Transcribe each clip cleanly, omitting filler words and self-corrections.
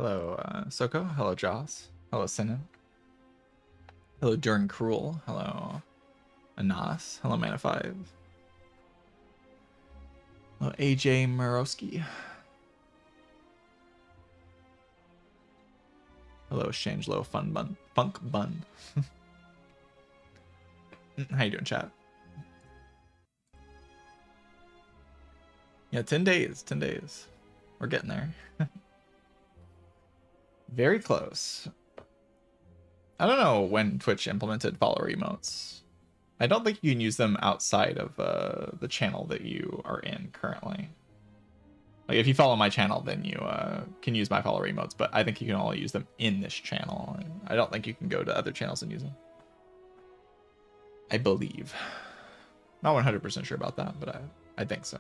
Hello, Soko. Hello, Joss. Hello, Sinan. Hello, During Cruel. Hello, Anas. Hello, Mana 5. Hello, AJ Murowski. Hello, Shangelo Funk Bun. How you doing, chat? Yeah, 10 days. 10 days. We're getting there. Very close. I don't know when Twitch implemented follower emotes. I don't think you can use them outside of the channel that you are in currently. Like, if you follow my channel, then you can use my follower emotes, but I think you can only use them in this channel. I don't think you can go to other channels and use them. I believe. Not 100% sure about that, but I think so.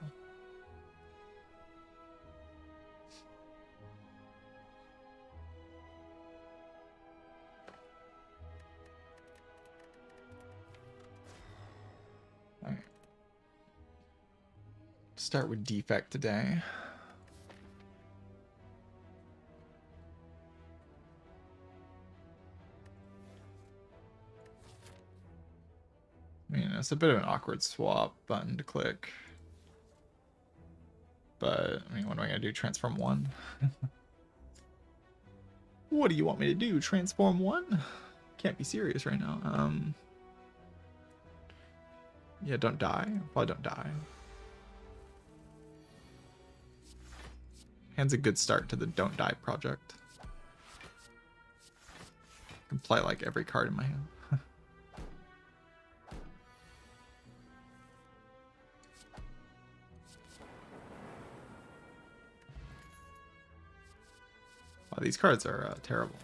All right. Start with Defect today. I mean, it's a bit of an awkward swap button to click. But, I mean, what am I going to do? Transform 1? What do you want me to do? Transform 1? Can't be serious right now. Yeah, don't die. Probably don't die. Hand's a good start to the Don't Die project. I can play like every card in my hand. Wow, these cards are terrible.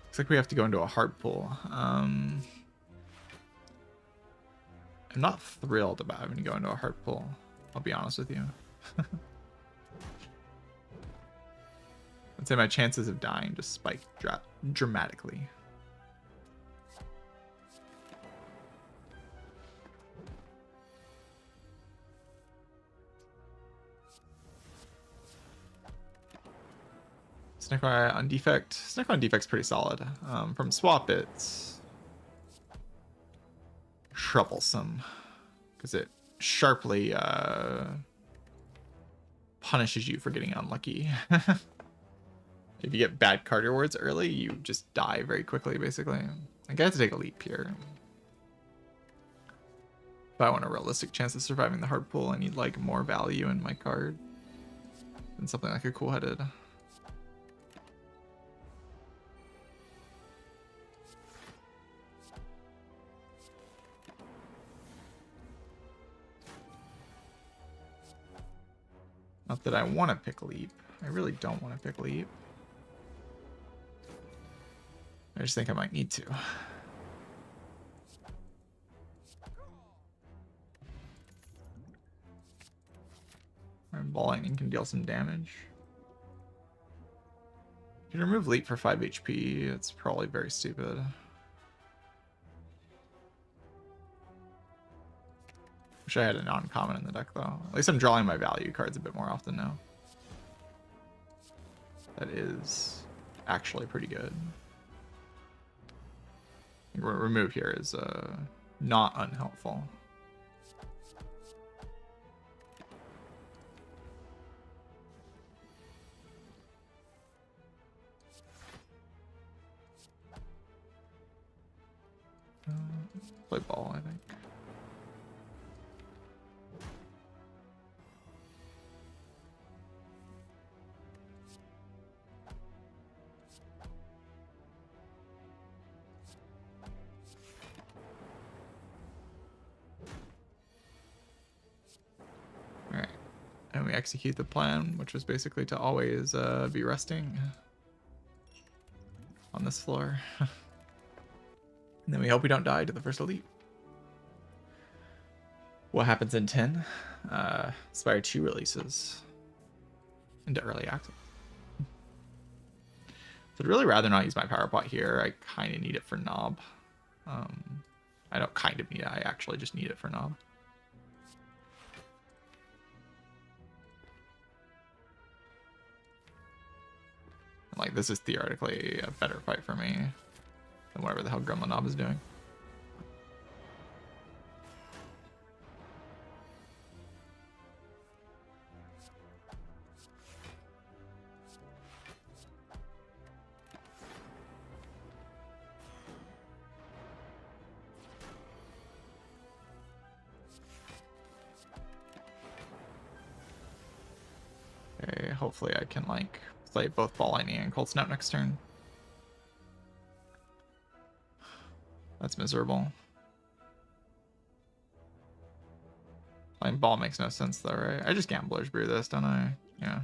Looks like we have to go into a heart pool. I'm not thrilled about having to go into a heart pool. I'll be honest with you. I'd say my chances of dying just spike dramatically. Snack on Defect. Snack on Defect's pretty solid. From swap, it's troublesome because it sharply punishes you for getting unlucky. If you get bad card rewards early, you just die very quickly, basically. I have to take a leap here. If I want a realistic chance of surviving the hard pull, I need like more value in my card than something like a cool-headed. Not that I want to pick leap. I really don't want to pick leap. I just think I might need to. Ball lightning can deal some damage. You can remove leap for 5 HP. It's probably very stupid. Wish I had a non-common in the deck though. At least I'm drawing my value cards a bit more often now. That is actually pretty good. Remove here is not unhelpful. Play ball, I think. Alright. And we execute the plan, which was basically to always be resting on this floor. And then we hope we don't die to the first elite. What happens in 10? Spire 2 releases into early access. So I'd really rather not use my power pot here. I kind of need it for Knob. I don't kind of need it. I actually just need it for Knob. like this is theoretically a better fight for me than whatever the hell Gremlin Knob is doing. Okay, hopefully I can like play both Ball Lightning and Cold Snap next turn. That's miserable. Playing Ball makes no sense though, right? I just Gambler's Brew this, don't I? Yeah.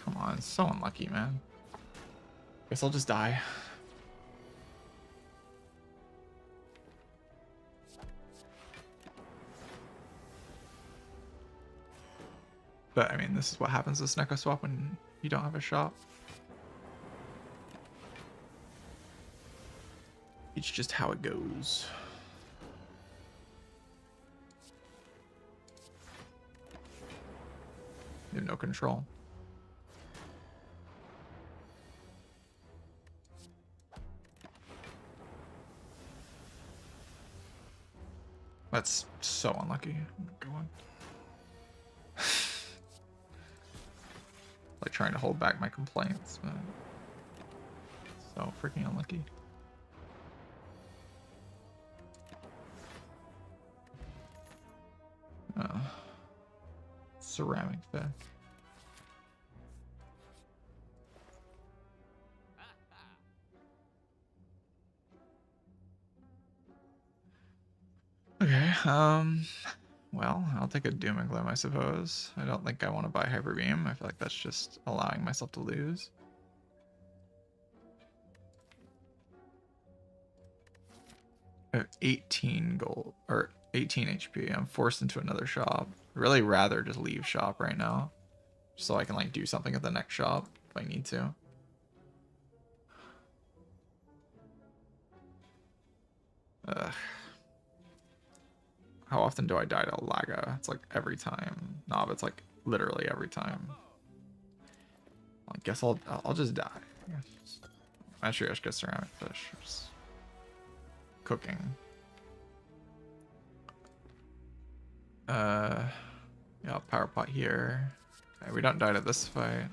Come on, it's so unlucky, man. Guess I'll just die. But I mean, this is what happens with Snecko Swap when you don't have a shop. It's just how it goes. You have no control. That's so unlucky. Go on. Like trying to hold back my complaints, but so freaking unlucky. Ceramic deck. Okay, well, I'll take a Doom and Gloom, I suppose. I don't think I want to buy Hyper Beam. I feel like that's just allowing myself to lose. I have 18 gold, or 18 HP. I'm forced into another shop. I'd really rather just leave shop right now, just so I can like do something at the next shop if I need to. Ugh. How often do I die to Laga? It's like every time. Nah, but it's like literally every time. I guess I'll just die. Actually, I should get ceramic fish. Just cooking. Yeah, power pot here. Okay, we don't die to this fight.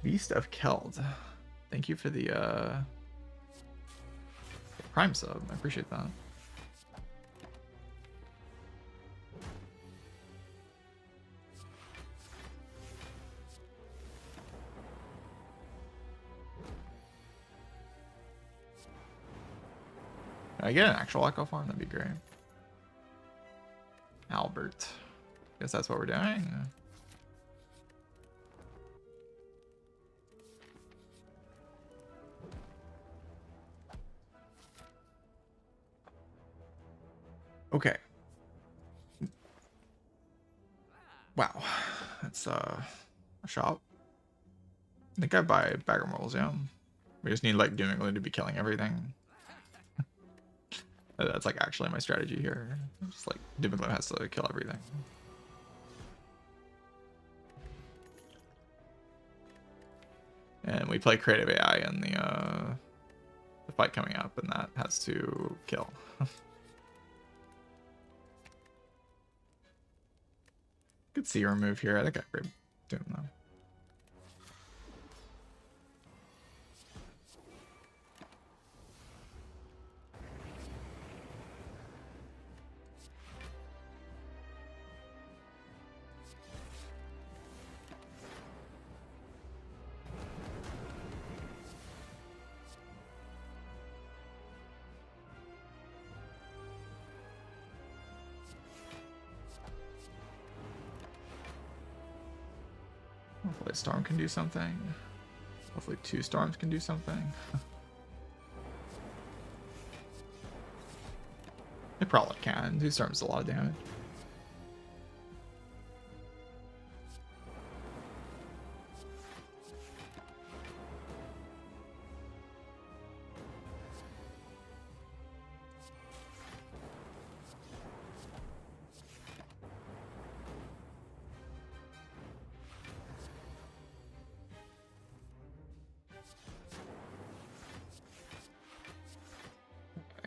Beast of Keld. Thank you for the Prime sub. I appreciate that. Can I get an actual Echo Farm? That'd be great. Albert. Guess that's what we're doing. Okay. Wow. That's a shop. I think I buy Bagger Moles, yeah. We just need like Doom and Gloom to be killing everything. That's like actually my strategy here. Just like Doom and Gloom has to kill everything. And we play creative AI in the fight coming up, and that has to kill. Could see her move here. I think I grab Doom though. Hopefully Storm can do something. Hopefully 2 Storms can do something. They probably can. 2 Storms is a lot of damage.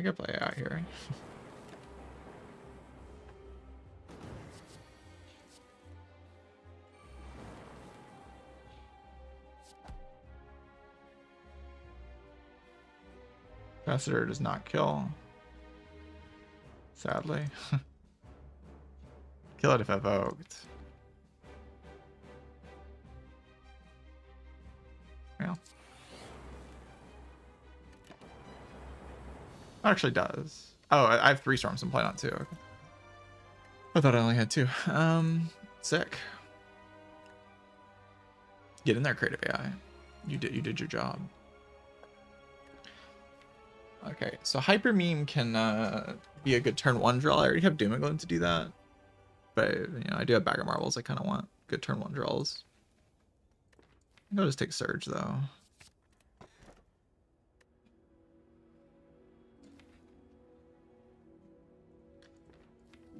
I could play out here. Capacitor does not kill. Sadly. Kill it if evoked. Yeah. It actually does. Oh, I have 3 storms in play on 2. Okay. I thought I only had 2. Sick. Get in there, creative AI. You did your job. Okay, so Hyper Meme can be a good turn 1 draw. I already have Doom and Gloom to do that. But, you know, I do have Bag of Marbles. I kind of want good turn 1 draws. I'll just take Surge, though.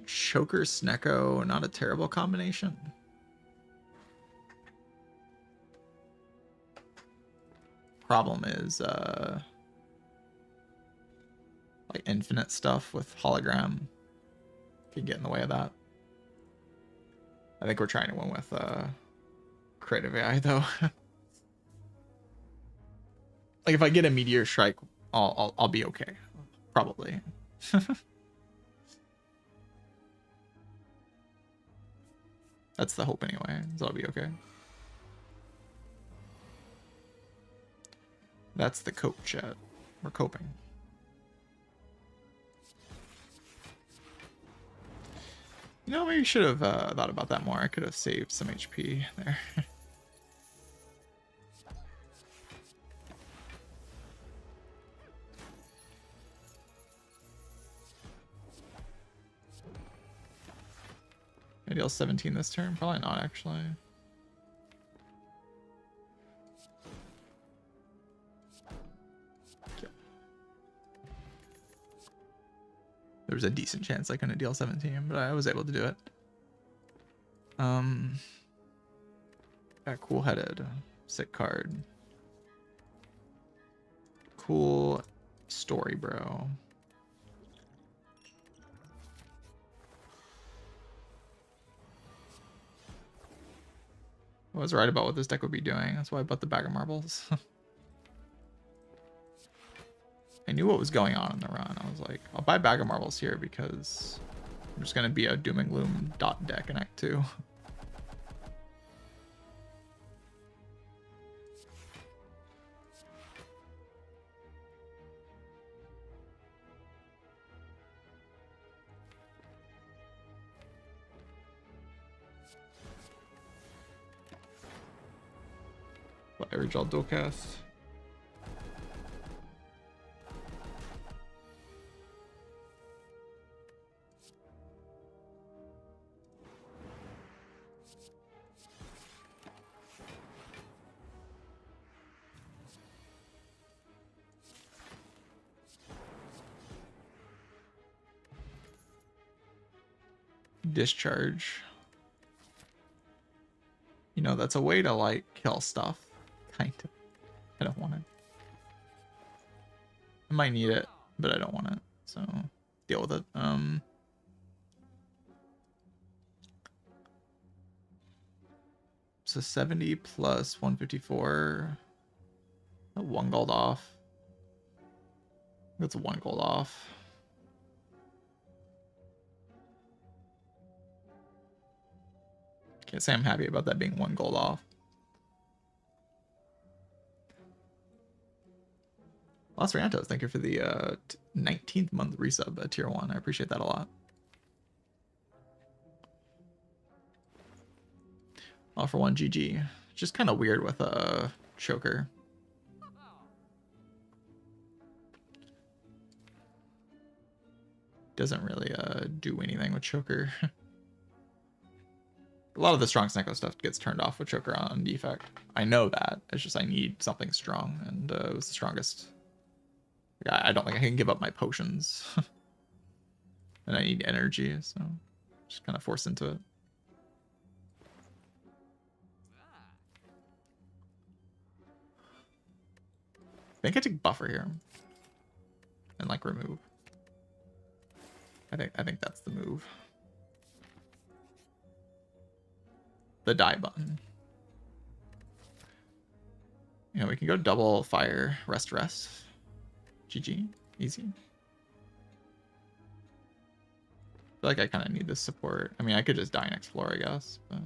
Choker Snecko, not a terrible combination. Problem is, like infinite stuff with hologram can get in the way of that. I think we're trying to win with creative AI though. Like if I get a meteor strike, I'll be okay, probably. That's the hope anyway. So I'll be okay. That's the cope, chat. We're coping. You know, maybe you should have thought about that more. I could have saved some HP there. Maybe I'll 17 this turn? Probably not, actually. There was a decent chance I couldn't deal 17, but I was able to do it. Yeah, cool-headed. Sick card. Cool story, bro. I was right about what this deck would be doing. That's why I bought the Bag of Marbles. I knew what was going on in the run. I was like, I'll buy Bag of Marbles here because I'm just going to be a Doom and Gloom dot deck in Act 2. Average all dual cast. Discharge. You know, that's a way to like kill stuff. Kind of. I don't want it. I might need it, but I don't want it. So deal with it. So 70 plus 154. 1 gold off. That's 1 gold off. Can't say I'm happy about that being 1 gold off. Los Riantos, thank you for the 19th month resub at tier 1. I appreciate that a lot. All for 1 GG. Just kind of weird with a choker. Doesn't really do anything with choker. A lot of the strong Snecko stuff gets turned off with choker on Defect. I know that. It's just I need something strong, and it was the strongest. I don't think I can give up my potions. And I need energy, so just kind of forced into it. I think I take buffer here. And like remove. I think that's the move. The die button. You know, we can go double fire, rest. GG. Easy. I feel like I kind of need this support. I mean, I could just die and explore, I guess, but...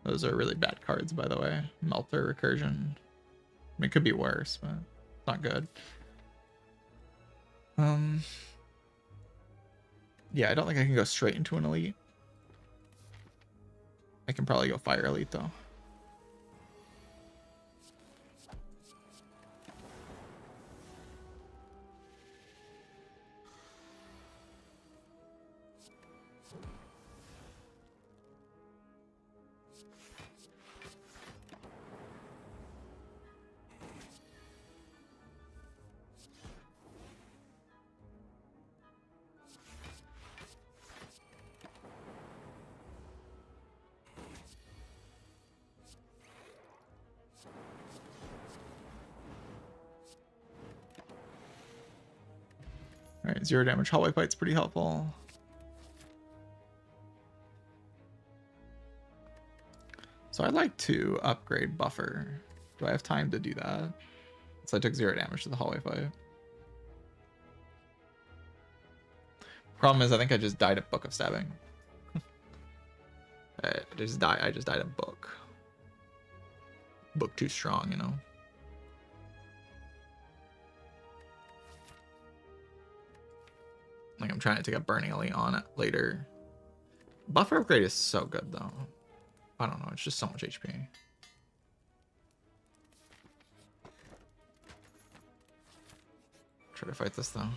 Those are really bad cards, by the way. Melter, Recursion. I mean, it could be worse, but it's not good. Yeah, I don't think I can go straight into an elite. I can probably go fire elite, though. Alright, 0 damage hallway fight's pretty helpful. So I'd like to upgrade buffer. Do I have time to do that? So I took 0 damage to the hallway fight. Problem is, I think I just died at Book of Stabbing. I just died at Book. Book too strong, you know? Like, I'm trying to take a Burning Elite on it later. Buffer upgrade is so good, though. I don't know, it's just so much HP. Try to fight this, though.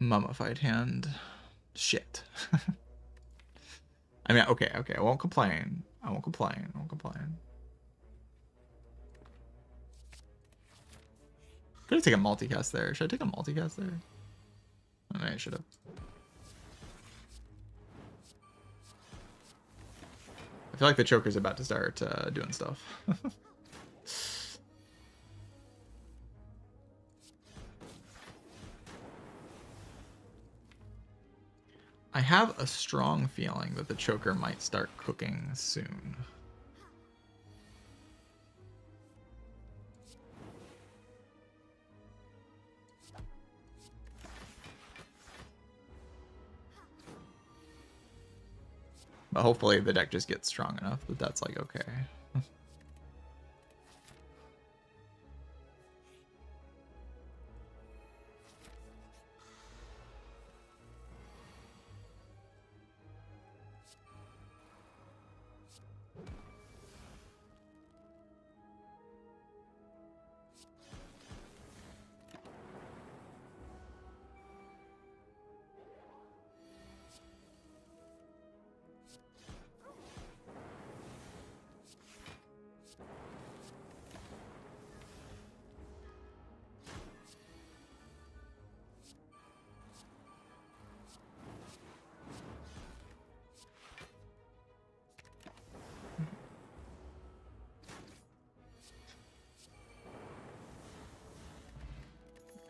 Mummified hand. Shit. I mean, okay, I won't complain. I won't complain. Could have taken a multicast there. Should I take a multicast there? Oh, no, I should have. I feel like the choker's about to start doing stuff. I have a strong feeling that the choker might start cooking soon. But hopefully the deck just gets strong enough that that's like, okay.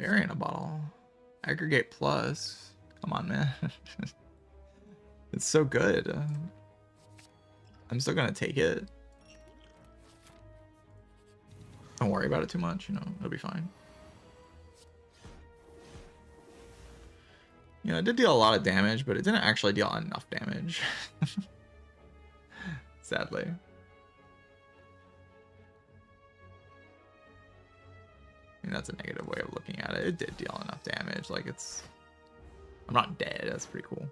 Fairy in a bottle. Aggregate plus. Come on, man. It's so good. I'm still gonna take it. Don't worry about it too much, you know, it'll be fine. You know, it did deal a lot of damage, but it didn't actually deal enough damage. Sadly. I mean, that's a negative way of looking at it. It did deal enough damage. Like, it's... I'm not dead. That's pretty cool.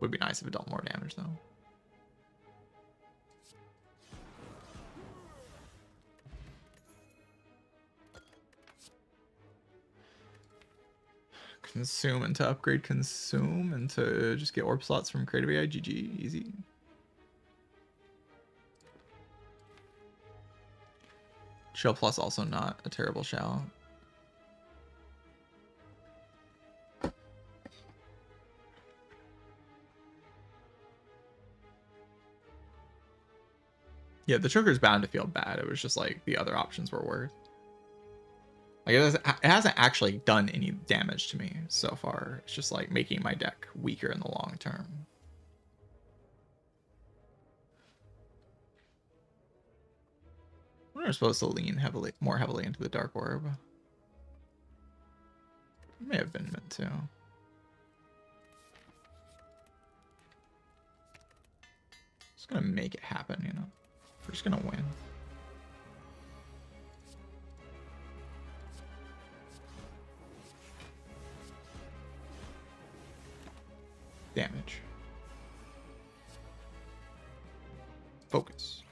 Would be nice if it dealt more damage, though. Consume and to upgrade consume and to just get orb slots from creative AI. GG. Easy. Shell plus also not a terrible shout. Yeah, the choker's bound to feel bad. It was just like the other options were worse. Like it hasn't actually done any damage to me so far. It's just like making my deck weaker in the long term. We're supposed to lean more heavily into the Dark Orb. May have been meant to. Just gonna make it happen, you know. We're just gonna win. Damage. Focus.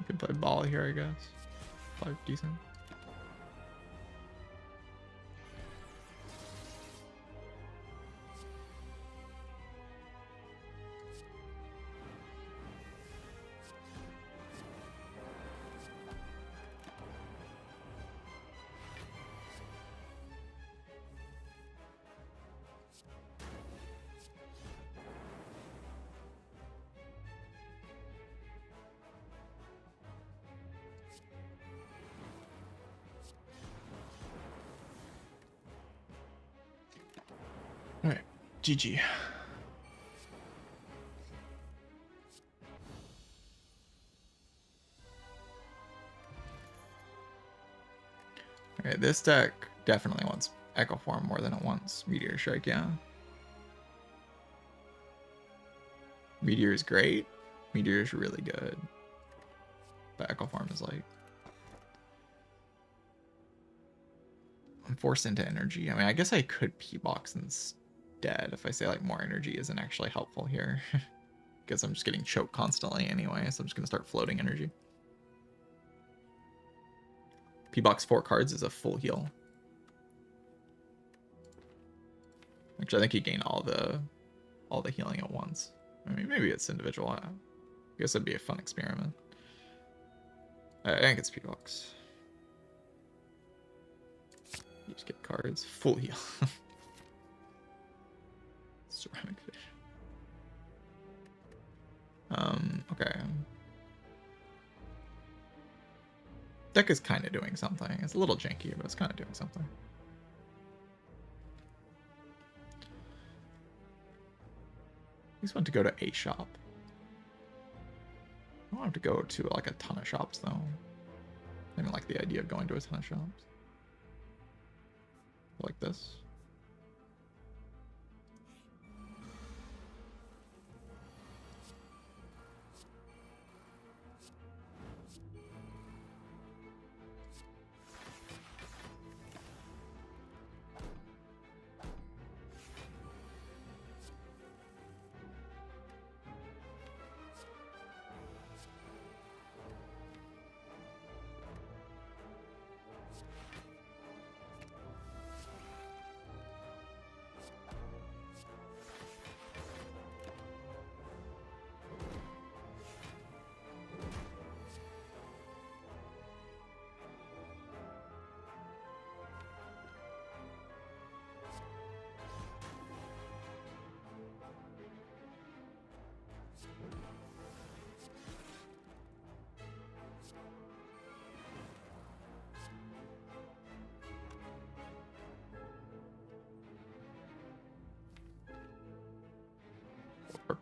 Could play ball here, I guess. Play decent. Alright, GG. Alright, this deck definitely wants Echo Form more than it wants Meteor Strike, yeah. Meteor is great. Meteor is really good. But Echo Form is like... I'm forced into energy. I mean, I guess I could P-Box instead if I say like more energy isn't actually helpful here. Because I'm just getting choked constantly anyway, so I'm just going to start floating energy. P-Box 4 cards is a full heal. Actually, I think you gain all the healing at once. I mean, maybe it's individual. I guess it'd be a fun experiment. I think it's P-Box. You just get cards. Full heal. Ceramic fish. Okay. Deck is kind of doing something. It's a little janky, but it's kind of doing something. least want to go to a shop. I don't have to go to like a ton of shops though. I don't like the idea of going to a ton of shops. Like this.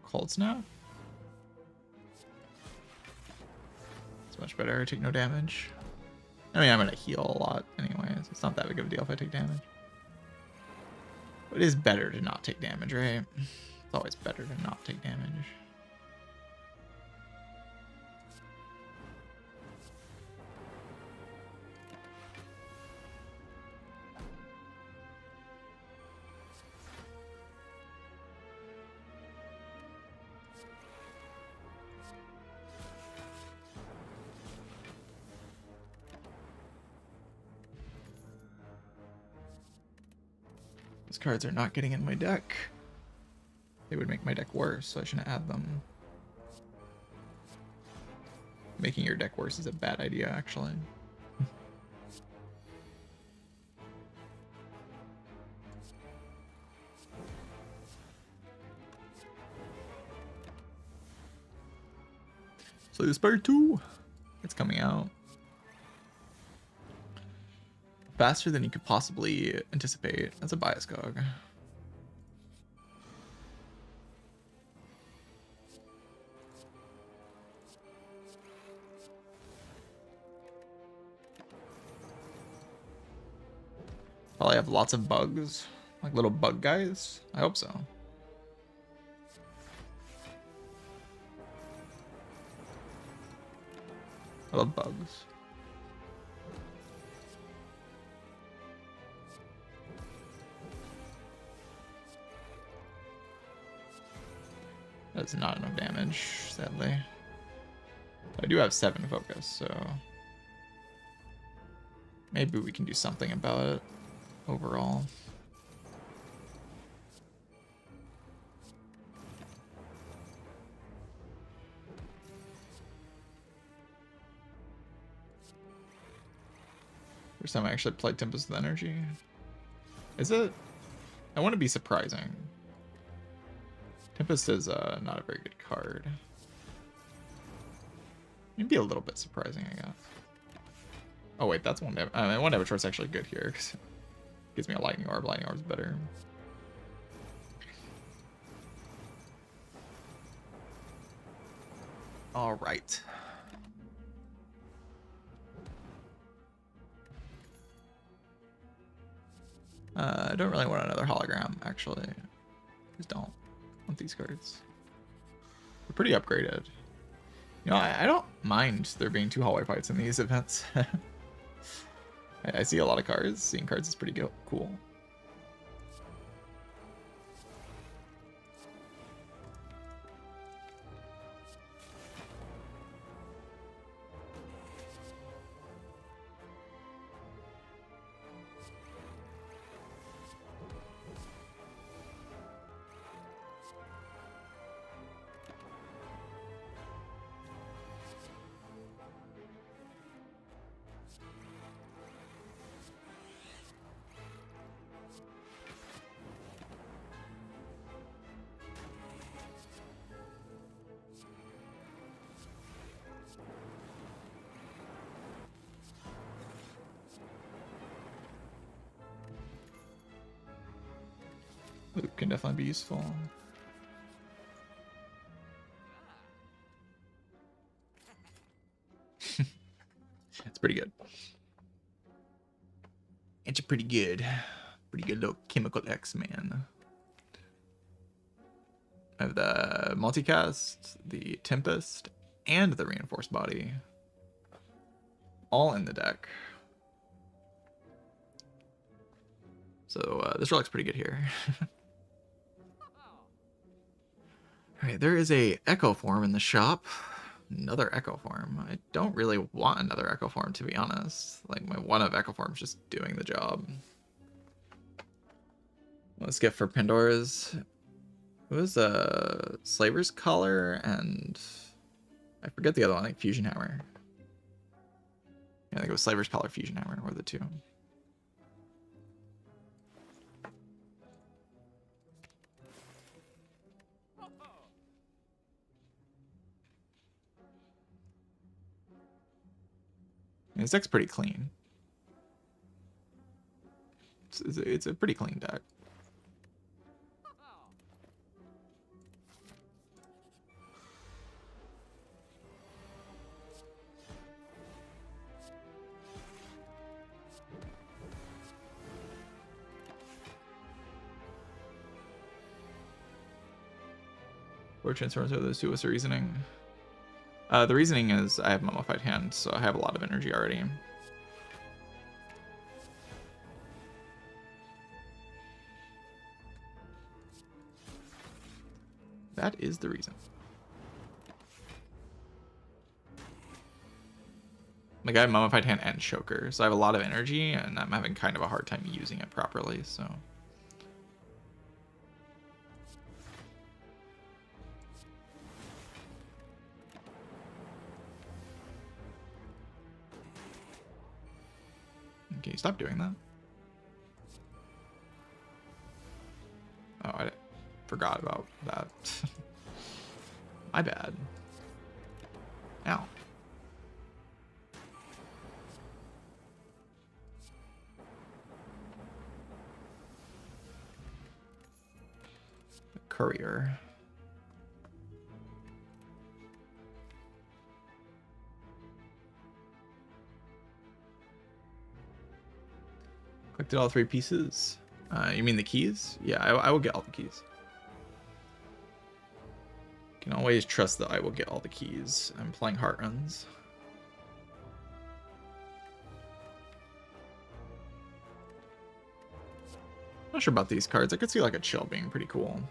Cold snap. It's much better. I take no damage. I mean, I'm gonna heal a lot anyways. It's not that big of a deal if I take damage. But it is better to not take damage, right? It's always better to not take damage. These cards are not getting in my deck. They would make my deck worse, so I shouldn't add them. Making your deck worse is a bad idea, actually. So the Spire 2, it's coming out. Faster than you could possibly anticipate. That's a bias cog. Probably have lots of bugs, like little bug guys. I hope so. I love bugs. That's not enough damage, sadly. I do have 7 focus, so maybe we can do something about it overall. First time I actually played Tempest with Energy. Is it? I want to be surprising. Tempest is not a very good card. Maybe a little bit surprising, I guess. Oh wait, that's one damage. I mean, one damage short's actually good here because it gives me a lightning orb. Lightning orb's better. All right. I don't really want another hologram, actually. Just don't want these cards. They're pretty upgraded. You know, I don't mind there being 2 hallway fights in these events. I see a lot of cards. Seeing cards is pretty cool. Loop can definitely be useful. It's pretty good. It's a pretty good little chemical X-Man. I have the multicast, the Tempest, and the reinforced body. All in the deck. So this relic's pretty good here. Alright, there is a Echo form in the shop. Another Echo form. I don't really want another Echo form, to be honest. Like, my one of Echo form's just doing the job. Let's get for Pandora's. It was a Slaver's Collar and I forget the other one, like Fusion Hammer. Yeah, I think it was Slaver's Collar, Fusion Hammer were the two. This deck's pretty clean. It's a pretty clean deck. Or transforms over those two. What's the reasoning? The reasoning is I have Mummified Hand, so I have a lot of energy already. That is the reason. Like, I have Mummified Hand and Choker, so I have a lot of energy, and I'm having kind of a hard time using it properly, so... Okay, stop doing that. Oh, I forgot about that. My bad. Ow. The courier. Collected all 3 pieces. You mean the keys? Yeah, I will get all the keys. Can always trust that I will get all the keys. I'm playing heart runs. Not sure about these cards. I could see like a chill being pretty cool.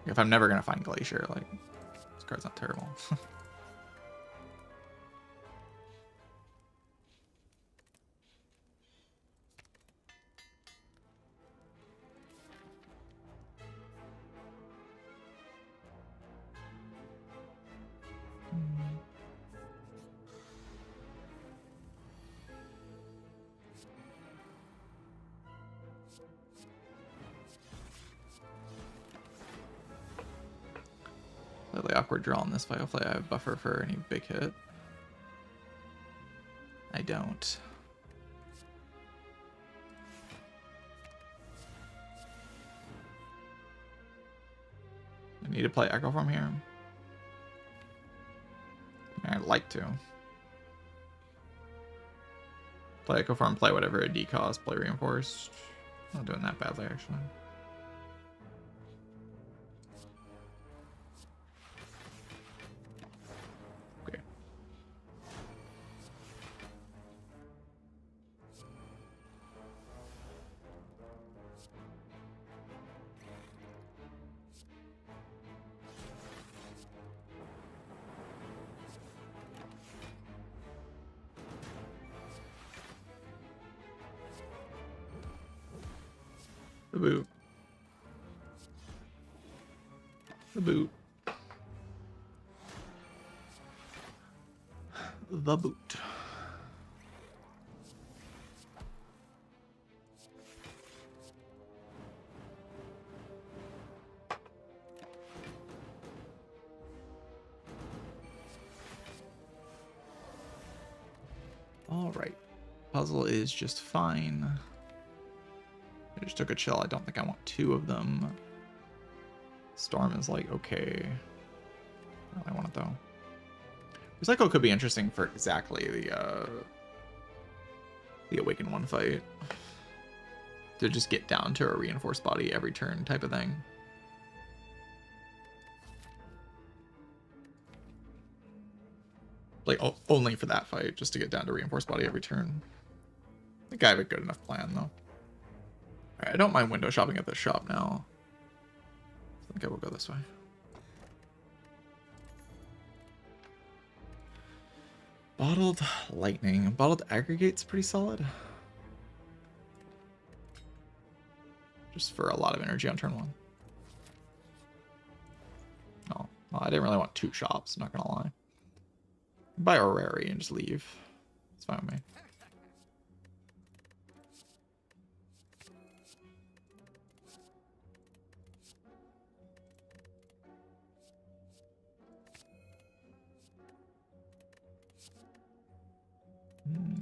If I'm never gonna find Glacier, like, this card's not terrible. Slightly awkward draw on this fight. Hopefully I have buffer for any big hit. I don't. I need to play Echo Form here. I'd like to. Play Echo Form, play whatever a D cost, play Reinforced. Not doing that badly, actually. Okay. The boot. The boot. The boot. All right. Puzzle is just fine. I just took a chill. I don't think I want 2 of them. Storm is like, okay. I want it though. Recycle could be interesting for exactly the Awaken 1 fight. To just get down to a reinforced body every turn type of thing. Like, only for that fight, just to get down to reinforced body every turn. I think I have a good enough plan, though. Alright, I don't mind window shopping at this shop now. I think I will go this way. Bottled lightning. Bottled aggregate's pretty solid. Just for a lot of energy on turn 1. Oh, well, I didn't really want 2 shops, not gonna lie. Buy a rarity and just leave. It's fine with me.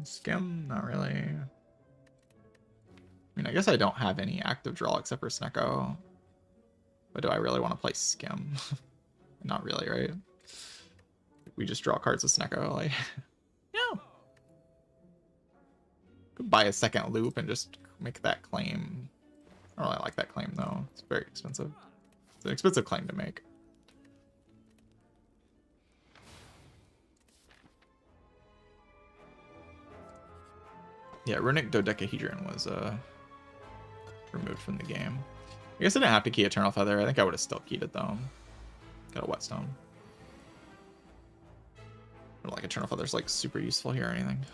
Skim, not really. I mean, I guess I don't have any active draw except for Snecko. But do I really want to play Skim? Not really, right? We just draw cards with Snecko, like... No! Could buy a second loop and just make that claim. I don't really like that claim, though. It's very expensive. It's an expensive claim to make. Yeah, Runic Dodecahedron was removed from the game. I guess I didn't have to key Eternal Feather. I think I would have still keyed it, though. Got a Whetstone. I don't like Eternal Feather's like super useful here or anything.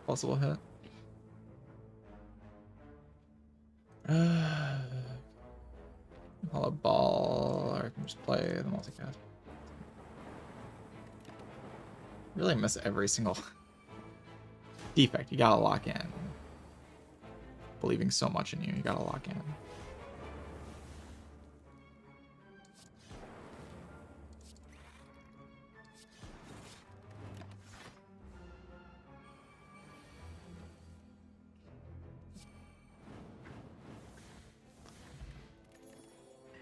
Possible hit. I'll a ball, or I can just play the multicast. Really miss every single defect. You gotta lock in. Believing so much in you, you gotta lock in.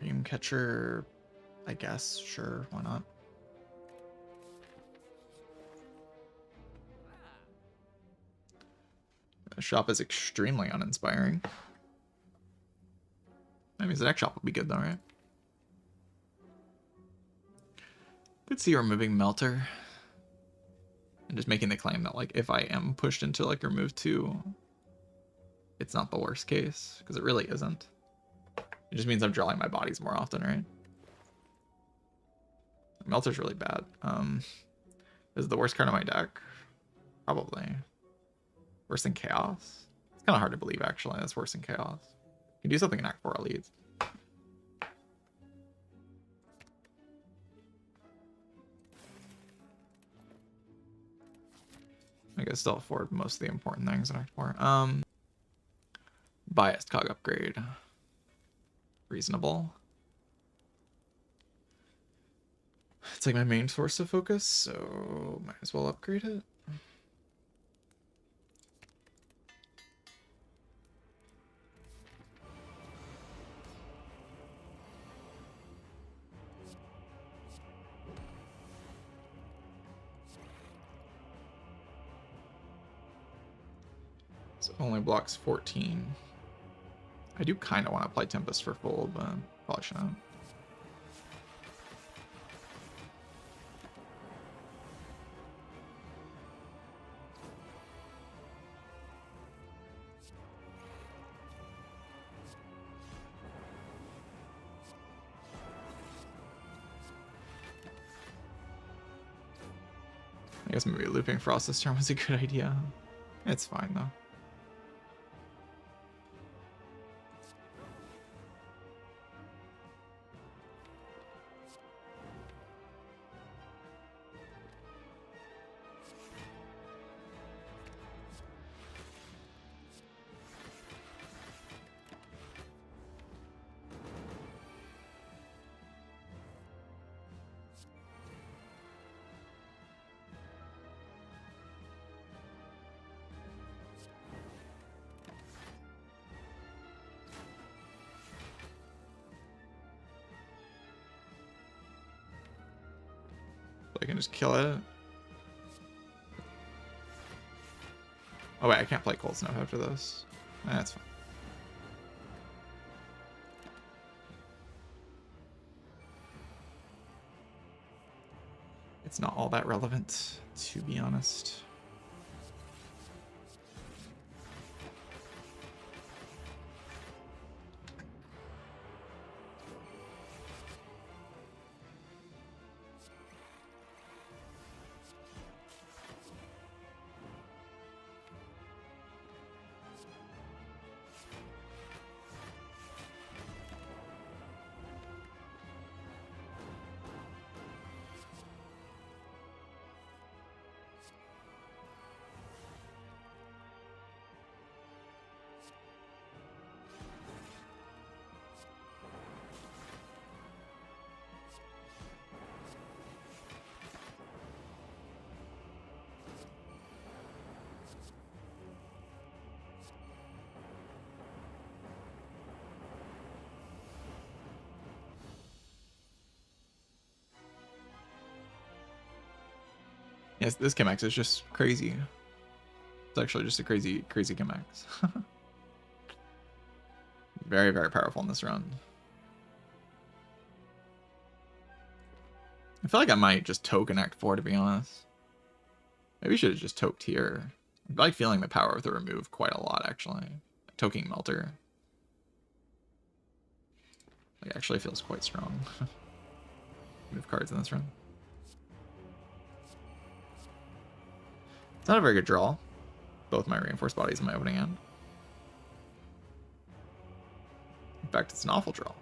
Dreamcatcher, I guess. Sure, why not? The shop is extremely uninspiring. That means the next shop will be good though, right? Could see removing Melter. And just making the claim that like if I am pushed into like remove 2, it's not the worst case, because it really isn't. It just means I'm drawing my bodies more often, right? Melter's really bad. Is it the worst card in my deck? Probably. Worse than Chaos? It's kind of hard to believe, actually. That's worse than Chaos. You can do something in Act 4 Elites. I guess still afford most of the important things in Act 4. Biased cog upgrade. Reasonable. It's like my main source of focus, so might as well upgrade it. So only blocks 14. I do kind of want to play Tempest for full, but probably shouldn't. I guess maybe looping Frost this turn was a good idea. It's fine though. I can just kill it. Oh wait, I can't play Cold Snow after this. That's fine. It's not all that relevant, to be honest. Yes, this Chemex is just crazy. It's actually just a crazy Chemex. Very, very powerful in this run. I feel like I might just token Act 4, to be honest. Maybe should have just toked here. I like feeling the power of the remove quite a lot, actually. Toking Melter. Like, actually feels quite strong. Move cards in this run. It's not a very good draw. Both my reinforced bodies in my opening hand. In fact, it's an awful draw.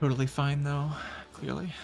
Totally fine, though, clearly.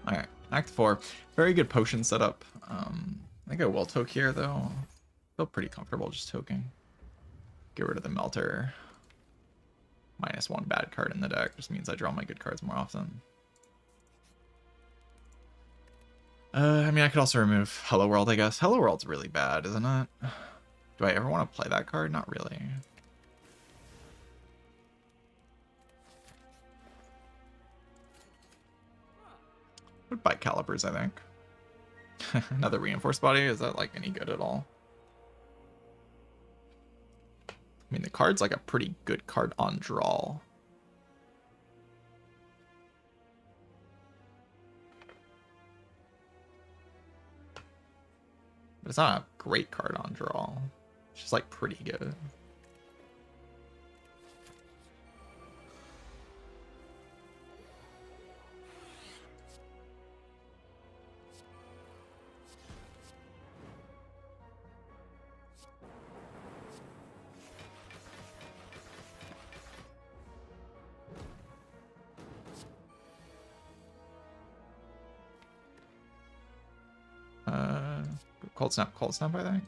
Alright, Act 4. Very good potion setup. I think I will toke here, though. Feel pretty comfortable just toking. Get rid of the Melter. -1 bad card in the deck just means I draw my good cards more often. I mean, I could also remove Hello World, I guess. Hello World's really bad, isn't it? Do I ever want to play that card? Not really. Would buy calipers, I think. Another reinforced body. Is that like any good at all? I mean, the card's like a pretty good card on draw. But it's not a great card on draw. It's just like pretty good. Cold snap, I think.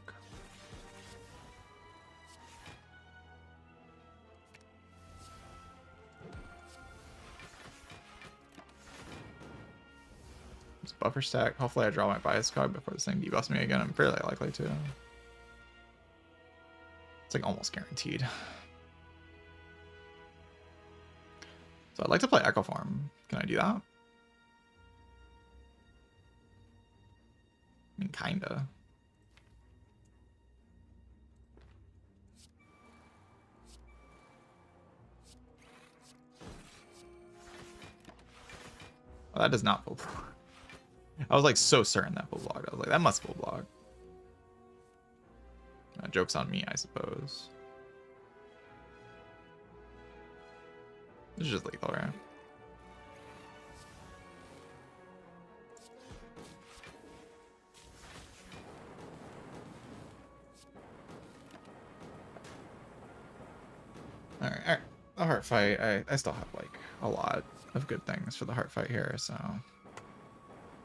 Just buffer stack. Hopefully I draw my bias card before this thing debuffs me again. I'm fairly likely to. It's like almost guaranteed. So I'd like to play Echo Farm. Can I do that? I mean, kinda. Oh, that does not full block. I was like so certain that full block. I was like, that must full block. Joke's on me, I suppose. This is just lethal, right? Alright. The heart fight, I still have like a lot of good things for the heart fight here, so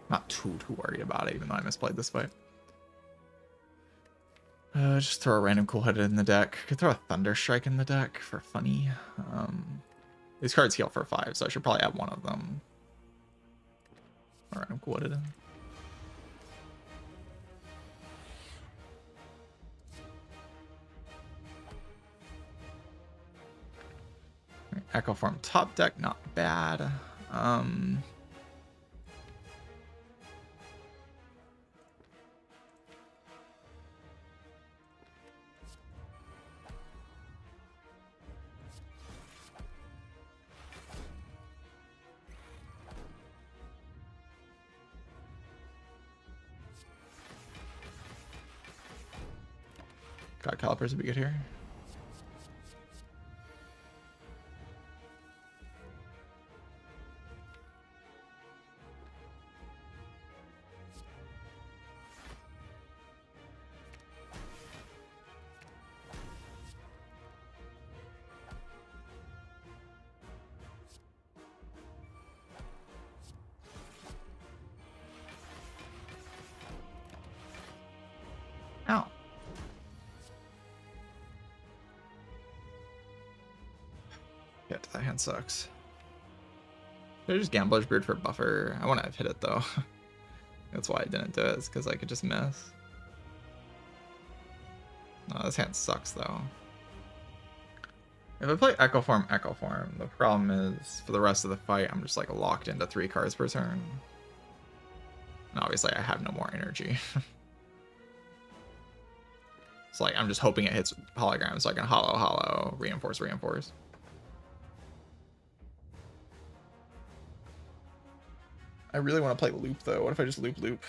not too worried about it, even though I misplayed this fight. Just throw a random cool-headed in the deck. Could throw a Thunder Strike in the deck for funny. These cards heal for 5, so I should probably add one of them. A random cool-headed. Echo Form top deck, not bad. God, calipers would be good here. Ow. Yeah, that hand sucks. There's just Gambler's Beard for buffer. I want to have hit it though. That's why I didn't do it, is because I could just miss. No, this hand sucks though. If I play Echo Form, the problem is for the rest of the fight, I'm just like locked into 3 cards per turn. And obviously I have no more energy. It's like I'm just hoping it hits hologram so I can hollow, reinforce. I really want to play loop though. What if I just loop?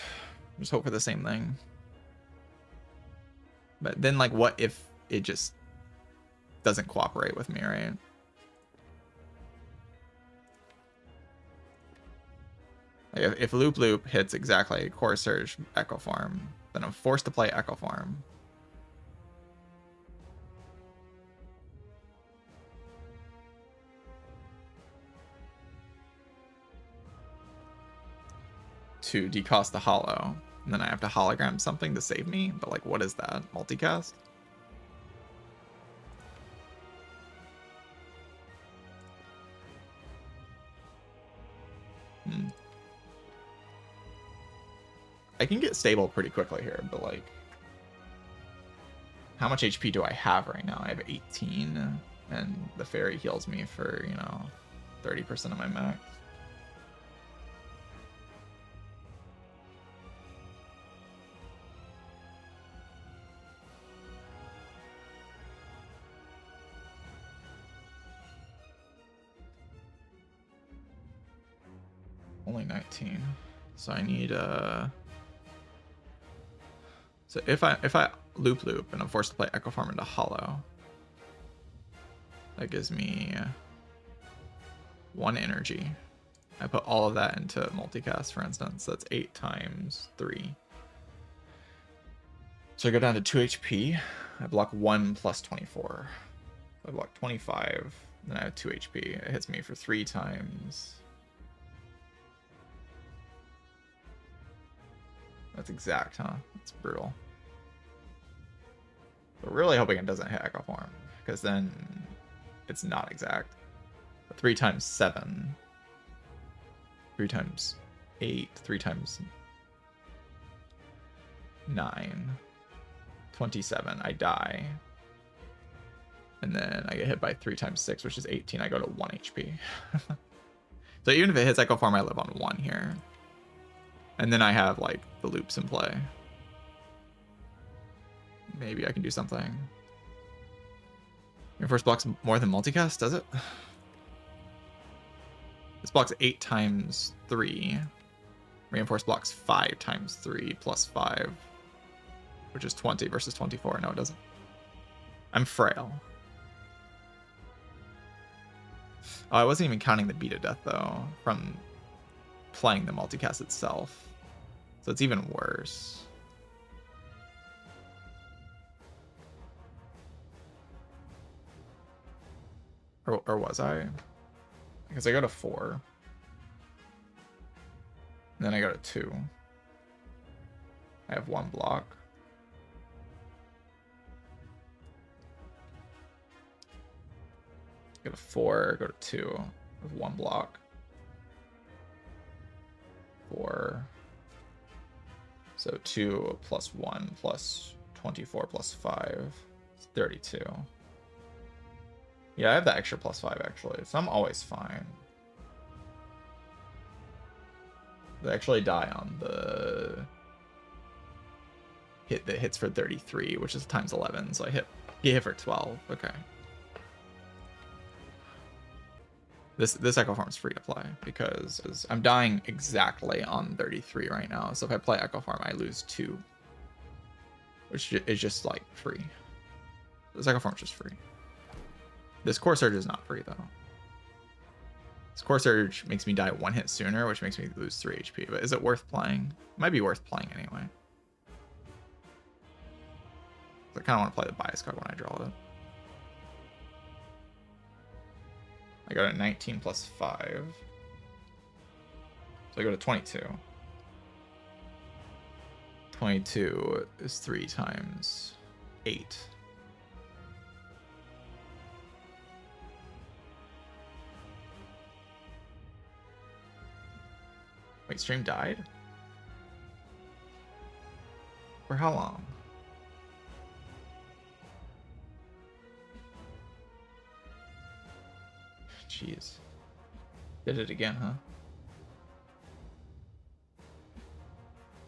Just hope for the same thing. But then like what if it just doesn't cooperate with me, right? Like if loop hits exactly Core Surge Echo Farm, then I'm forced to play Echo Farm. To decost the hollow, and then I have to hologram something to save me, but like what is that? Multicast? I can get stable pretty quickly here, but like How much HP do I have right now? I have 18, and the fairy heals me for, you know, 30% of my max. Only 19. So I need so if I loop and I'm forced to play Echo Farm into Hollow, that gives me 1 energy. I put all of that into multicast, for instance. That's 8 times 3. So I go down to 2 HP. I block 1 plus 24. I block 25. Then I have 2 HP. It hits me for 3 times. That's exact, huh? That's brutal. But really hoping it doesn't hit Echo Farm, because then it's not exact. But 3 times 7. 3 times 8. 3 times 9. 27. I die. And then I get hit by 3 times 6, which is 18. I go to 1 HP. So even if it hits Echo Farm, I live on 1 here. And then I have, like, the loops in play. Maybe I can do something. Reinforce blocks more than multicast, does it? This blocks 8 times 3. Reinforce blocks 5 times 3 plus 5. Which is 20 versus 24. No, it doesn't. I'm frail. Oh, I wasn't even counting the beat of death, though, from playing the multicast itself. So it's even worse. Or was I? Because I go to 4. And then I go to 2. I have 1 block. Go to 4, go to 2 with 1 block. 4. So 2 plus 1 plus 24 plus 5 is 32. Yeah, I have the extra plus 5 actually, so I'm always fine. They actually die on the hit that hits for 33, which is times 11, so I get hit for 12. Okay. This Echo Farm is free to play because I'm dying exactly on 33 right now. So if I play Echo Farm, I lose 2, which is just like free. This Echo Farm is just free. This Core Surge is not free though. This Core Surge makes me die 1 hit sooner, which makes me lose 3 HP. But is it worth playing? It might be worth playing anyway. I kind of want to play the bias card when I draw it. I got a 19 plus 5. So I go to 22. 22 is 3 times 8. Wait, stream died? For how long? Jeez. Did it again, huh?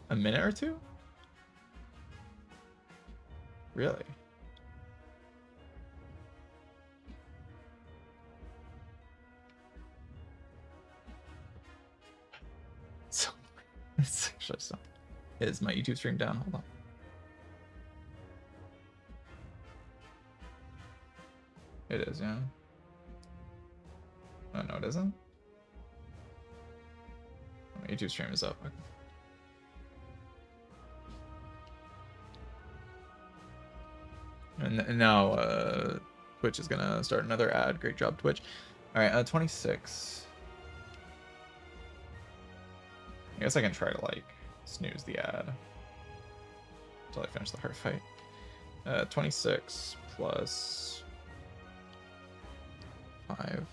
A minute or 2? Really? So, it's actually so. Is my YouTube stream down? Hold on. It is, yeah. Oh, no, it isn't. My YouTube stream is up. Okay. And now Twitch is gonna start another ad. Great job, Twitch. All right, 26. I guess I can try to like snooze the ad until I finish the heart fight. 26 plus 5.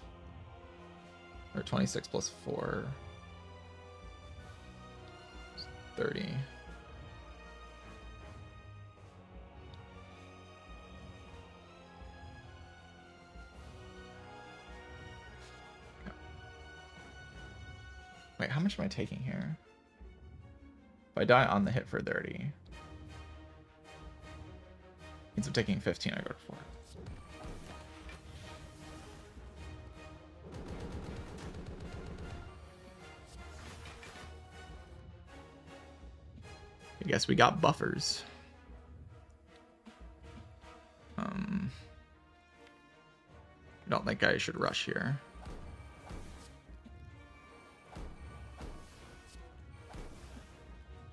Or 26 plus 4. 30. Wait, how much am I taking here? If I die on the hit for 30. Means I'm taking 15, I go to 4. I guess we got buffers. I don't think I should rush here.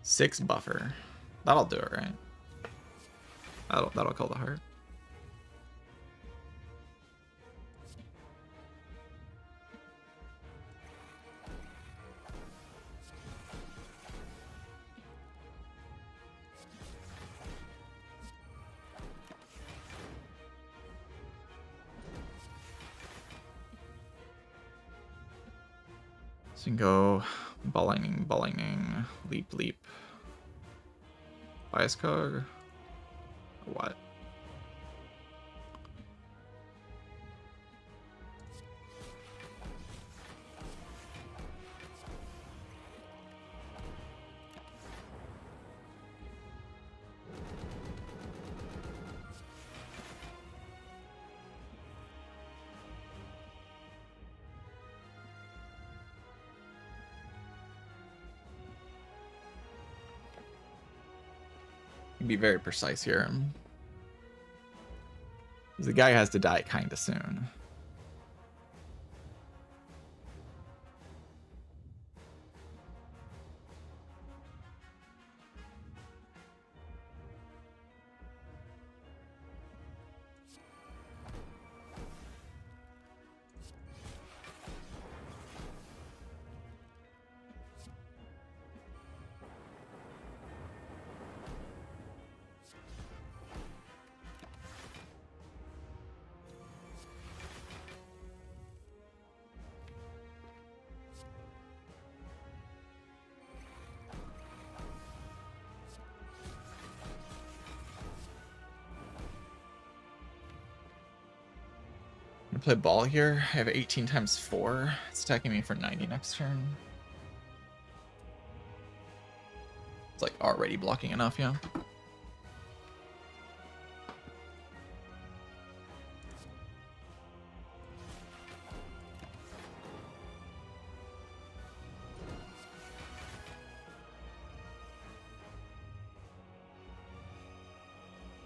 Six buffer. That'll do it, right? That'll kill the heart. So you can go ballinging, leap. Bias cog? What? Be very precise here. The guy has to die kind of soon. Play ball here. I have 18 times 4. It's attacking me for 90 next turn. It's like already blocking enough, yeah.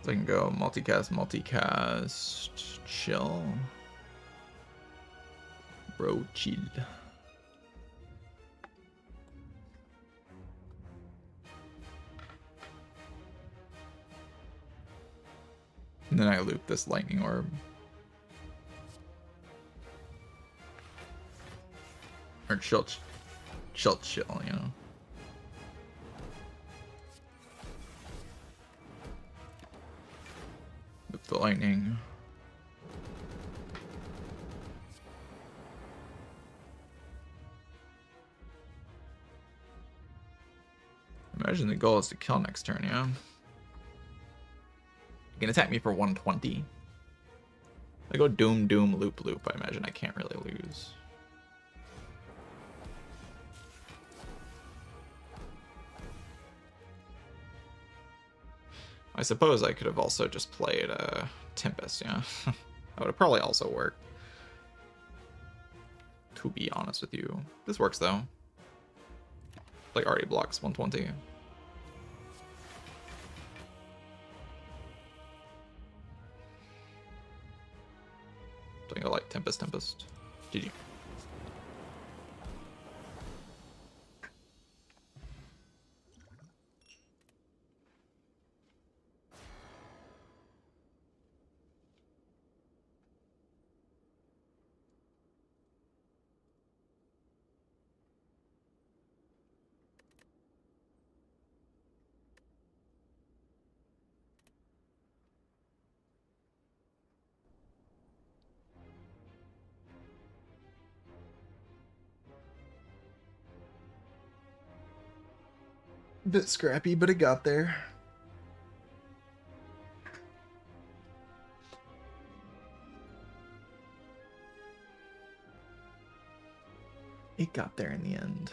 So I can go multicast, chill. Bro, chill. And then I loop this lightning orb. Or chill, you know. With the lightning. Imagine the goal is to kill next turn, yeah? You can attack me for 120. I go doom, loop. I imagine I can't really lose. I suppose I could have also just played Tempest, yeah? That would have probably also worked. To be honest with you. This works, though. Like, already blocks 120. So I go like Tempest. GG. Bit scrappy, but it got there. It got there in the end.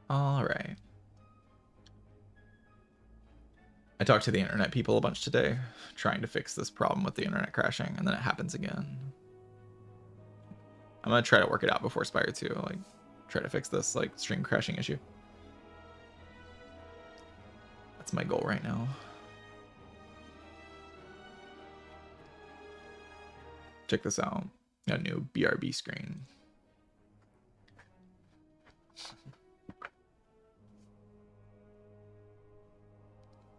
All right. I talked to the internet people a bunch today, trying to fix this problem with the internet crashing, and then it happens again. I'm gonna try to work it out before Spire 2, like try to fix this like stream crashing issue. That's my goal right now. Check this out. Got a new BRB screen.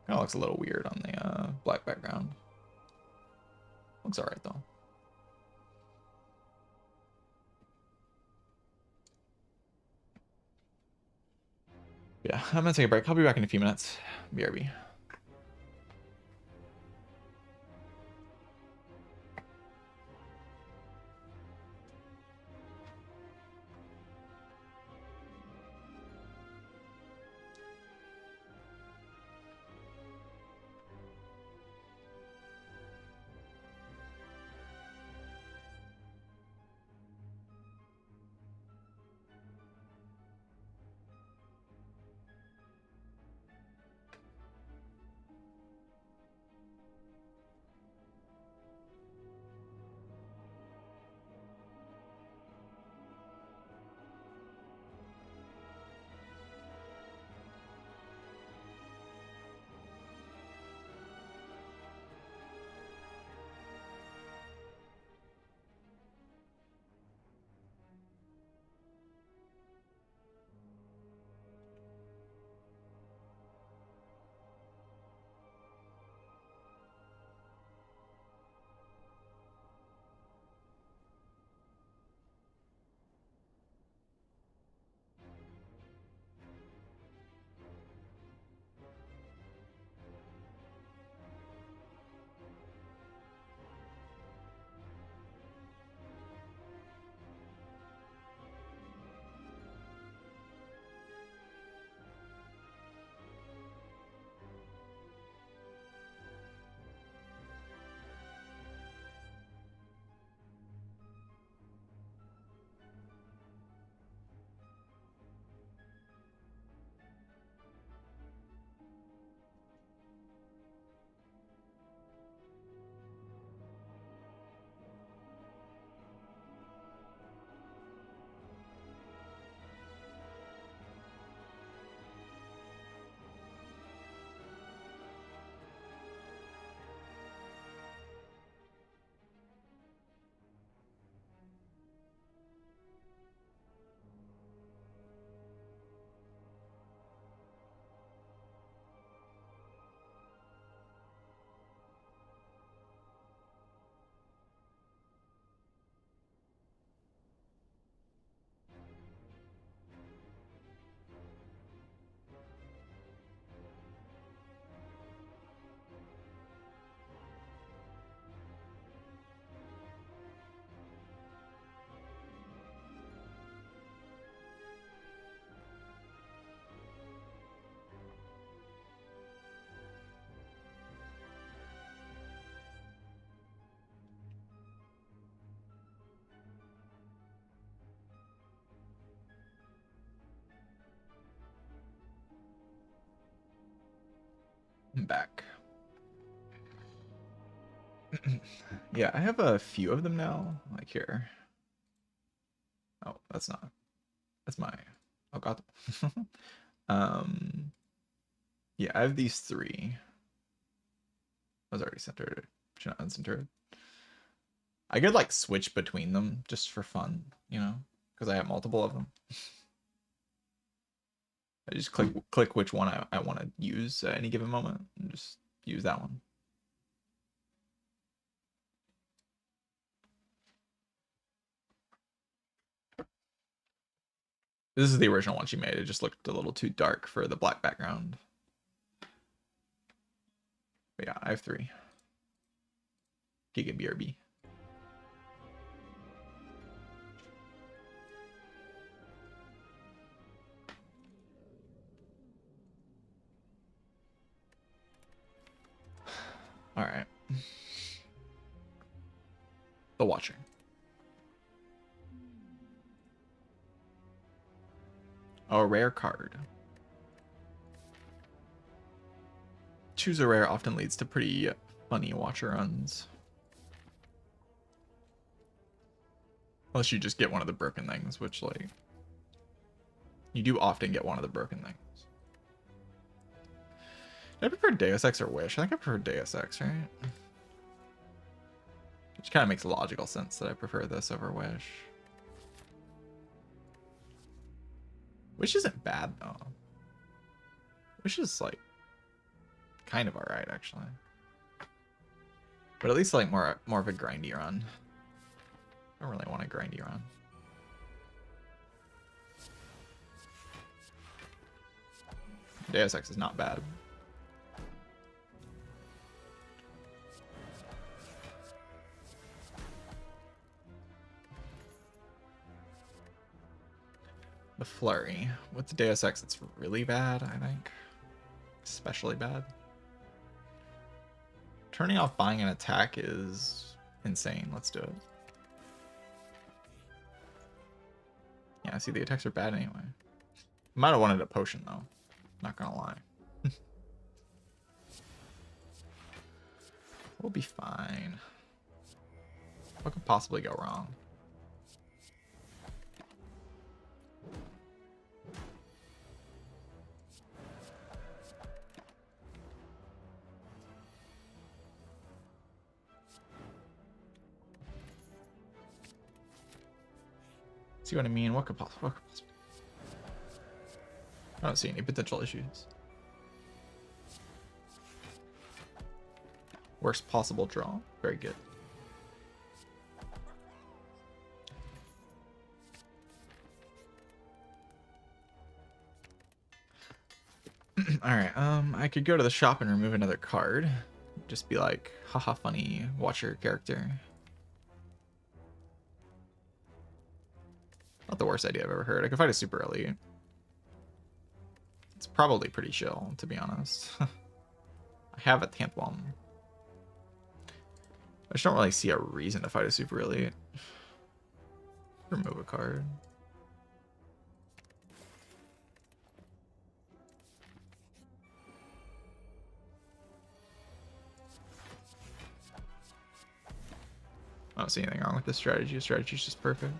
Kind of looks a little weird on the black background. Looks alright though. Yeah, I'm gonna take a break. I'll be back in a few minutes. BRB. I'm back. Yeah, I have a few of them now. Like here. Oh, that's not. That's my. Oh god. Yeah, I have these three. I was already centered. Should not uncentered. I could like switch between them just for fun, you know, because I have multiple of them. I just click which one I want to use at any given moment and just use that one. This is the original one she made. It just looked a little too dark for the black background. But yeah, I have 3. Giga BRB. All right. The Watcher. Oh, a rare card. Choose a rare often leads to pretty funny watcher runs. Unless you just get one of the broken things, which, like, you do often get one of the broken things. Did I prefer Deus Ex or Wish? I think I prefer Deus Ex, right? Which kind of makes logical sense that I prefer this over Wish. Wish isn't bad, though. Wish is, like, kind of alright, actually. But at least, like, more of a grindy run. I don't really want a grindy run. Deus Ex is not bad. The Flurry. With the Deus Ex, it's really bad, I think. Especially bad. Turning off buying an attack is insane. Let's do it. Yeah, see, the attacks are bad anyway. Might have wanted a potion, though. Not gonna lie. We'll be fine. What could possibly go wrong? See what I mean? What could possibly? I don't see any potential issues. Worst possible draw. Very good. Alright, I could go to the shop and remove another card. Just be like, haha, funny, watch your character. Not the worst idea I've ever heard. I could fight a super elite. It's probably pretty chill, to be honest. I have a Tantwum. I just don't really see a reason to fight a super elite. Remove a card. I don't see anything wrong with this strategy. The strategy is just perfect.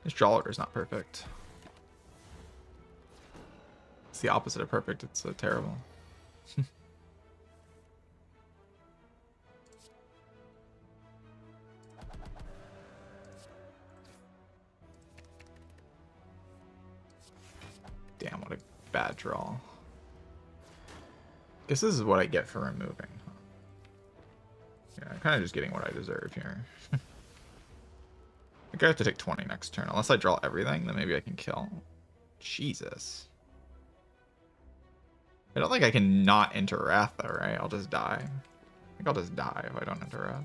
This draw order is not perfect. It's the opposite of perfect. It's terrible. Damn, what a bad draw. Guess this is what I get for removing. Yeah, I'm kind of just getting what I deserve here. I think I have to take 20 next turn. Unless I draw everything, then maybe I can kill. Jesus. I don't think I can not enter Wrath, though, right? I'll just die. I think I'll just die if I don't enter Wrath.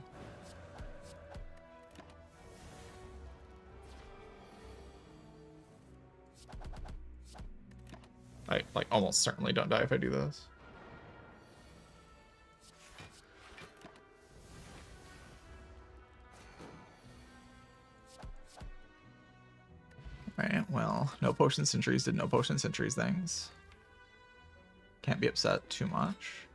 I, like, almost certainly don't die if I do this. Alright, well, no potion sentries did no potion sentries things. Can't be upset too much.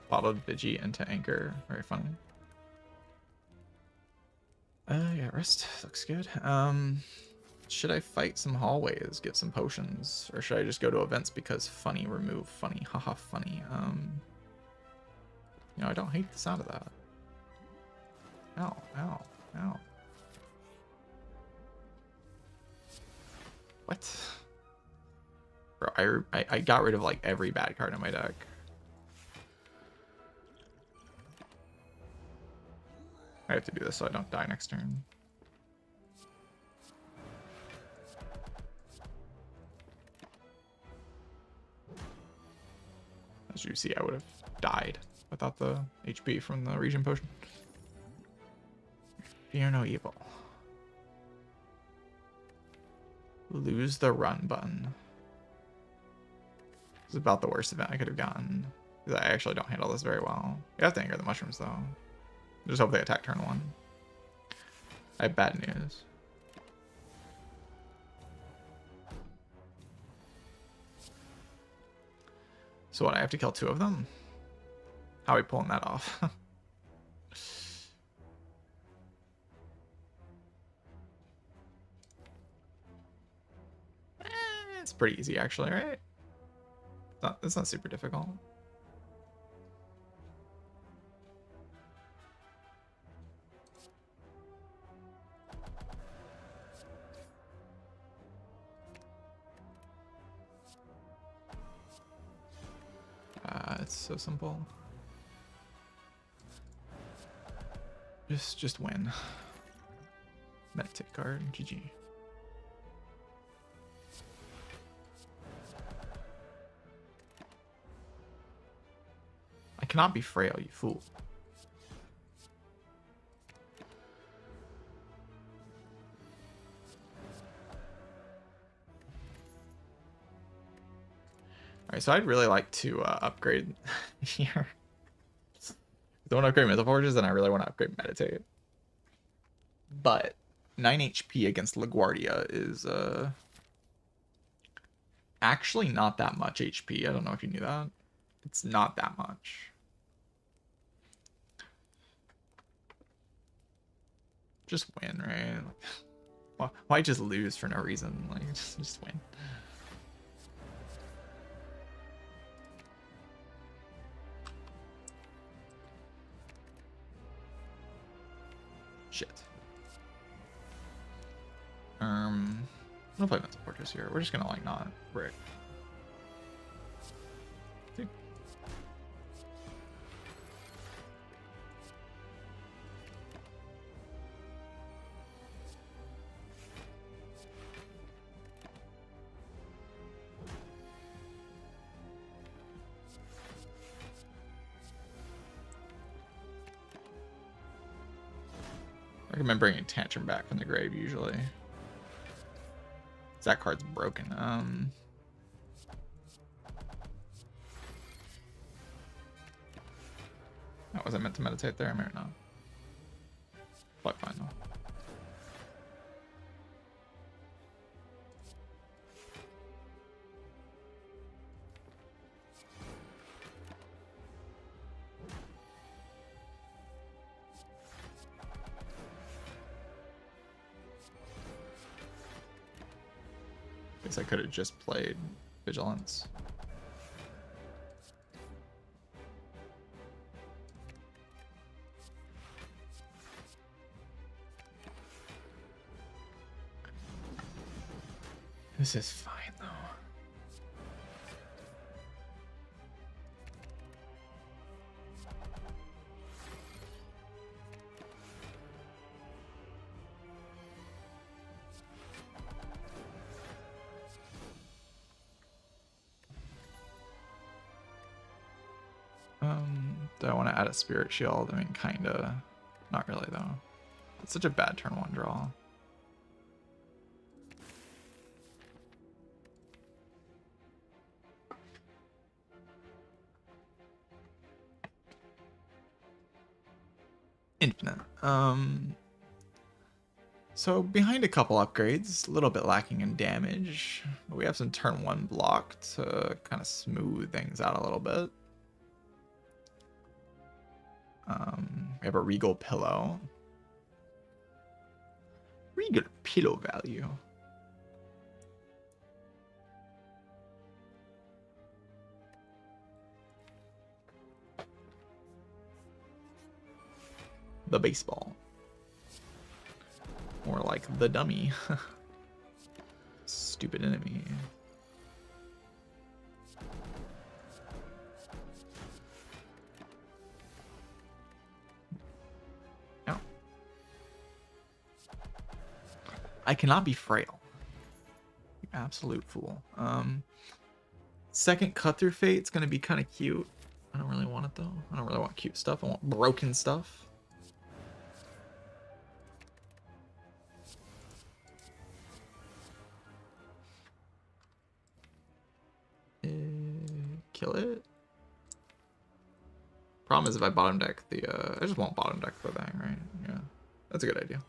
Bottled Vigi into Anchor. Very funny. Yeah, rest looks good. Should I fight some hallways, get some potions? Or should I just go to events because funny, remove funny, haha funny? You know, I don't hate the sound of that. Ow, ow, ow. What? Bro, I got rid of like every bad card in my deck. I have to do this so I don't die next turn. As you see, I would have died without the HP from the region potion. Fear no evil. Lose the run button. It's about the worst event I could have gotten. Because I actually don't handle this very well. You have to anger the mushrooms though. Just hope they attack turn 1. I have bad news. So what, I have to kill 2 of them? How are we pulling that off? It's pretty easy, actually, right? It's not super difficult. It's so simple. Just win. Meditate card, GG. I cannot be frail, you fool. Alright, so I'd really like to upgrade here. I want to upgrade Mythal Forges, and I really want to upgrade Meditate. But 9 HP against LaGuardia is actually not that much HP. I don't know if you knew that. It's not that much. Just win, right? Why just lose for no reason? Like, just win. Shit. I'm gonna play Mental Fortress here. We're just gonna like not brick. Dude. I recommend bringing Tantrum back from the grave usually. That card's broken. That was I meant to meditate there, maybe not. But fine though. I could have just played Vigilance. This is fine though. Do I want to add a Spirit Shield? I mean, kinda. Not really, though. It's such a bad turn 1 draw. Infinite. So behind a couple upgrades, a little bit lacking in damage. We have some turn 1 block to kind of smooth things out a little bit. We have a Regal Pillow. Regal Pillow value. The baseball. More like the dummy. Stupid enemy. I cannot be frail. You absolute fool. Second Cut Through Fate's gonna be kind of cute. I don't really want it though. I don't really want cute stuff. I want broken stuff. Kill it. Problem is if I bottom deck the I just won't bottom deck the thing, right? Yeah. That's a good idea.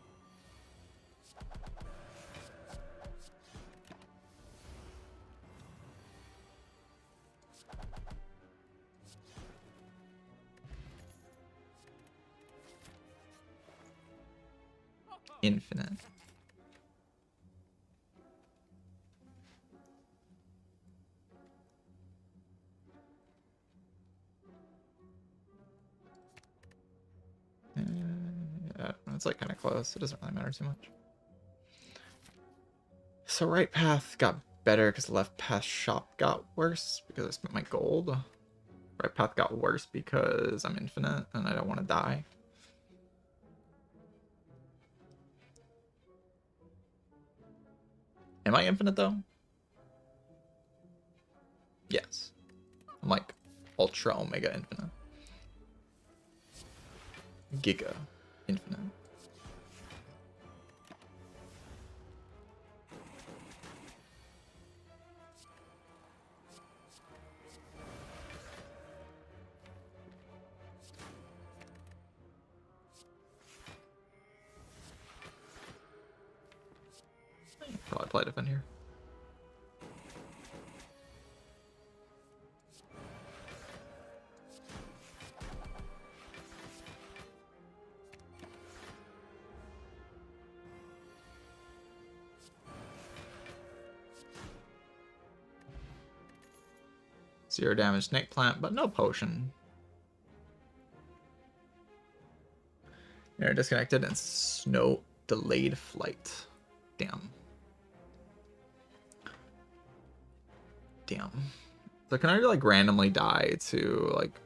infinite. Yeah, it's like kind of close. It doesn't really matter too much. So right path got better because left path shop got worse because I spent my gold. Right path got worse because I'm infinite and I don't want to die. Am I infinite though? Yes. I'm like ultra omega infinite. Giga infinite. Probably play defend here. Zero damage snake plant, but no potion. You're disconnected and snow delayed flight. Damn. Damn. So can I like randomly die to like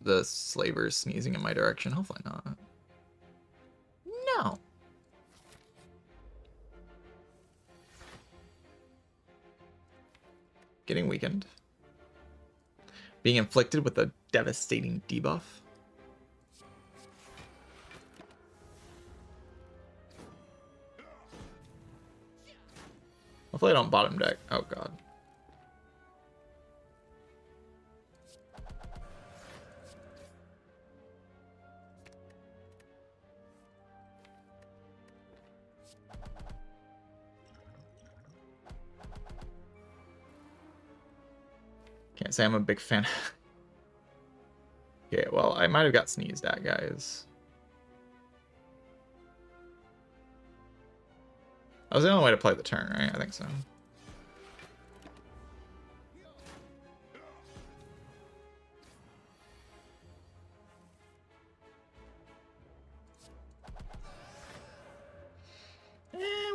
the slavers sneezing in my direction? Hopefully not. No. Getting weakened. Being inflicted with a devastating debuff. Hopefully I don't bottom deck. Oh god. Can't say I'm a big fan. Okay, well, I might have got sneezed at, guys. That was the only way to play the turn, right? I think so.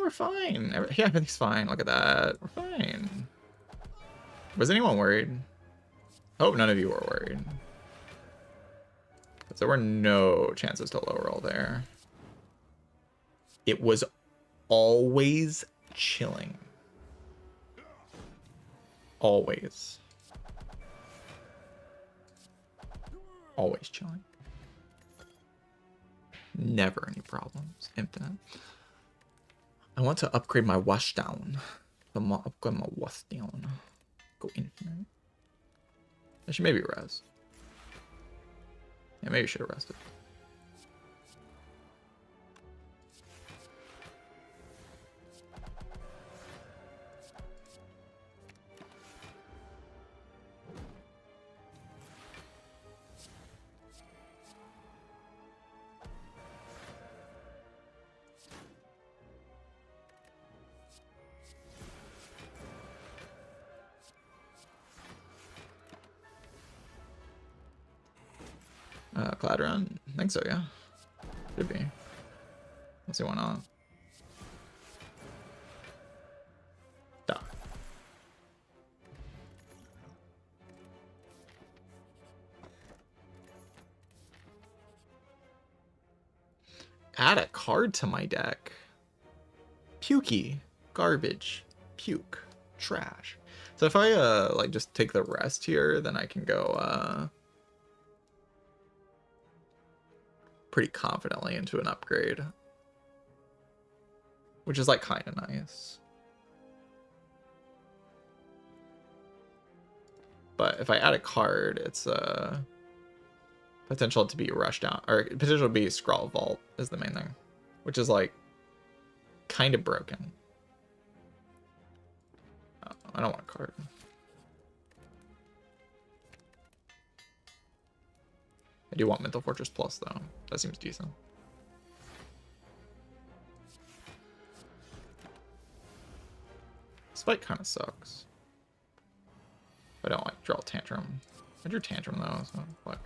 We're fine. Yeah, everything's fine. Look at that. We're fine. Was anyone worried? I hope none of you were worried. There were no chances to low roll there. It was always chilling. Always. Always chilling. Never any problems. Infinite. I want to upgrade my wash down. I want to upgrade my wash down. Go infinite. I should maybe rest. Yeah, maybe I should have rested. Cloud run? I think so, yeah. Should be. Let's see why not. Die. Add a card to my deck. Pukey. Garbage. Puke. Trash. So if I like just take the rest here, then I can go pretty confidently into an upgrade, which is like kind of nice. But if I add a card, it's potential to be rushed down, or potential to be Scrawl Vault is the main thing, which is like kind of broken. Oh, I don't want a card. I do want Mental Fortress Plus though. That seems decent. This fight kind of sucks. I don't like draw tantrum. I drew tantrum though, so fuck.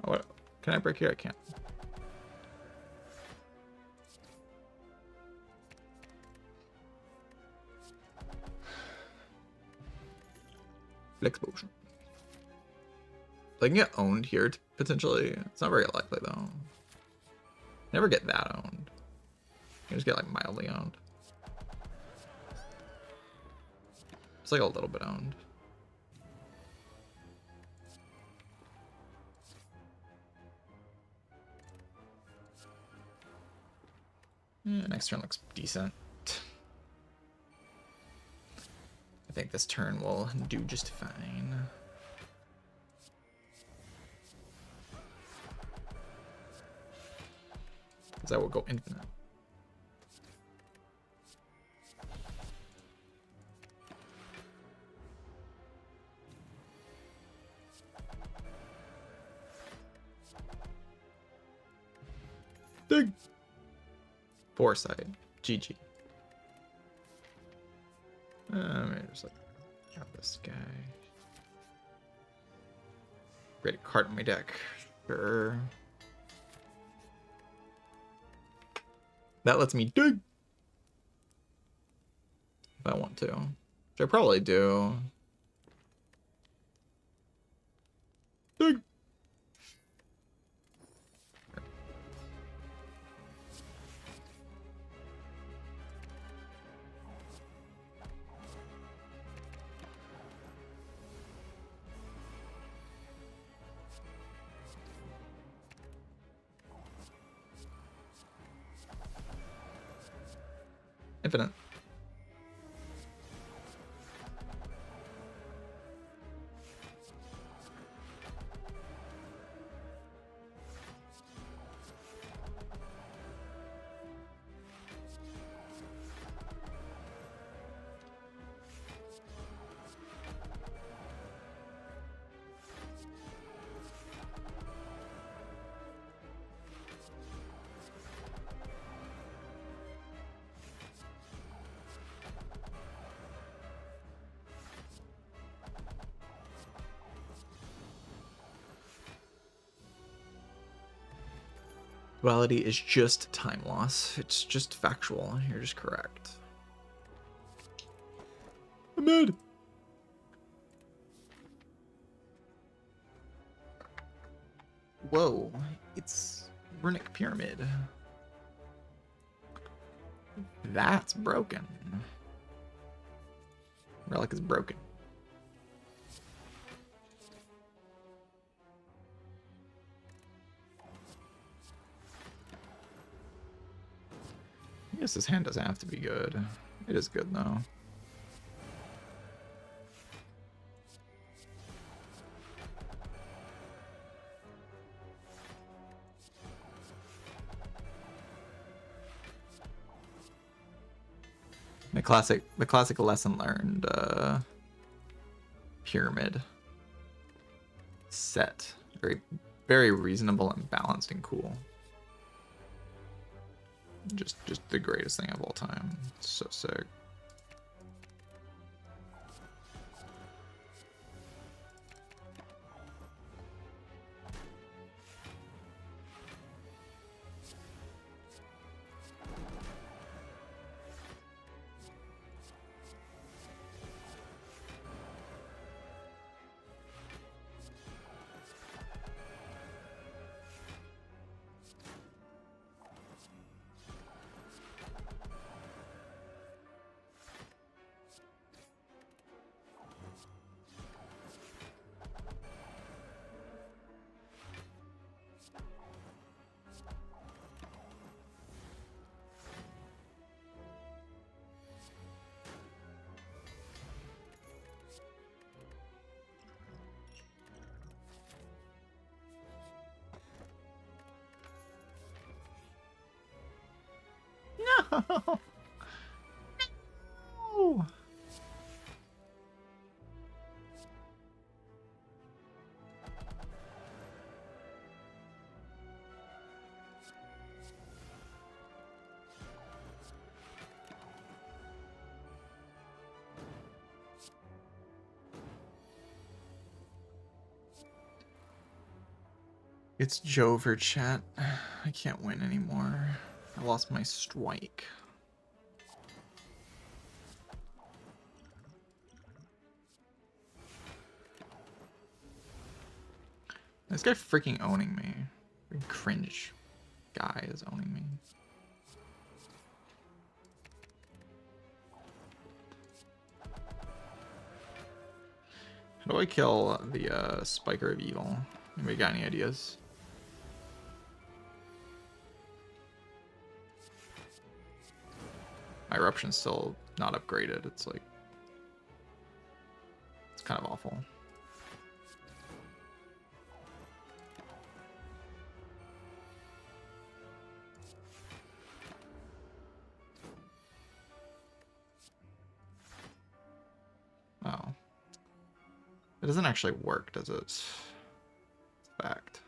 What? Can I break here? I can't. Flex potion. I can get owned here potentially. It's not very likely though. Never get that owned. You just get like mildly owned. It's like a little bit owned. Yeah, next turn looks decent. I think this turn will do just fine. Because I will go infinite. Dig! Foresight. GG. Maybe just like got this guy. Great a card in my deck. Sure. That lets me dig if I want to. Which I probably do. Dig. Infinite. Duality is just time loss. It's just factual. You're just correct. Ahmed! Whoa, it's Runic Pyramid. That's broken. Relic is broken. I guess this hand doesn't have to be good. It is good though. The classic lesson learned pyramid set. Very reasonable and balanced and cool. Just the greatest thing of all time. So sick. No. It's Jover, chat. I can't win anymore. I lost my strike. This guy freaking owning me. Freaking cringe guy is owning me. How do I kill the Spiker of Evil? Anybody got any ideas? My eruption's still not upgraded. It's like, it's kind of awful. Oh. It doesn't actually work, does it? Fact.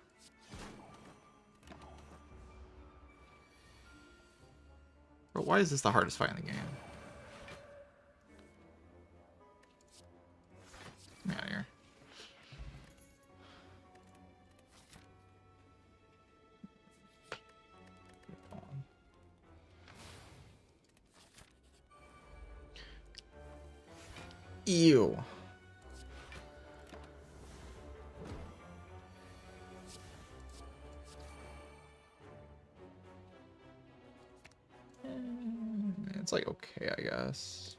But why is this the hardest fight in the game? Get me out of here. Ew. It's like okay, I guess.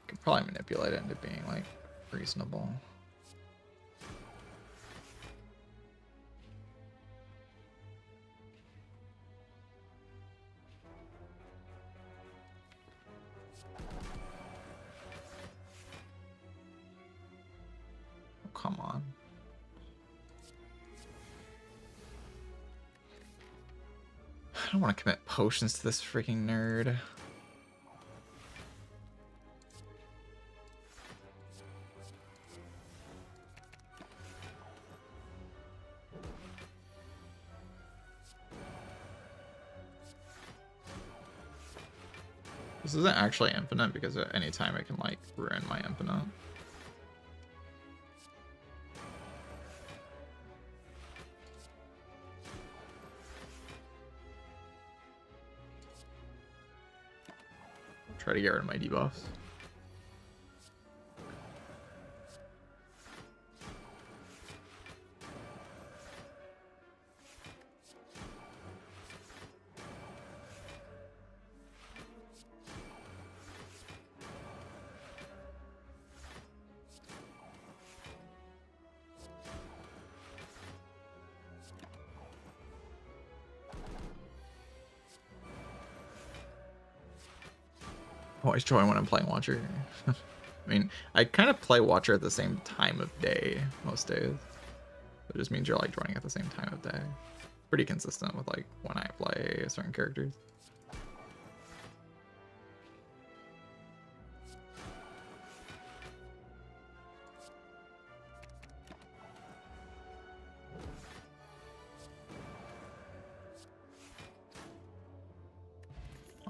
Could probably manipulate it into being like reasonable. Oh, come on. I don't want to commit potions to this freaking nerd. This isn't actually infinite because at any time it can like ruin my infinite. Try to get rid of my debuffs. Always join when I'm playing Watcher. I mean, I kind of play Watcher at the same time of day most days. It just means you're like joining at the same time of day. Pretty consistent with like when I play certain characters.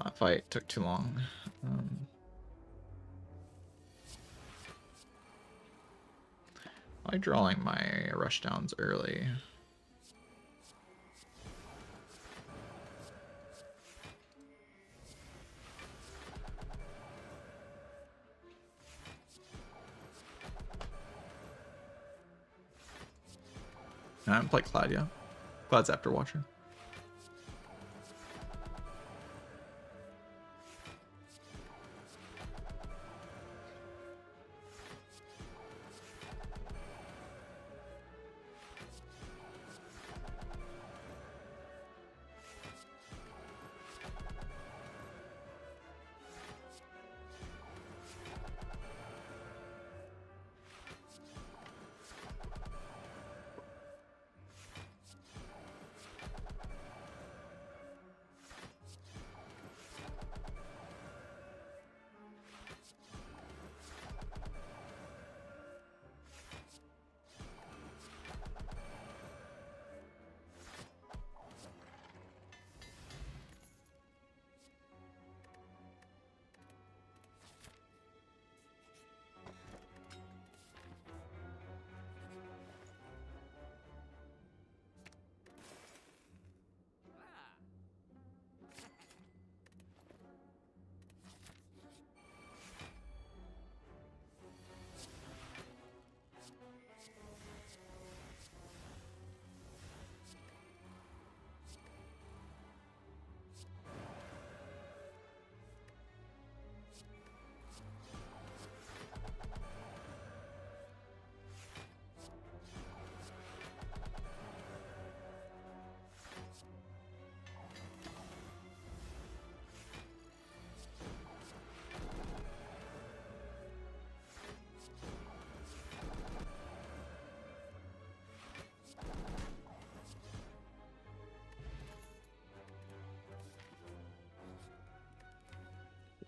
That fight took too long. I'm drawing my rush downs early. I haven't played Clad yet. Clad's after Watcher.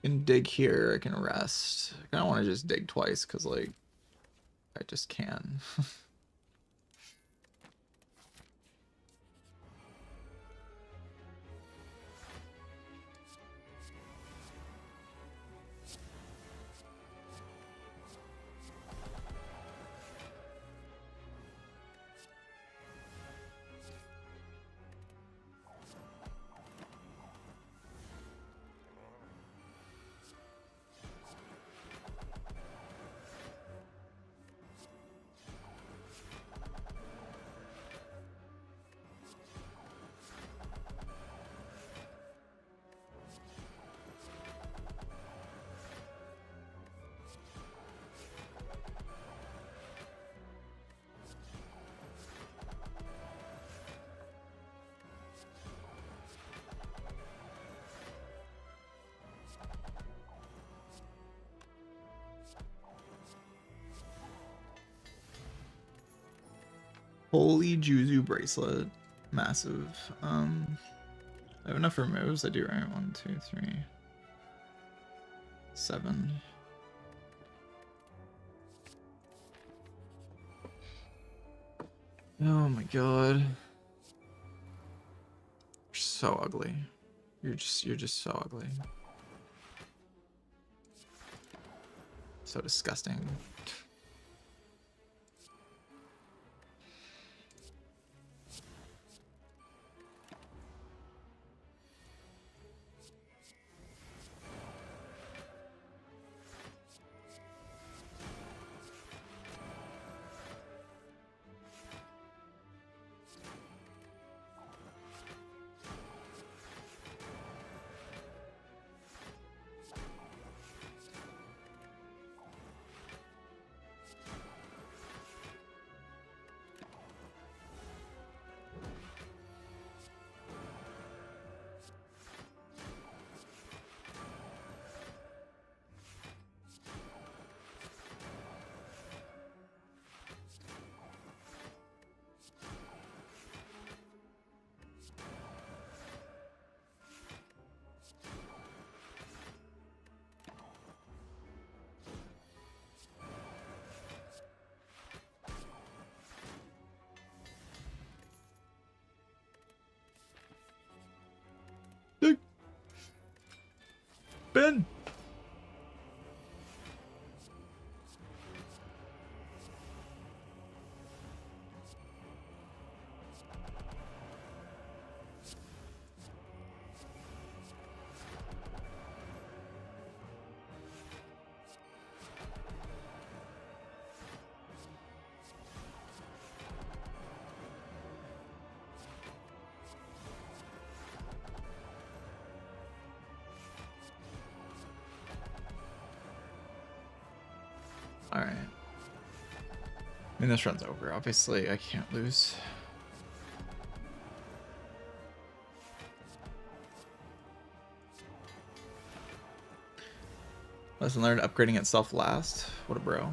can dig here. I can rest. I don't want to just dig twice because, like, I just can. Holy Juzu bracelet. Massive. I have enough removes. I do, right? 1, 2, 3, 7. Oh my god. You're so ugly. You're just so ugly. So disgusting. Ben! Alright. I mean, this run's over. Obviously, I can't lose. Lesson learned, upgrading itself last. What a bro.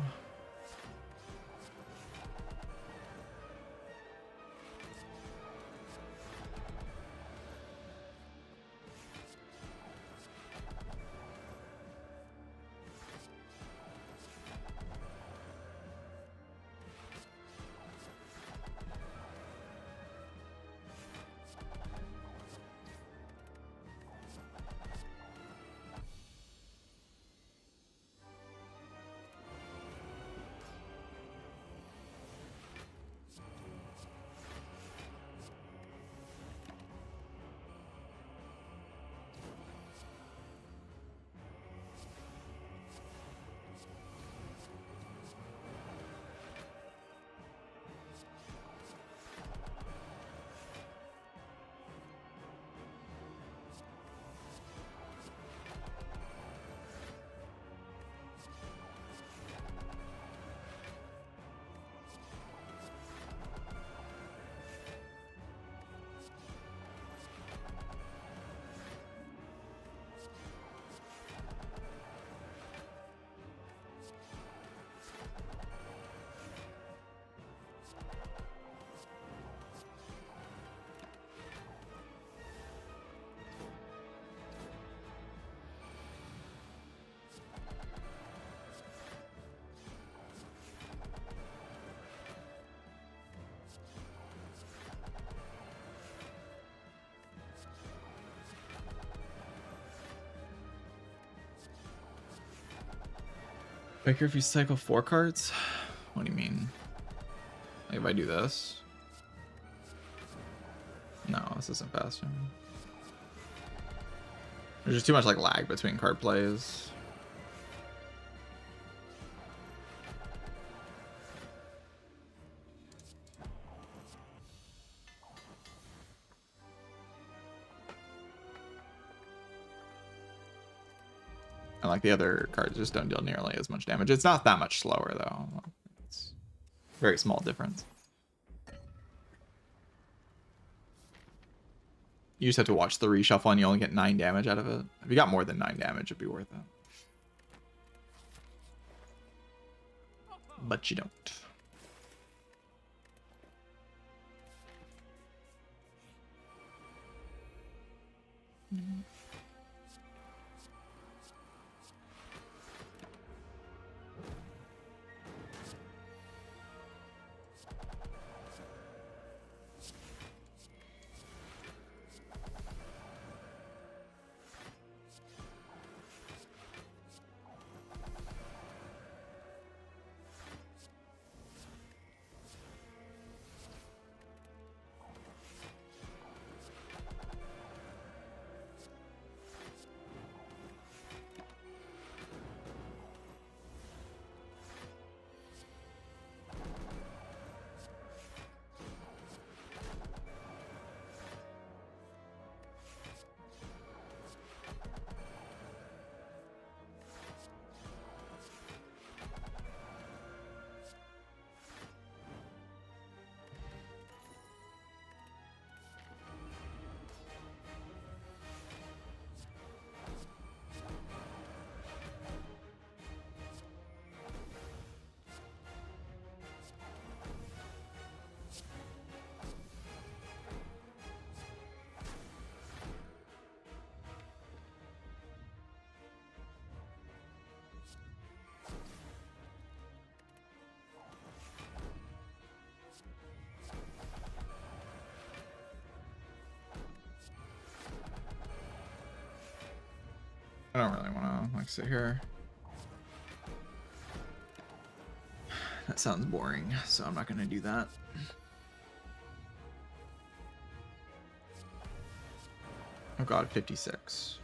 Quicker if you cycle 4 cards? What do you mean? Like if I do this? No, this isn't faster. There's just too much like lag between card plays. And like the other cards just don't deal nearly as much damage. It's not that much slower though. It's a very small difference. You just have to watch the reshuffle and you only get 9 damage out of it. If you got more than 9 damage, it'd be worth it. But you don't. I don't really want to like sit here. That sounds boring, so I'm not going to do that. Oh god, 56.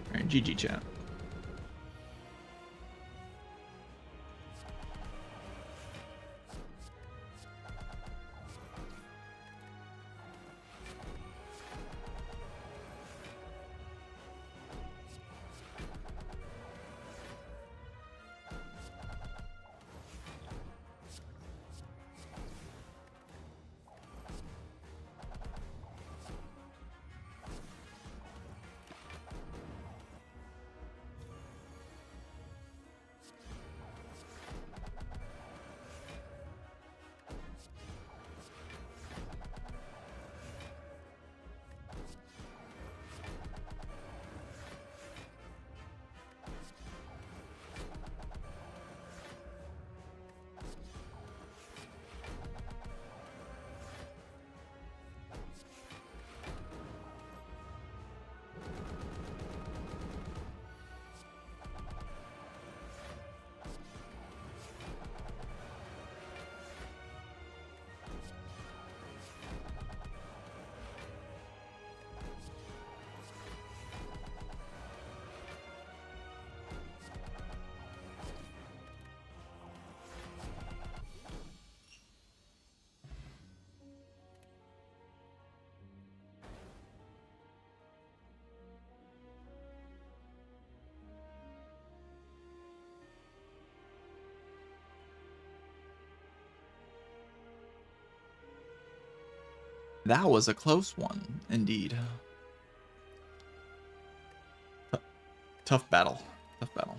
Alright, GG chat. That was a close one, indeed. Tough battle. Tough battle.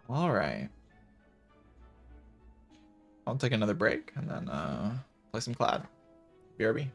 All right. I'll take another break and then play some Clad. BRB.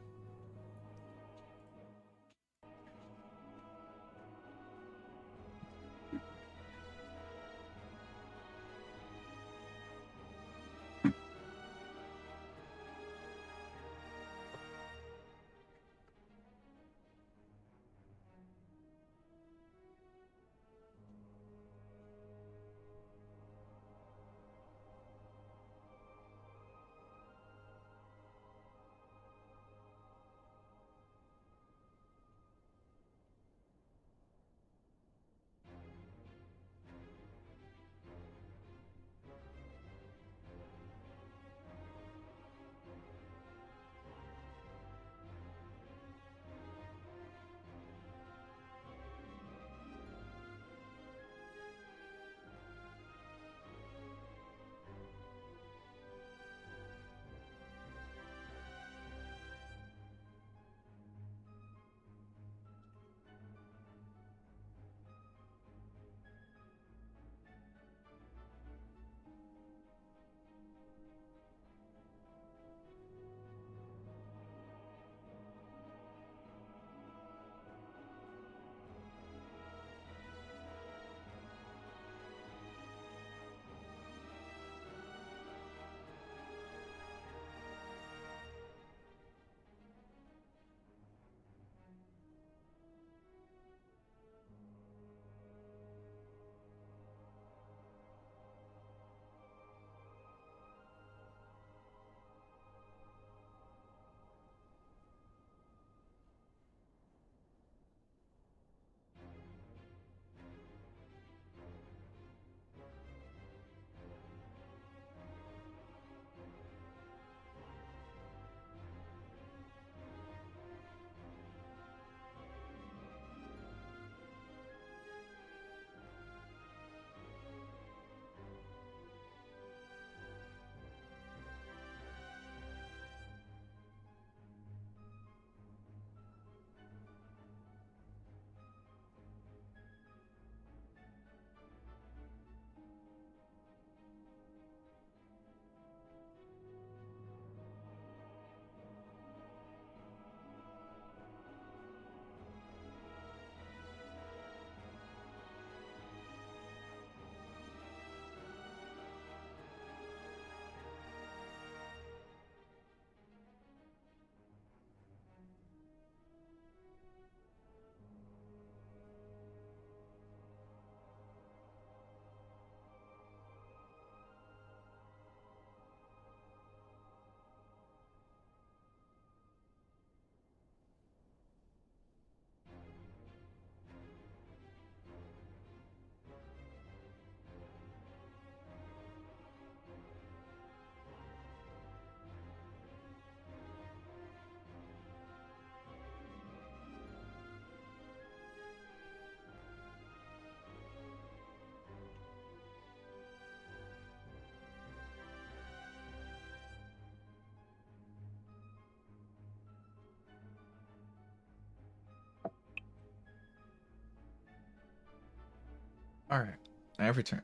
All right, I have returned.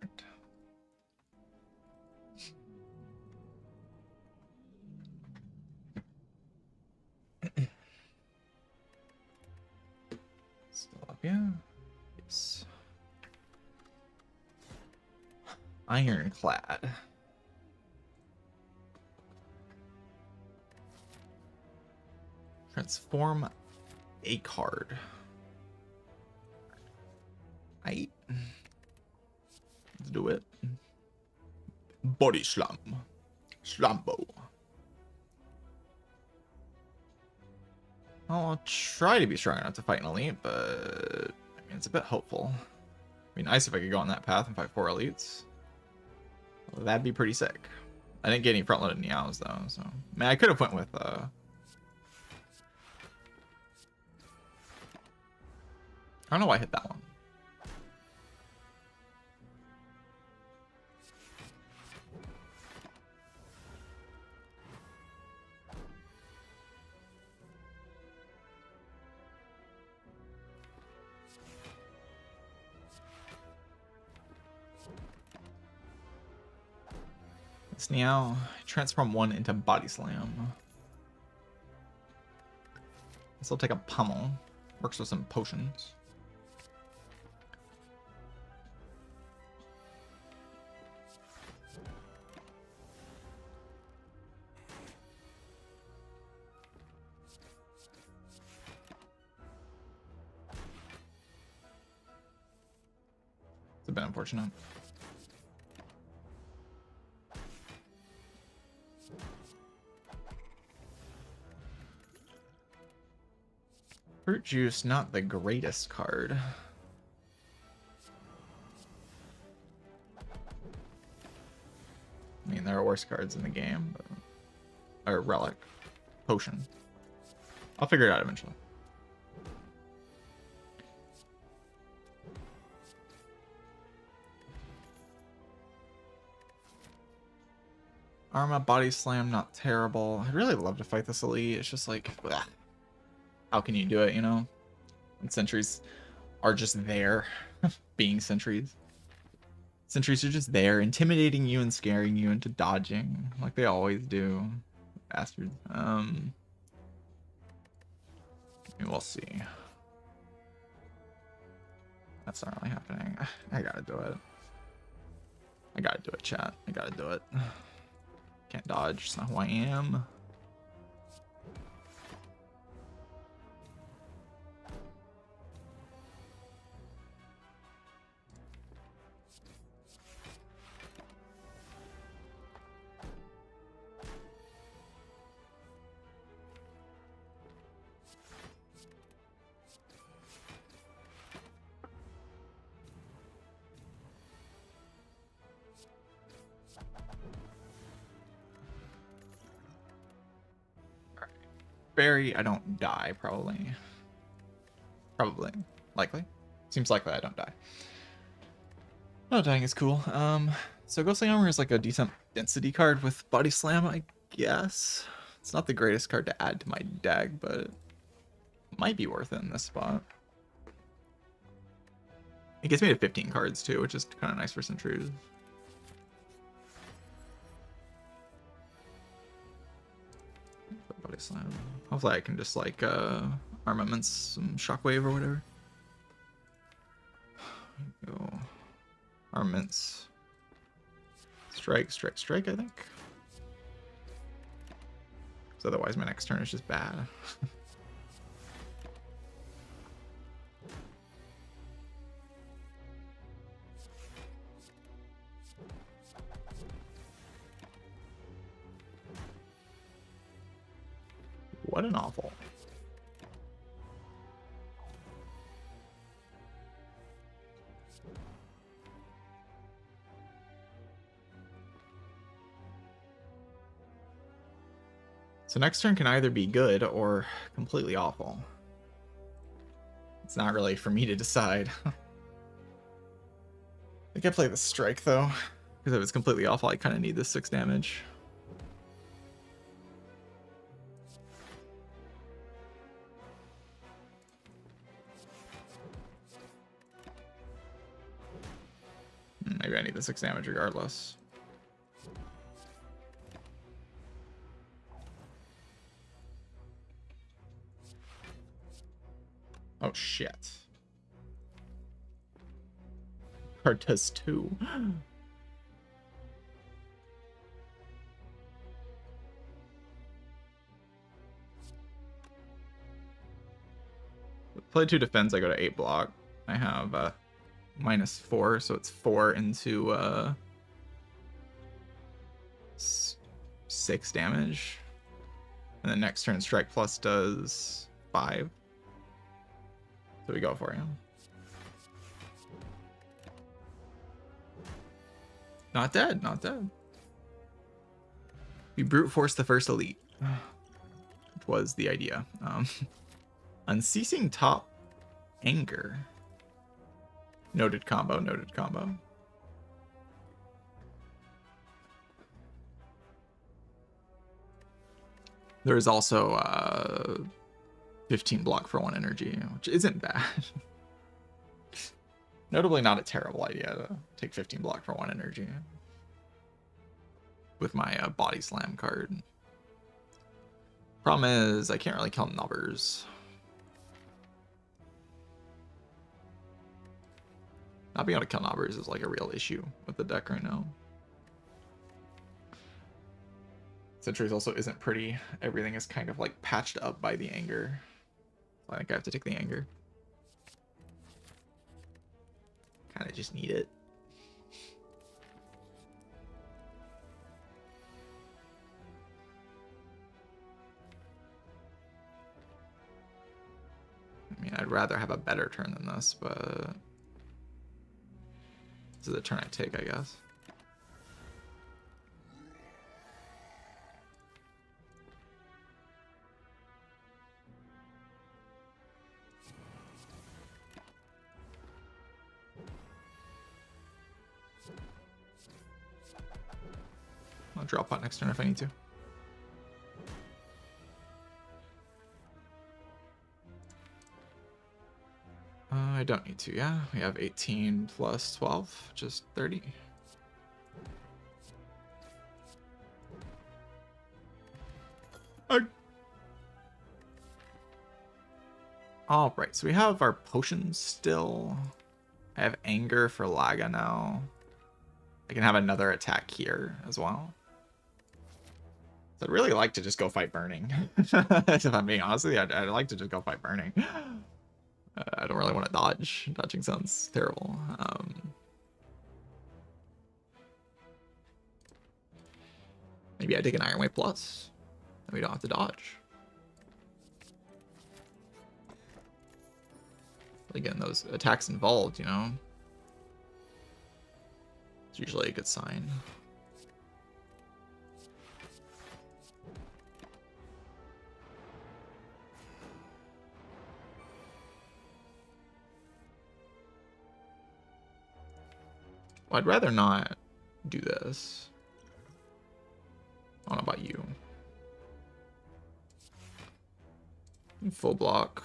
Still up, yeah. Yes. Ironclad. Transform a card. Let's do it. Body slam. Slambo. I'll try to be strong enough to fight an elite, but I mean, it's a bit hopeful. It'd be nice if I could go on that path and fight 4 elites. Well, that'd be pretty sick. I didn't get any front-loaded Niaos though, so man, I could have went with I don't know why I hit that one. It's now transform 1 into body slam. This will take a pummel. Works with some potions. It's a bit unfortunate. Fruit juice, not the greatest card. I mean, there are worse cards in the game, but... or relic. Potion. I'll figure it out eventually. Arma, body slam, not terrible. I'd really love to fight this elite. It's just like, ugh. How can you do it, you know? And sentries are just there, being sentries. Sentries are just there, intimidating you and scaring you into dodging, like they always do. Bastards. We'll see. That's not really happening. I gotta do it. I gotta do it, chat. I gotta do it. Can't dodge. It's not who I am. Barry, I don't die, probably. Probably. Likely. Seems likely I don't die. Oh, dying is cool. So Ghostly Armor is like a decent density card with Body Slam, I guess. It's not the greatest card to add to my deck, but it might be worth it in this spot. It gets me to 15 cards too, which is kind of nice for sentries. Body Slam. Hopefully I can just like armaments some shockwave or whatever. Go. Armaments. Strike, strike, strike, I think. Because otherwise my next turn is just bad. What an awful. So next turn can either be good or completely awful. It's not really for me to decide. I think I play the strike though, because if it's completely awful, I kind of need this 6 damage. Maybe I need the 6 damage regardless. Oh shit. Card does 2. Play 2 defense, I go to 8 block. I have -4, so it's 4 into 6 damage. And then next turn strike plus does 5. So we go for him. Not dead, not dead. We brute force the first elite, which was the idea. Unceasing top anger. Noted combo, noted combo. There is also 15 block for 1 energy, which isn't bad. Notably not a terrible idea to take 15 block for 1 energy. with my body slam card. Problem is, I can't really kill nubbers. Not being able to kill nubbers is like a real issue with the deck right now. Sentries also isn't pretty. Everything is kind of like patched up by the anger. I think I have to take the anger. Kind of just need it. I mean, I'd rather have a better turn than this, but this is the turn I take, I guess. I'll draw pot next turn if I need to. I don't need to, yeah. We have 18 plus 12, just 30. All right, so we have our potions still. I have anger for Laga now. I can have another attack here as well. So I'd really like to just go fight Burning. If I'm being honest with you, I'd like to just go fight Burning. I don't really want to dodge. Dodging sounds terrible. Maybe I take an Iron Wave Plus, and we don't have to dodge. Again, those attacks involved, you know, it's usually a good sign. Well, I'd rather not do this. I don't know about you. Full block.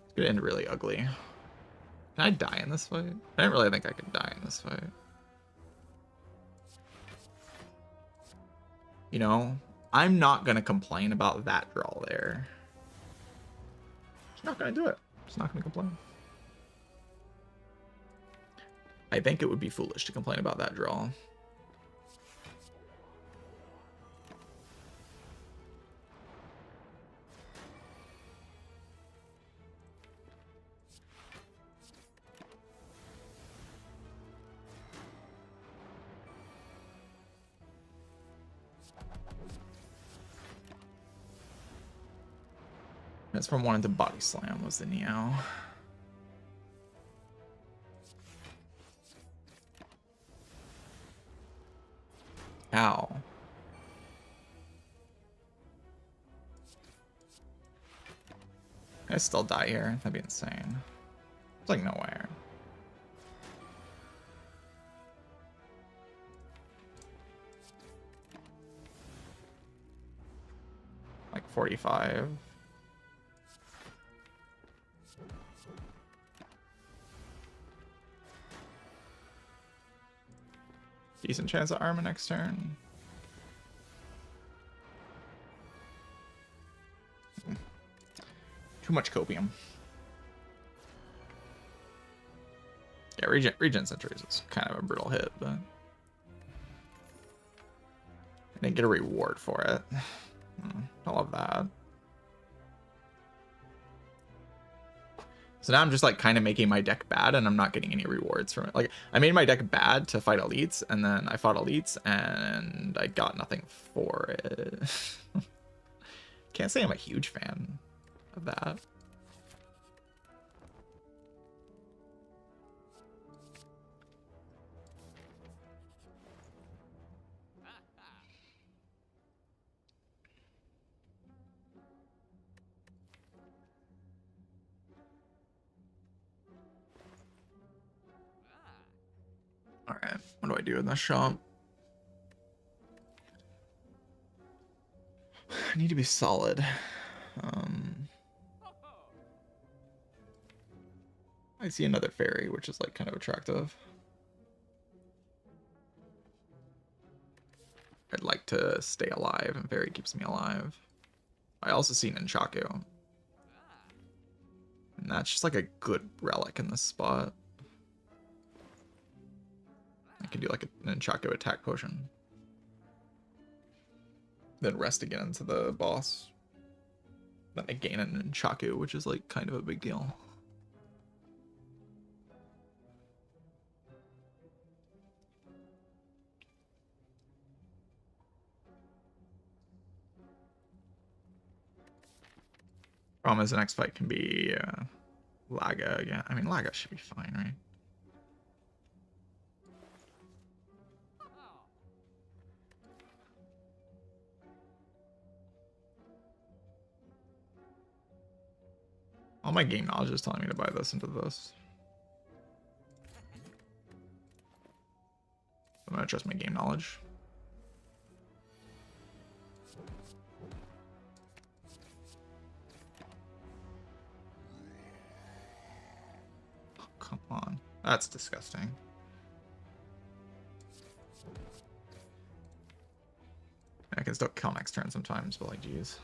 It's gonna end really ugly. Can I die in this fight? I didn't really think I could die in this fight. You know, I'm not going to complain about that draw there. Just not going to do it. Just not going to complain. I think it would be foolish to complain about that draw. That's from wanting to body slam was the Neo. Ow. I still die here. That'd be insane. It's like nowhere. Like 45. Decent chance of Arma next turn. Too much copium. Yeah, regen sentries is kind of a brutal hit, but I didn't get a reward for it. I love that. So now I'm just like kind of making my deck bad and I'm not getting any rewards from it. Like I made my deck bad to fight elites and then I fought elites and I got nothing for it. Can't say I'm a huge fan of that. All right, what do I do in this shop? I need to be solid. I see another fairy, which is like kind of attractive. I'd like to stay alive, and fairy keeps me alive. I also see Nunchaku. And that's just like a good relic in this spot. I can do like a Nunchaku attack potion. Then rest again into the boss. Then I gain a Nunchaku, which is like kind of a big deal. Problem is the next fight can be Laga. Yeah, I mean Laga should be fine, right? All my game knowledge is telling me to buy this into this. I'm gonna trust my game knowledge. Oh, come on. That's disgusting. I can still kill next turn sometimes, but like, geez.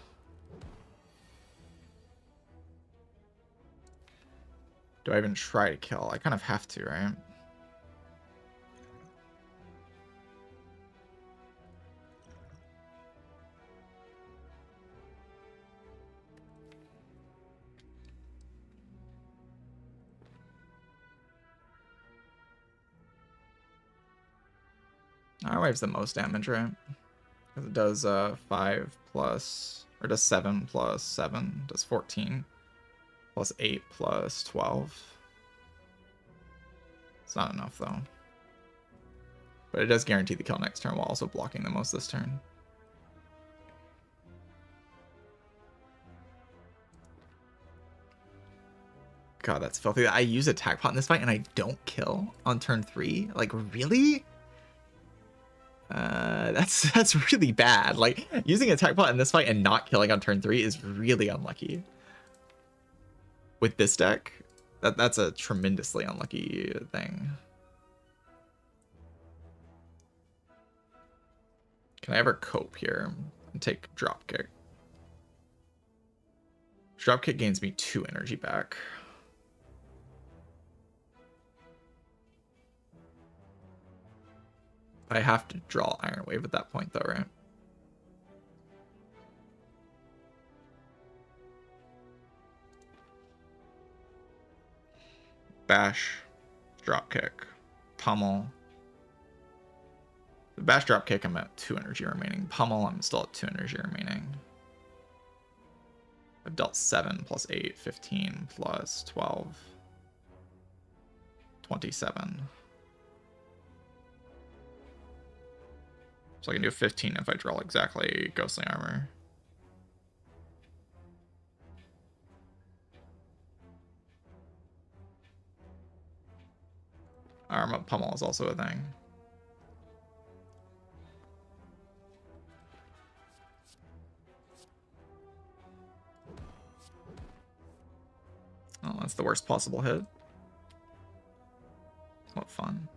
Do I even try to kill? I kind of have to, right? Our wave's the most damage, right? Because it does 5 plus, or does 7 plus 7, does 14, plus 8 plus 12. It's not enough though. But it does guarantee the kill next turn while also blocking the most this turn. God, that's filthy. I use attack pot in this fight and I don't kill on turn 3. Like, really? That's really bad. Like, using attack pot in this fight and not killing on turn 3 is really unlucky. With this deck, that's a tremendously unlucky thing. Can I ever cope here and take dropkick? Dropkick gains me 2 energy back. I have to draw Iron Wave at that point though, right? Bash, dropkick, pummel. The bash dropkick, I'm at 2 energy remaining. Pummel, I'm still at 2 energy remaining. I've dealt 7 plus 8, 15 plus 12, 27. So I can do 15 if I draw exactly Ghostly Armor. Armor Pummel is also a thing. Oh, that's the worst possible hit. What fun.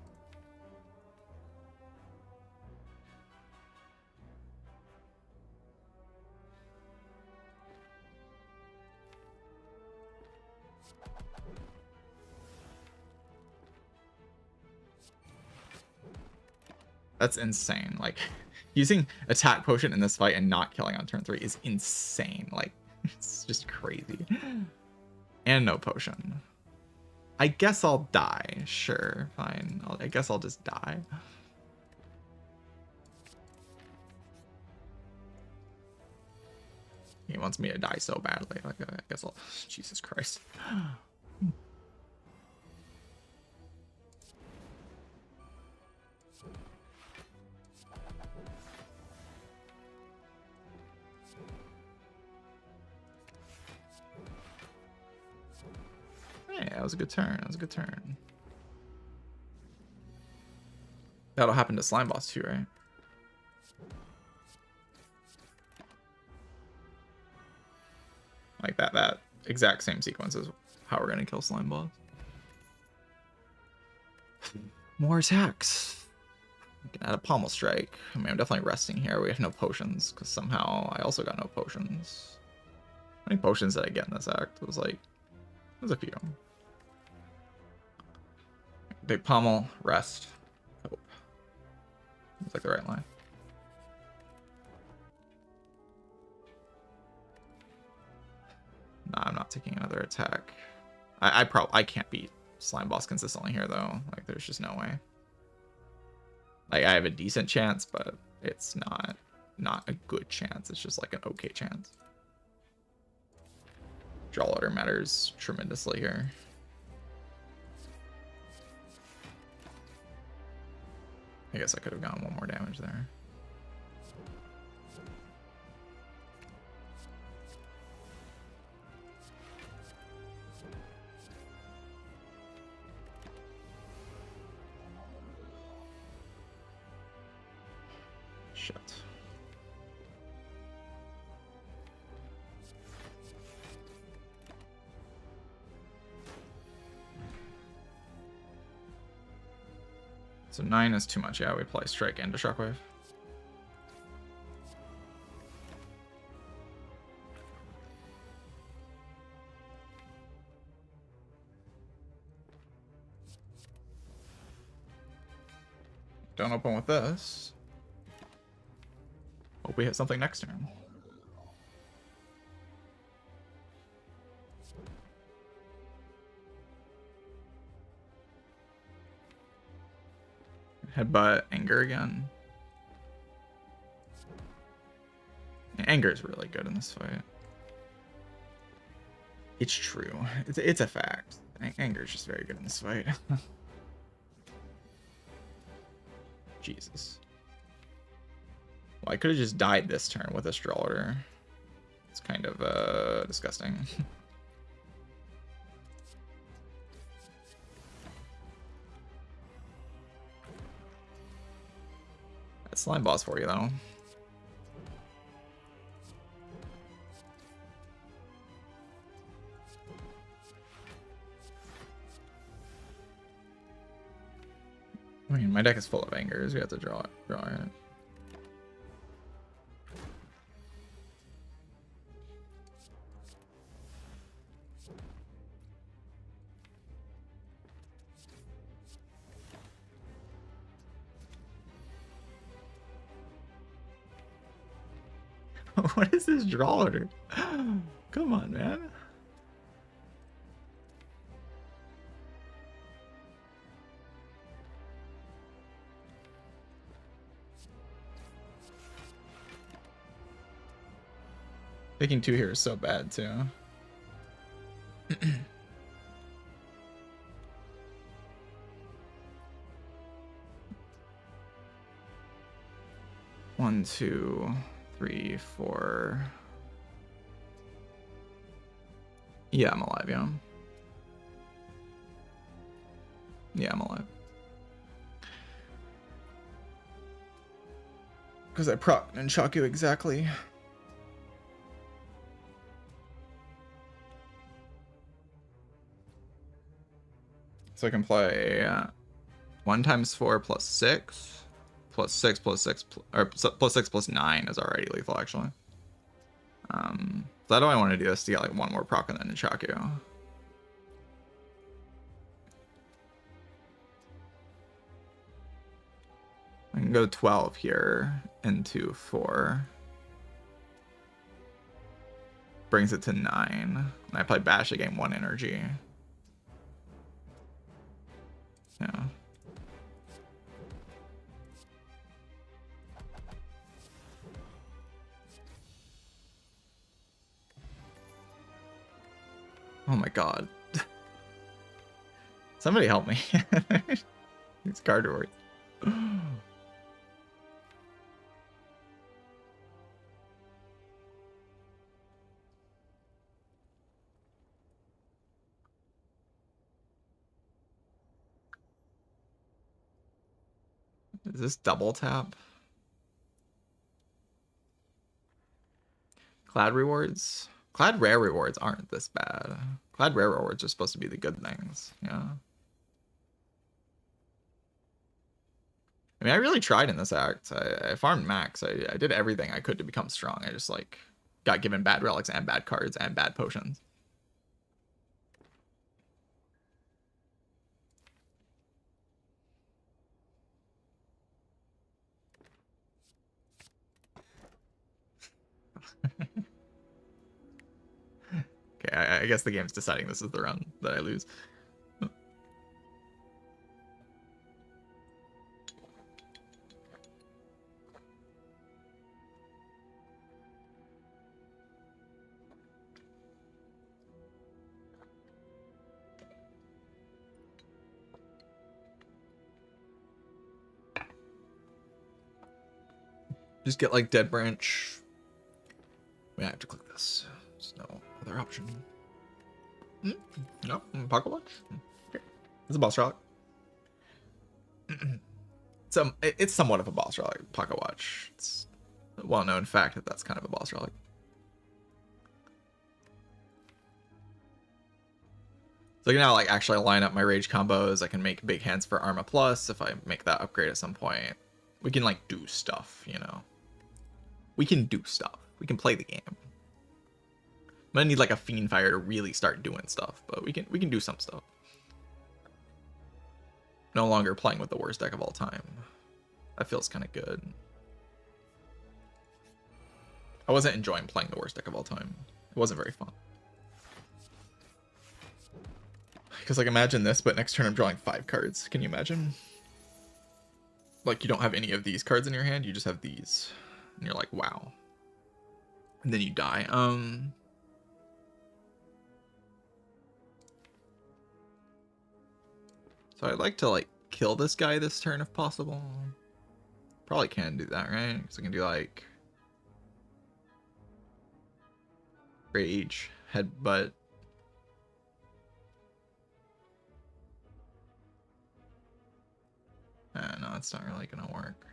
That's insane. Like, using attack potion in this fight and not killing on turn 3 is insane. Like, it's just crazy. And no potion. I guess I'll die. Sure, fine. I guess I'll just die. He wants me to die so badly. Like, I guess I'll... Jesus Christ. Hey, that was a good turn. That was a good turn. That'll happen to Slime Boss too, right? Like that exact same sequence is how we're gonna kill slime boss. More attacks. We can add a pommel strike. I mean, I'm definitely resting here. We have no potions because somehow I also got no potions. How many potions did I get in this act? It was a few. Big pommel, rest, hope. It's like the right line. Nah, I'm not taking another attack. I can't beat slime boss consistently here though. Like there's just no way. Like I have a decent chance, but it's not a good chance. It's just like an okay chance. Draw order matters tremendously here. I guess I could have gotten one more damage there. Shit. So 9 is too much. Yeah, we apply strike and a shockwave. Don't open with this. Hope we hit something next turn. Headbutt, anger again. Anger is really good in this fight. It's true. It's a fact. Anger is just very good in this fight. Jesus. Well, I could have just died this turn with a draw order. It's kind of disgusting. That's slime boss for you though. I mean, my deck is full of angers. We have to draw it. What is this draw order? Come on, man. Picking 2 here is so bad too. One, 2, 3, 4. Yeah, I'm alive, yeah. Yeah, I'm alive. Because I proc and shock you exactly. So I can play 1 times 4 plus 6. Plus 6 plus 6 or plus 6 plus 9 is already lethal actually. So that's why I want to do this to get like 1 more proc and then shock you. I can go 12 here into 4. Brings it to 9. And I play bash to gain 1 energy. Yeah. Oh my god. Somebody help me. These card rewards. Is this double tap? Cloud rewards? Clad rare rewards aren't this bad. Clad rare rewards are supposed to be the good things. Yeah. I mean, I really tried in this act. I farmed max. I did everything I could to become strong. I just like got given bad relics and bad cards and bad potions. Okay, I guess the game's deciding this is the run that I lose. Just get like Dead Branch. I have to click this. There's no other option. No, Pocket Watch. Okay. It's a boss relic. It's somewhat of a boss relic. Pocket Watch. It's a well-known fact that that's kind of a boss relic. So I can now like actually line up my rage combos. I can make big hands for Arma Plus if I make that upgrade at some point. We can like do stuff, you know. We can do stuff. We can play the game. I'm gonna need like a Fiend Fire to really start doing stuff, but we can do some stuff. No longer playing with the worst deck of all time. That feels kind of good. I wasn't enjoying playing the worst deck of all time. It wasn't very fun. Because like imagine this, but next turn I'm drawing 5 cards. Can you imagine? Like you don't have any of these cards in your hand, you just have these. And you're like, wow. And then you die. So I'd like to like kill this guy this turn if possible. Probably can do that, right? Because I can do like rage, headbutt. No, it's not really gonna work.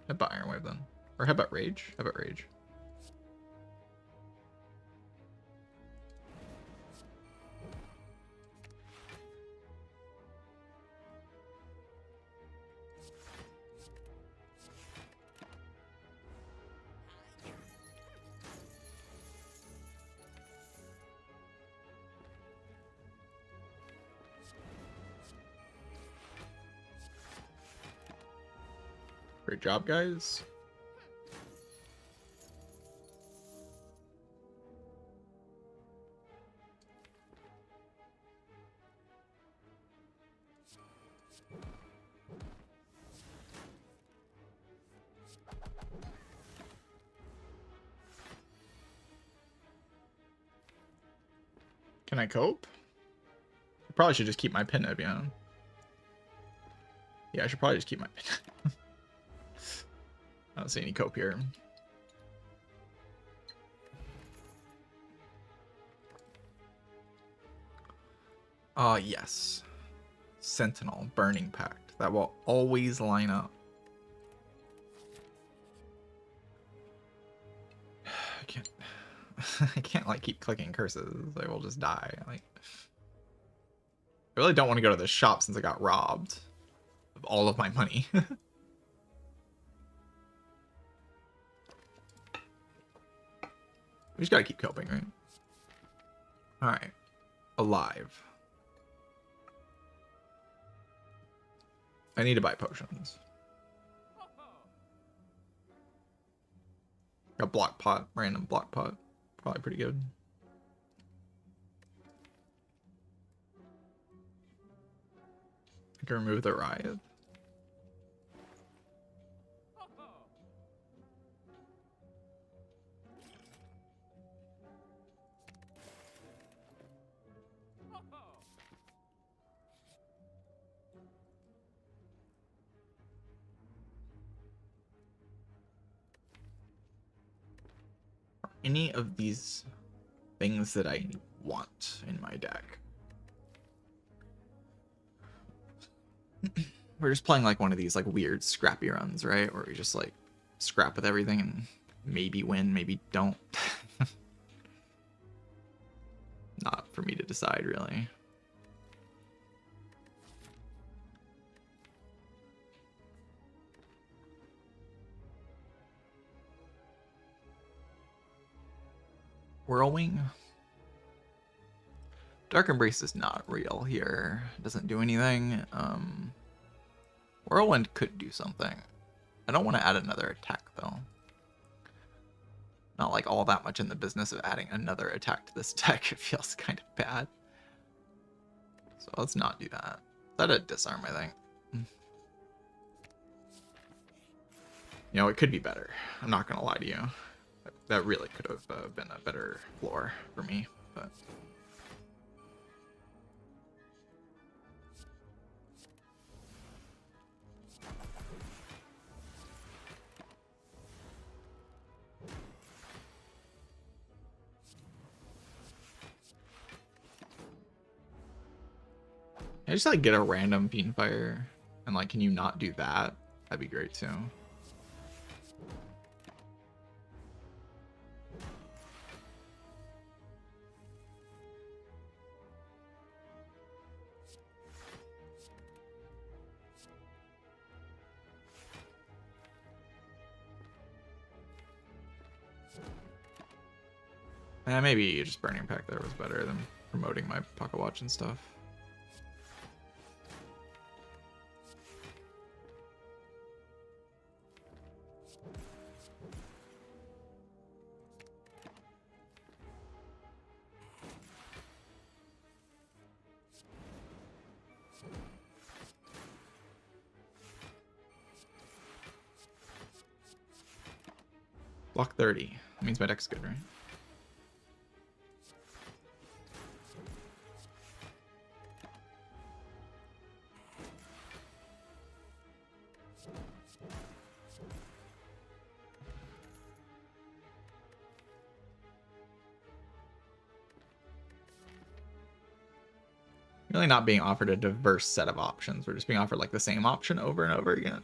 Headbutt Iron Wave then. Or headbutt Rage? Headbutt Rage. Great job, guys. Can I cope? I probably should just keep my pin up, yeah. Yeah, I should probably just keep my pin. I don't see any cope here. Yes. Sentinel, Burning Pact. That will always line up. I can't I can't like keep clicking curses. I will just die. Like I really don't want to go to the shop since I got robbed of all of my money. We just gotta keep coping, right? Alright. Alive. I need to buy potions. A block pot, random block pot. Probably pretty good. I can remove the riot. Any of these things that I want in my deck. We're just playing like one of these like weird scrappy runs, right? Where we just like scrap with everything and maybe win, maybe don't. Not for me to decide, really. Whirlwing. Dark Embrace is not real here. It doesn't do anything. Whirlwind could do something. I don't want to add another attack, though. Not like all that much in the business of adding another attack to this deck. It feels kind of bad. So let's not do that. Is that a disarm, I think? You know, it could be better. I'm not going to lie to you. That really could have been a better floor for me, but... I just like get a random Fiendfire, and like, can you not do that? That'd be great too. Maybe just Burning Pack there was better than promoting my Pocket Watch and stuff. Block 30. That means my deck's good, right? Really not being offered a diverse set of options. We're just being offered like the same option over and over again.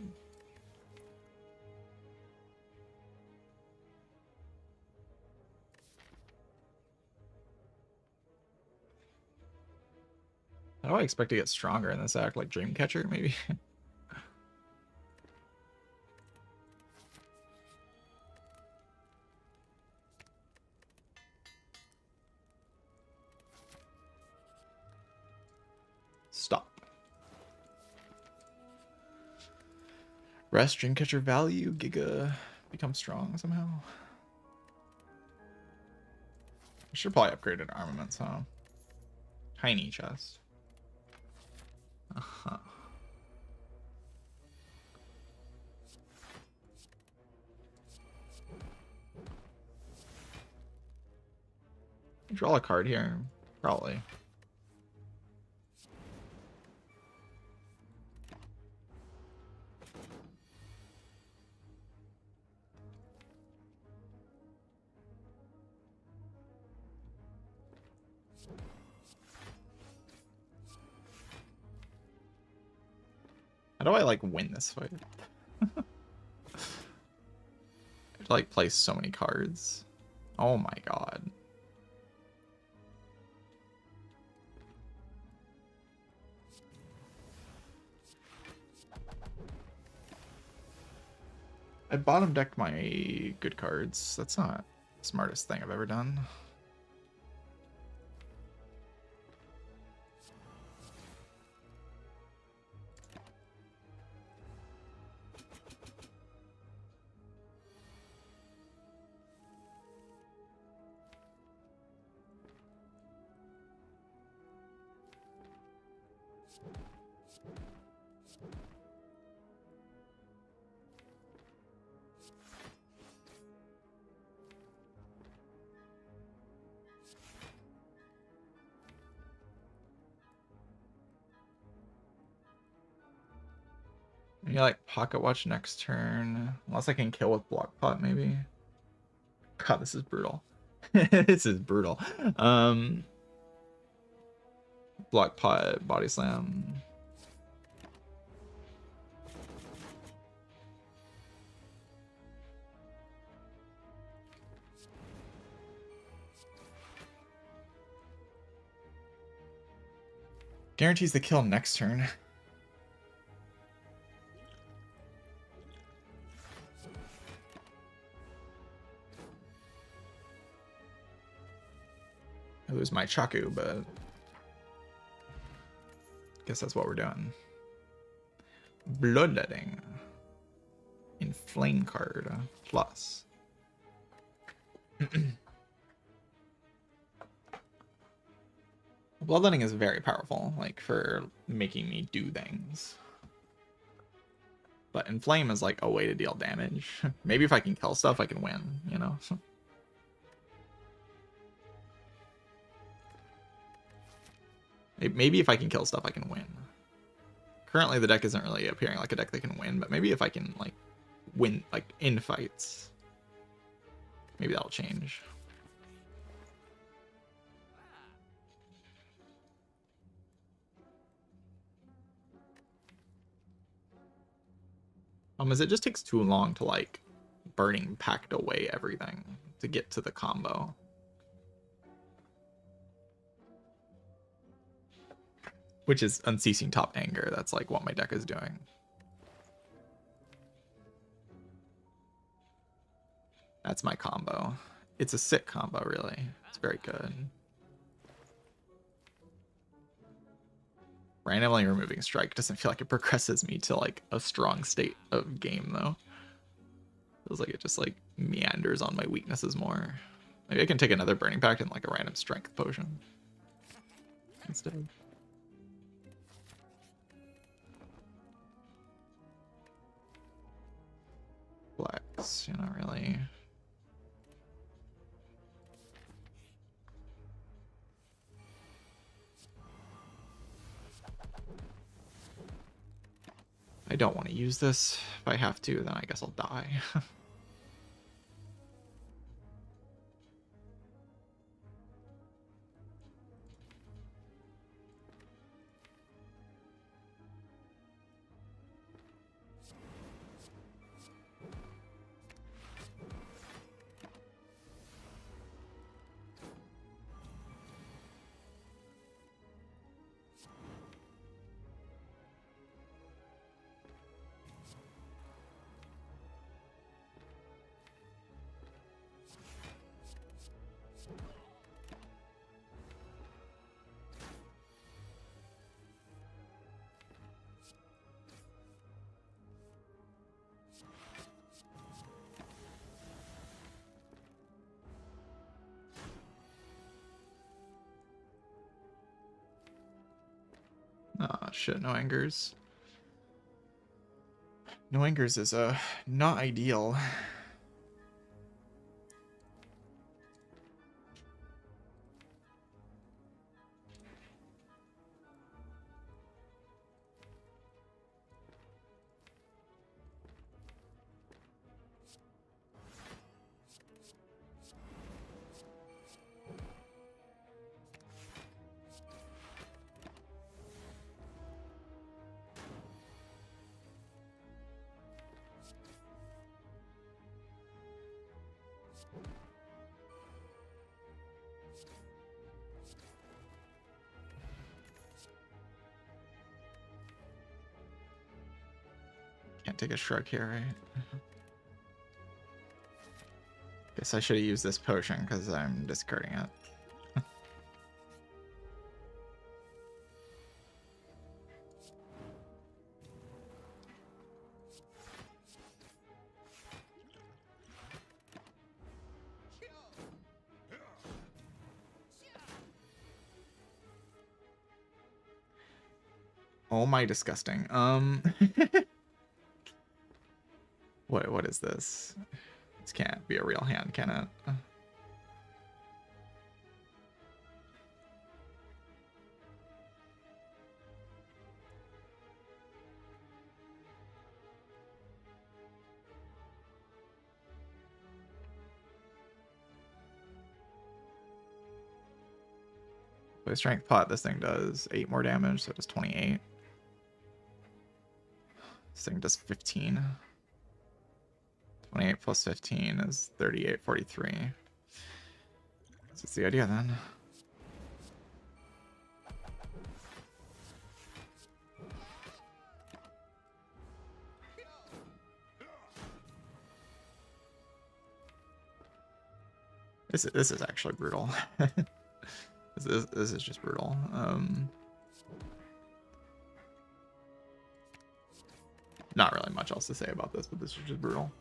How do I expect to get stronger in this act? Like Dreamcatcher, maybe? Stop. Rest, Dreamcatcher value, Giga become strong somehow. I should probably upgrade it to armaments, huh? Tiny chest. Uh-huh. Draw a card here, probably. How do I like win this fight? I have to like play so many cards. Oh my god. I bottom decked my good cards. That's not the smartest thing I've ever done. Maybe like Pocket Watch next turn. Unless I can kill with Block Pot, maybe. God, this is brutal. This is brutal. Block Pot, Body Slam. Guarantees the kill next turn. I lose my Chaku, but I guess that's what we're doing. Bloodletting. Inflame card plus. Bloodletting is very powerful, like for making me do things. But Inflame is like a way to deal damage. Maybe if I can kill stuff, I can win, you know? Maybe if I can kill stuff, I can win. Currently, the deck isn't really appearing like a deck that can win, but maybe if I can, like, win, like, in fights, maybe that'll change. Is it just takes too long to, like, Burning Pact away everything to get to the combo. Which is Unceasing Top Anger. That's, like, what my deck is doing. That's my combo. It's a sick combo, really. It's very good. Randomly removing Strike doesn't feel like it progresses me to, like, a strong state of game, though. Feels like it just, like, meanders on my weaknesses more. Maybe I can take another Burning Pact and, like, a random Strength Potion instead. Flex, you know, really. I don't want to use this. If I have to, then I guess I'll die. Oh shit, no angers. No angers is not ideal. Can't take a shrug here, right? Guess I should have used this potion because I'm discarding it. Oh my disgusting. What is this? This can't be a real hand, can it? With strength pot, this thing does 8 more damage, so it does 28. This thing does 15. 28 plus 15 is 38, 43. So that's the idea then. This is actually brutal. This is just brutal. Not really much else to say about this, but this is just brutal.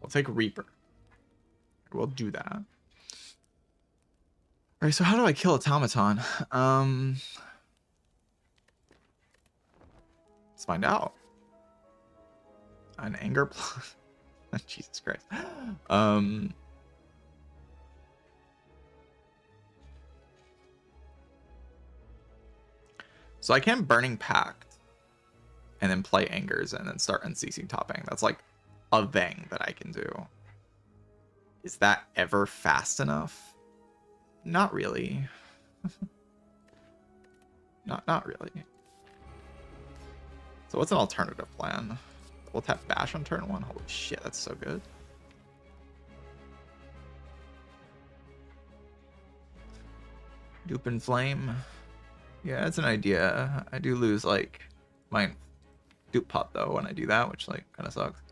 We'll take Reaper. We'll do that. All right, so how do I kill Automaton? Let's find out. An anger plus. Jesus Christ. So I can Burning Pact and then play Angers and then start NCC topping. That's like a thing that I can do. Is that ever fast enough? Not really. Not really. So what's an alternative plan? We'll tap Bash on turn 1. Holy shit, that's so good. Dupe and Flame. Yeah, that's an idea. I do lose like my Dupe pot though when I do that, which like kind of sucks.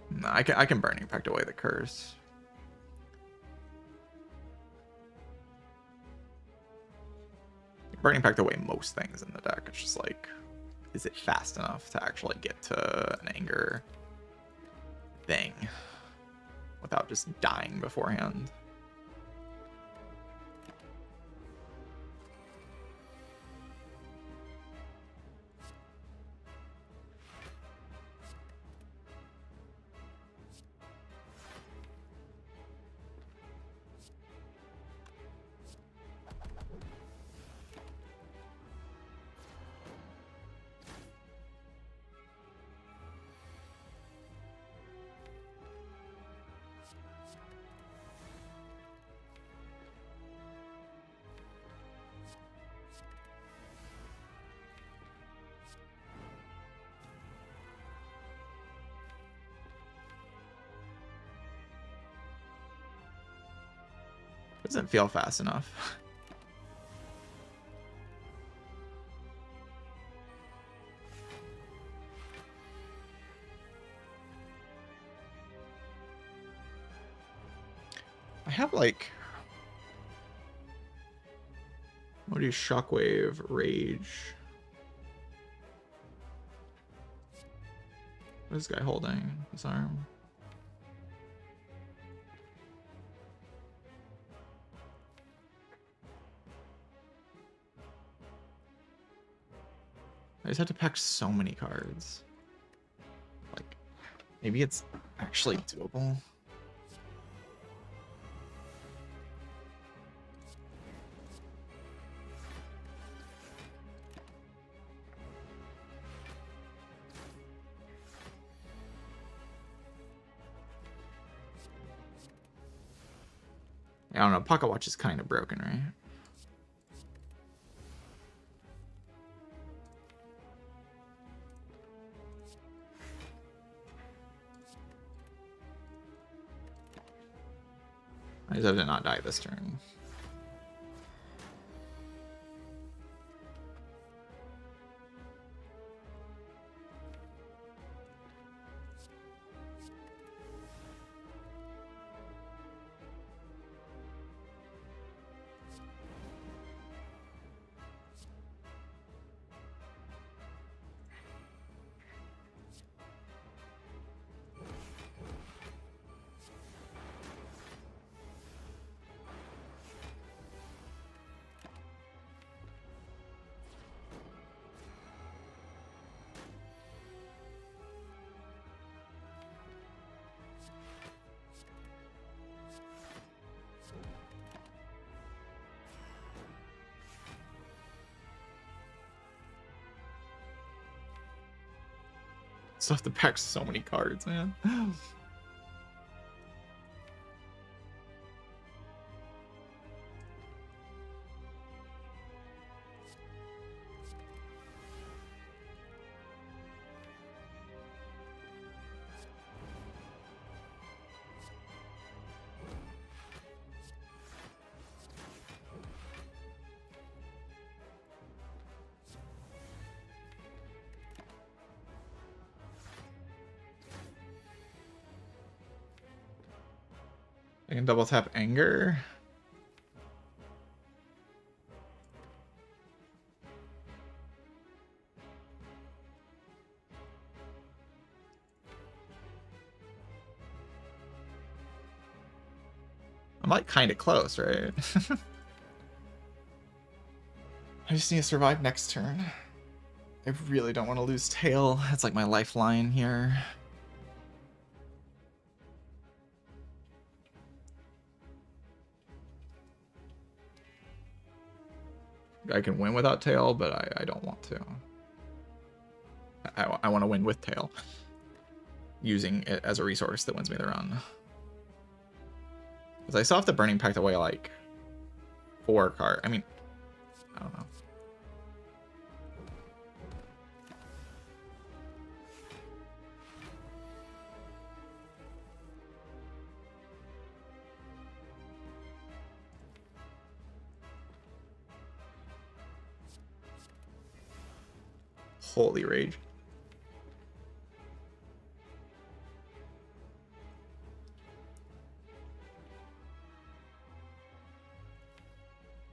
No, I can Burning Pact away the curse. Burning Pact away most things in the deck. It's just like, is it fast enough to actually get to an anger thing without just dying beforehand? Doesn't feel fast enough. I have like, what do you Shockwave, Rage? What is this guy holding? His arm. I just have to pack so many cards. Like, maybe it's actually doable. I don't know, Pocket Watch is kind of broken, right? I just have to not die this turn. Still have to pack so many cards, man. I can double tap anger. I'm like kind of close, right? I just need to survive next turn. I really don't want to lose tail. That's like my lifeline here. I can win without tail, but I don't want to. I want to win with tail. Using it as a resource that wins me the run. Because I still have to Burning Pact away like 4 cards. I mean, I don't know. Holy rage.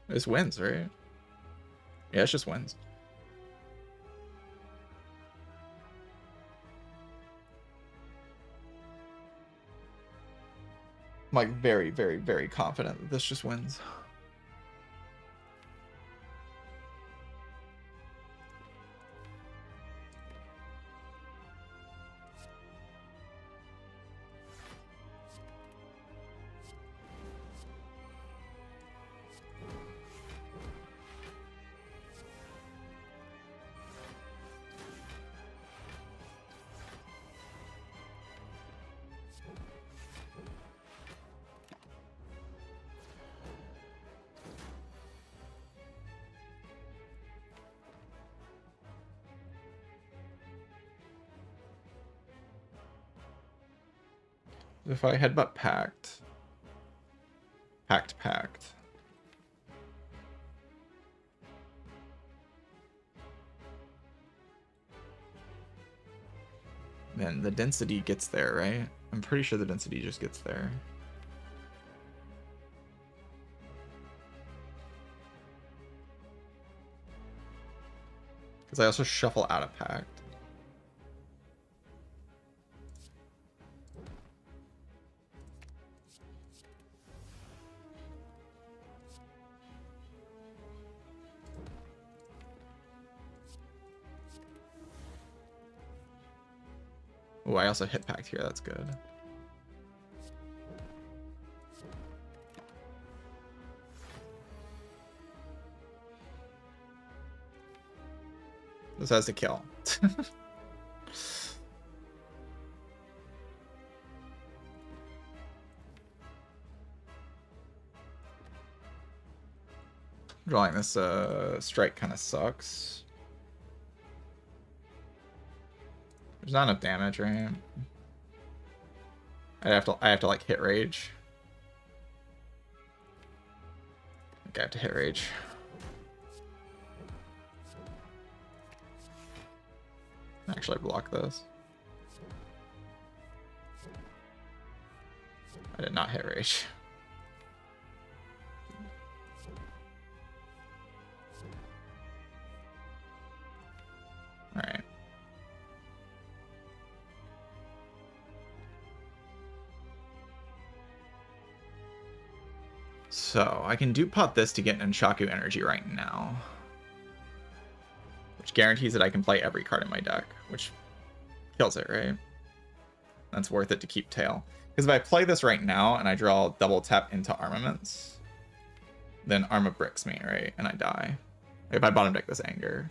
This wins, right? Yeah, it's just wins. I'm like very, very, very confident that this just wins. If I headbutt Pact. Pact. Then the density gets there, right? I'm pretty sure the density just gets there. Because I also shuffle out of Pact. Oh, I also hit Pact here. That's good. This has to kill. Drawing this strike kind of sucks. There's not enough damage, right? I have to like hit rage. I think I have to hit rage. Actually, block this. I did not hit rage. All right. So I can dupe pot this to get an Unshaku energy right now, which guarantees that I can play every card in my deck, which kills it, right? That's worth it to keep tail. Because if I play this right now and I draw double tap into armaments, then Arma bricks me, right? And I die. If I bottom deck this anger.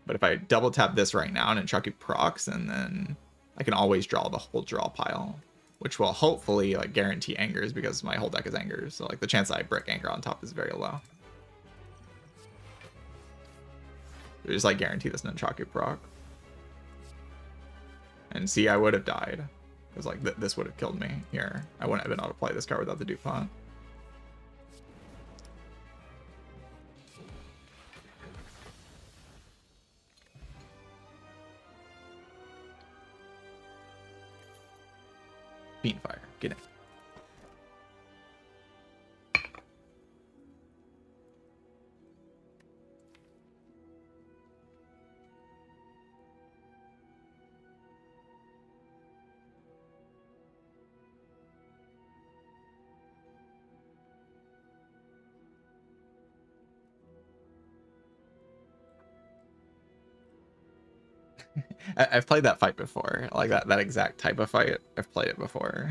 But if I double tap this right now and Nunchaku procs, and then I can always draw the whole draw pile, which will hopefully like guarantee angers because my whole deck is angers. So like the chance that I brick anger on top is very low. Just like guarantee this Nunchaku proc. And see, I would have died. Because like this would have killed me here. I wouldn't have been able to play this card without the DuPont. Fire, get in. I've played that fight before, like that exact type of fight. I've played it before,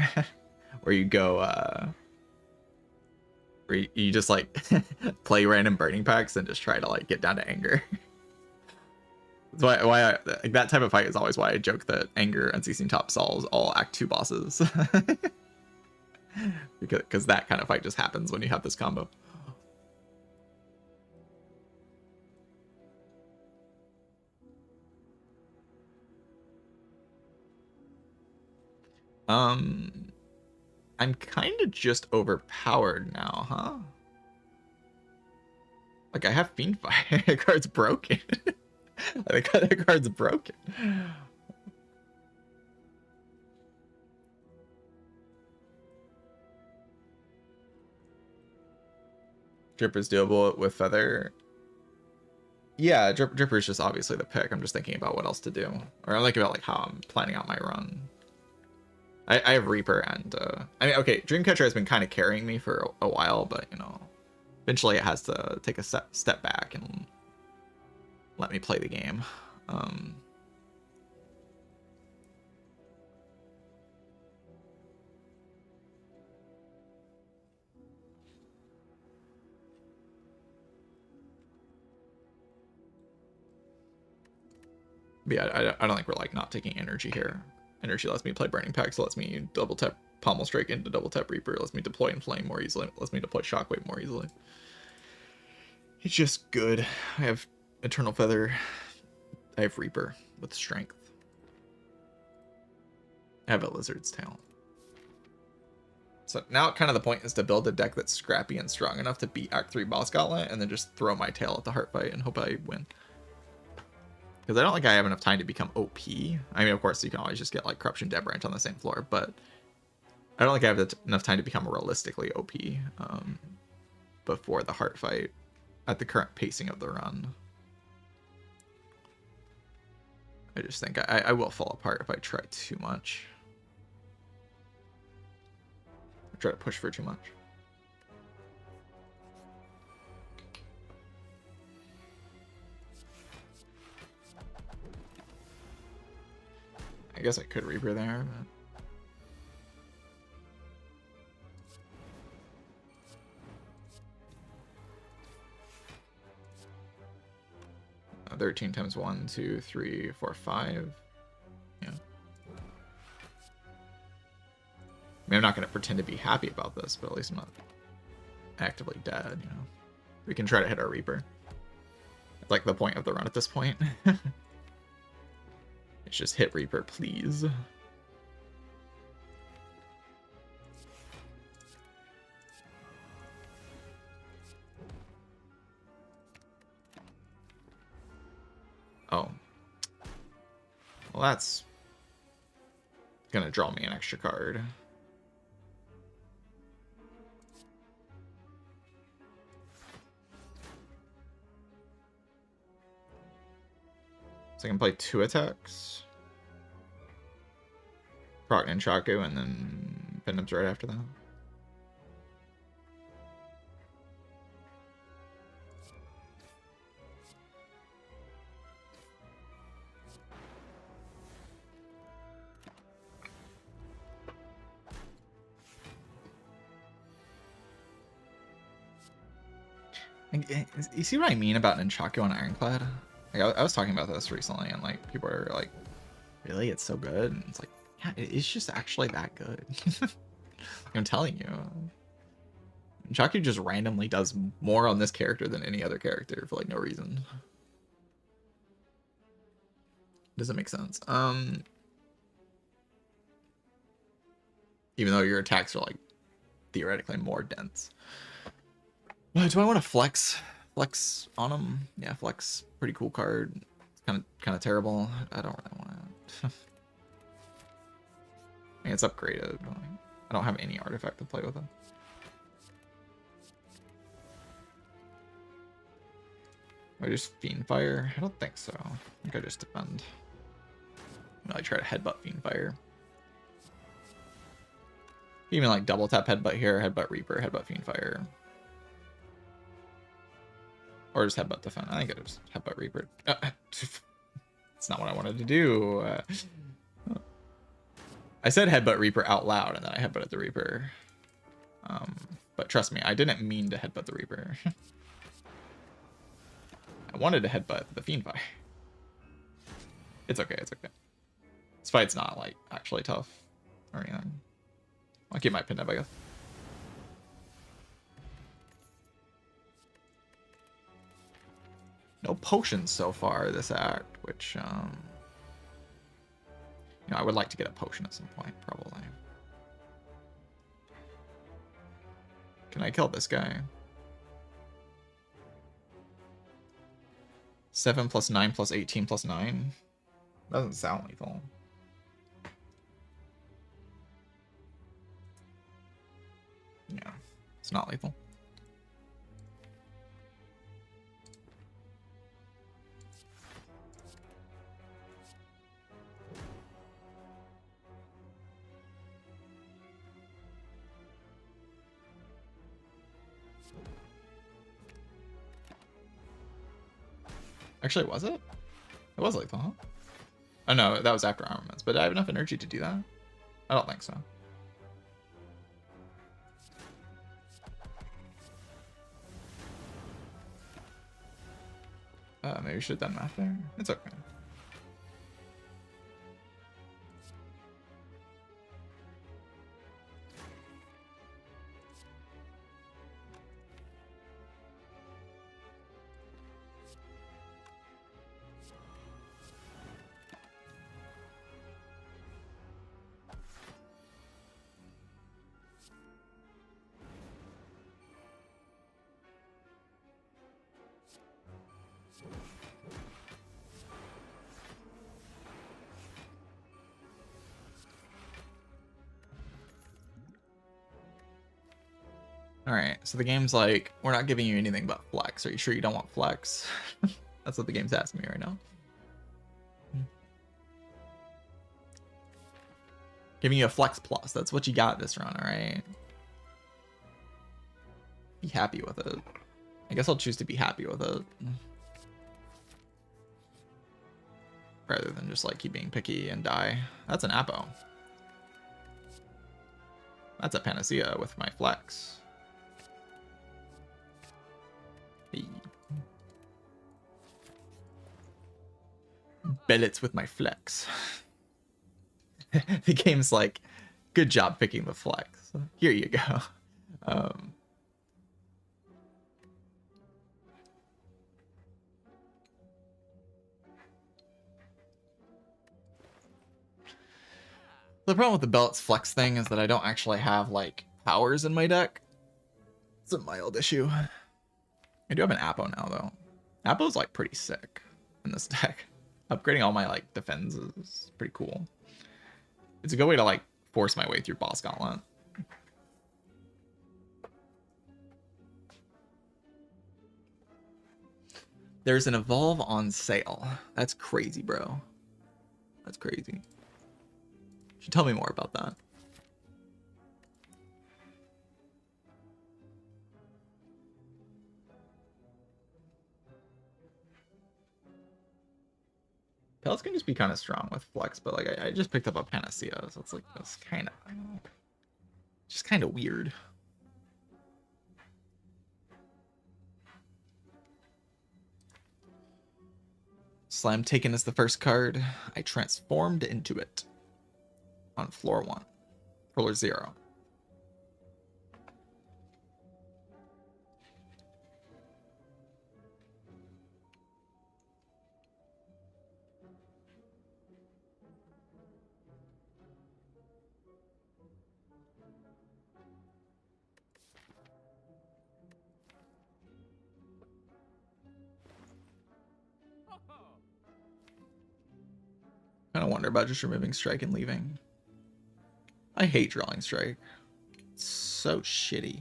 where you go, where you just like play random burning packs and just try to like get down to anger. That's why like, that type of fight is always why I joke that anger, unceasing top solves all Act 2 bosses, because that kind of fight just happens when you have this combo. I'm kind of just overpowered now, huh? Like, I have Fiendfire. The card's broken. I think the card's broken. Dripper's doable with Feather. Yeah, Dripper's just obviously the pick. I'm just thinking about what else to do. Or I'm thinking about like how I'm planning out my run. I have Reaper and I mean, okay, Dreamcatcher has been kind of carrying me for a while, but you know, eventually it has to take a step back and let me play the game. But yeah, I don't think we're like not taking energy here. Energy lets me play Burning Pact, so lets me double tap Pommel Strike into double tap Reaper, lets me deploy Inflame more easily, lets me deploy Shockwave more easily. It's just good. I have Eternal Feather. I have Reaper with Strength. I have a Lizard's Tail. So now kind of the point is to build a deck that's scrappy and strong enough to beat Act 3 Boss Gauntlet, and then just throw my tail at the Heart Fight and hope I win. Because I don't think I have enough time to become OP. I mean, of course, you can always just get like Corruption Dead Branch on the same floor, but I don't think I have enough time to become realistically OP before the Heart Fight at the current pacing of the run. I just think I will fall apart if I try too much. I try to push for too much. I guess I could Reaper there, but 13 times 1, 2, 3, 4, 5. Yeah. I mean, I'm not going to pretend to be happy about this, but at least I'm not actively dead, you know. We can try to hit our Reaper. It's like the point of the run at this point. It's just hit Reaper, please. Oh. Well, that's gonna draw me an extra card. So I can play 2 attacks. Proc Nunchaku, and then Venom's right after that. You see what I mean about Nunchaku on Ironclad? Like, I was talking about this recently, and like people are like, "Really, it's so good?" And it's like, yeah, it's just actually that good. I'm telling you, Chaku just randomly does more on this character than any other character for like no reason. Doesn't make sense. Even though your attacks are like theoretically more dense. Do I want to flex on him? Yeah, flex. Pretty cool card. It's kind of terrible. I don't really want to. I mean, it's upgraded. But I don't have any artifact to play with it. Do I just Fiend Fire? I don't think so. I think I just defend. I try to headbutt Fiend Fire. Even like double tap headbutt here, headbutt Reaper, headbutt Fiend Fire. Or just headbutt defend. I think I just headbutt Reaper. It's not what I wanted to do. I said headbutt Reaper out loud, and then I headbutted the Reaper. But trust me, I didn't mean to headbutt the Reaper. I wanted to headbutt the Fiend Fire. It's okay, it's okay. This fight's not, like, actually tough or anything. I'll keep my pin up, I guess. No potions so far this act, which, you know, I would like to get a potion at some point, probably. Can I kill this guy? 7 plus 9 plus 18 plus 9? Doesn't sound lethal. Yeah, it's not lethal. Actually, was it? It was lethal, huh? Oh no, that was after armaments, but I have enough energy to do that? I don't think so. Maybe we should have done math there. It's okay. Alright, so the game's like, we're not giving you anything but flex. Are you sure you don't want flex? That's what the game's asking me right now. Giving you a flex plus. That's what you got this run, alright? Be happy with it. I guess I'll choose to be happy with it. Rather than just like keep being picky and die. That's an Apo. That's a Panacea with my flex. Bellets with my flex. The game's like, good job picking the flex. Here you go. The problem with the Bellets flex thing is that I don't actually have like powers in my deck. It's a mild issue. I do have an Apo now though. Apo's like pretty sick in this deck. Upgrading all my like defense is pretty cool. It's a good way to like force my way through boss gauntlet. There's an evolve on sale. That's crazy, bro. That's crazy. You should tell me more about that. Pellets can just be kind of strong with flex, but like I just picked up a Panacea, so it's like that's kind of just kind of weird. Slam taken as the first card. I transformed into it on floor 1. Floor 0. Kind of wonder about just removing strike and leaving. I hate drawing strike. It's so shitty.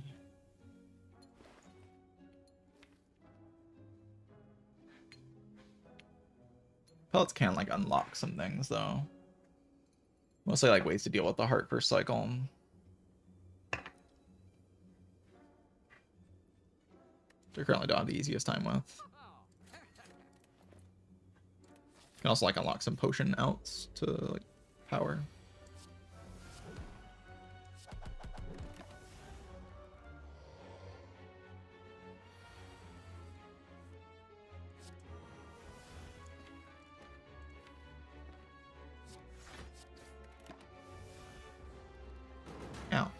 Pellets can like unlock some things though. Mostly like ways to deal with the heart first cycle. Which I currently don't have the easiest time with. Can also like unlock some potion outs to like power. Ow.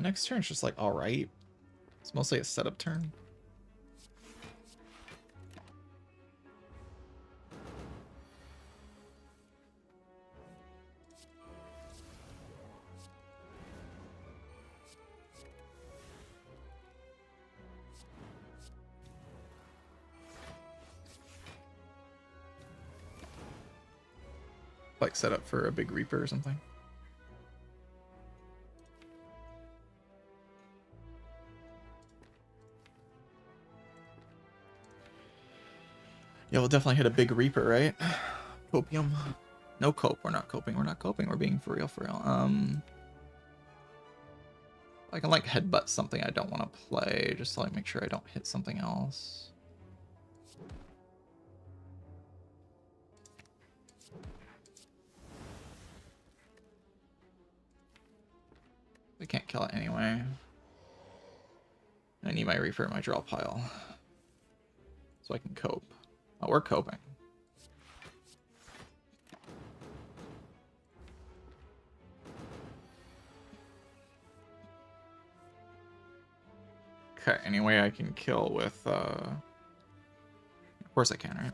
Next turn's just like alright. It's mostly a setup turn. Like set up for a big Reaper or something. Yeah, we'll definitely hit a big Reaper, right? Copium. No cope. We're not coping. We're not coping. We're being for real, for real. I can like headbutt something I don't want to play, just to like make sure I don't hit something else. I can't kill it anyway. I need my Reaper in my draw pile, so I can cope. Oh, we're coping. Okay, any way I can kill with, of course I can, right?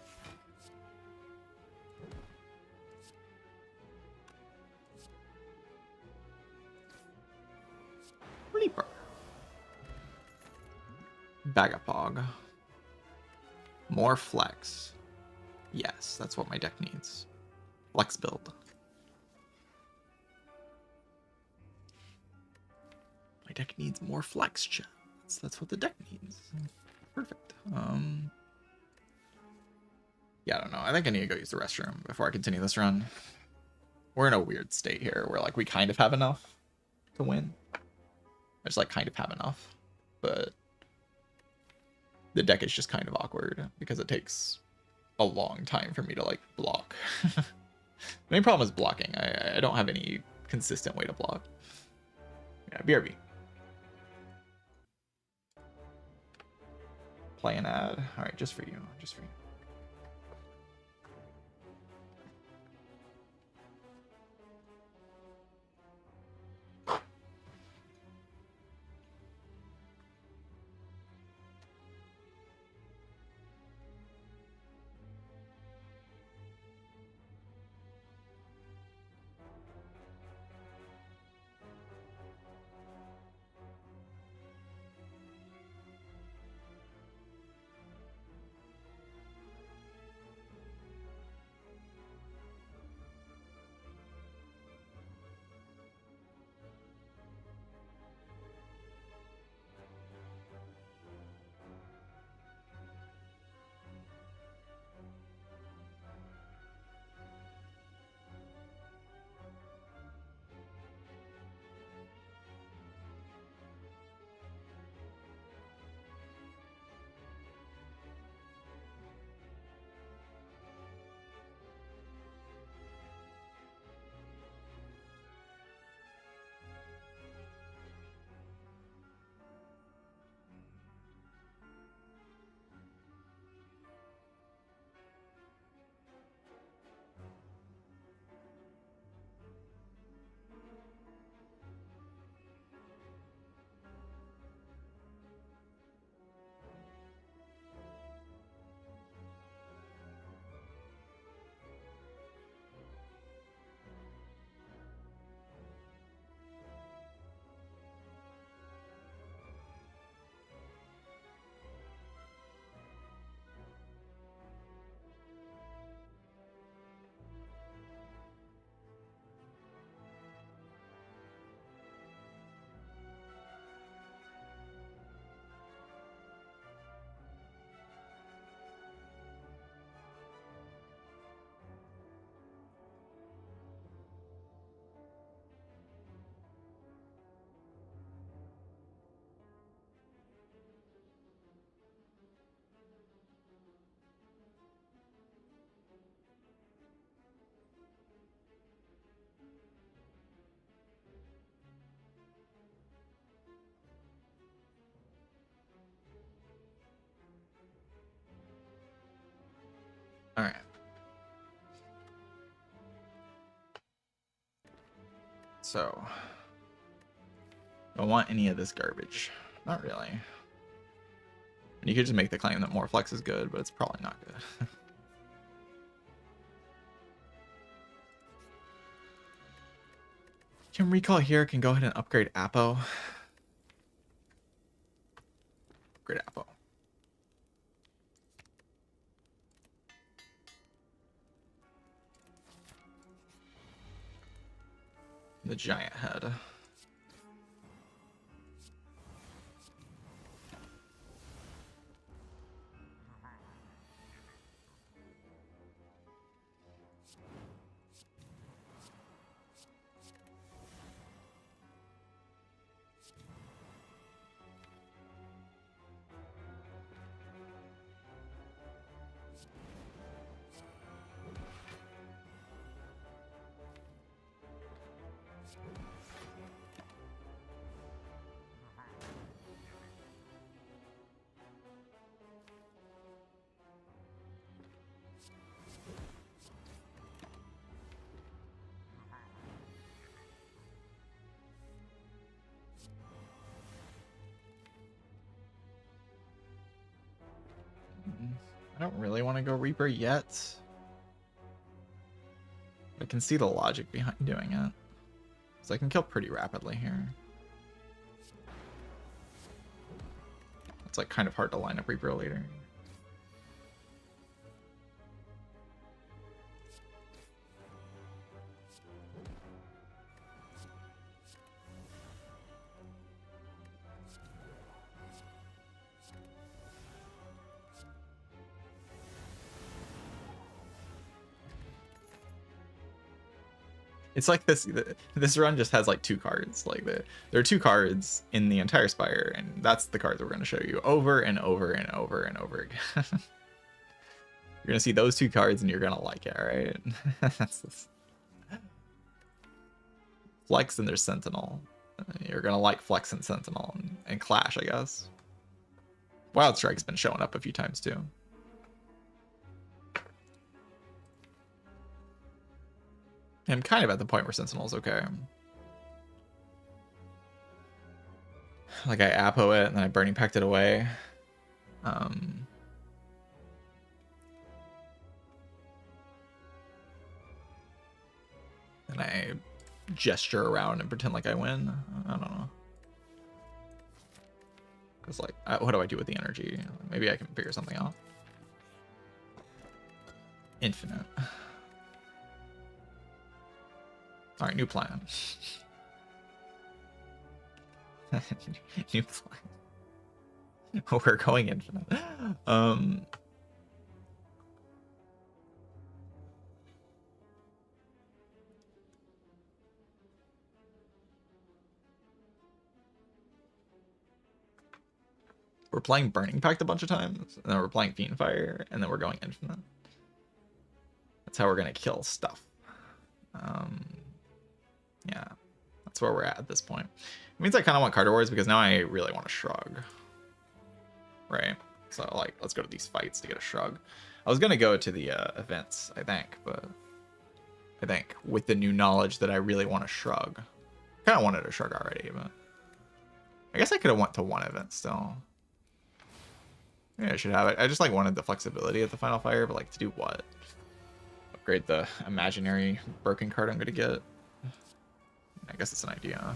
Reaper. Bagapog. More flex. Yes, that's what my deck needs. Flex build. My deck needs more flex, chat. That's what the deck needs. Perfect. Yeah, I don't know. I think I need to go use the restroom before I continue this run. We're in a weird state here where like we kind of have enough to win. I just like kind of have enough, but the deck is just kind of awkward because it takes a long time for me to like block. The main problem is blocking. I don't have any consistent way to block. Yeah, BRB. Play an ad. All right, just for you. Just for you. So, don't want any of this garbage. Not really. And you could just make the claim that more flex is good, but it's probably not good. Can recall here, can go ahead and upgrade Apo. Upgrade Apo. The giant head. I don't really want to go Reaper yet. I can see the logic behind doing it. So I can kill pretty rapidly here. It's like kind of hard to line up Reaper later. It's like this run just has like 2 cards. Like there are 2 cards in the entire Spire, and that's the cards we're going to show you over and over and over and over again. You're going to see those 2 cards and you're going to like it, right? That's this. Flex and there's Sentinel. You're going to like Flex and Sentinel and Clash, I guess. Wild Strike's been showing up a few times too. I'm kind of at the point where Sentinel's okay. Like I Apo it and then I Burning Pecked it away. And I gesture around and pretend like I win. I don't know. Because like, what do I do with the energy? Maybe I can figure something out. Infinite. All right, new plan. New plan. We're going infinite. We're playing Burning Pact a bunch of times, and then we're playing Fiendfire, and then we're going infinite. That's how we're gonna kill stuff. Yeah, that's where we're at this point. It means I kind of want card awards because now I really want to shrug. Right? So, like, let's go to these fights to get a shrug. I was going to go to the events, I think, but I think with the new knowledge that I really want to shrug. Kind of wanted a shrug already, but I guess I could have went to one event still. Maybe I should have it. I just, like, wanted the flexibility at the Final Fire, but, like, to do what? Upgrade the imaginary broken card I'm going to get. I guess it's an idea.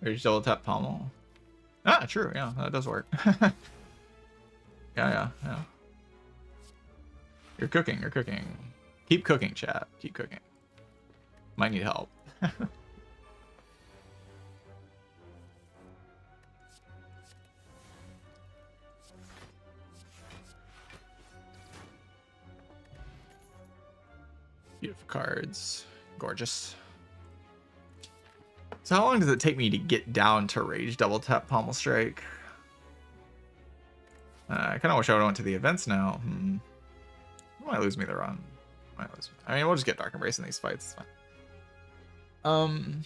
Rage double tap pommel. Ah, true. Yeah, that does work. Yeah. You're cooking. You're cooking. Keep cooking, chat. Keep cooking. Might need help. Beautiful cards. Gorgeous. So how long does it take me to get down to Rage double tap pommel strike? I kind of wish I would have went to the events now. Might lose me the run. Might lose me. I mean, we'll just get Dark Embrace in these fights. It's fine.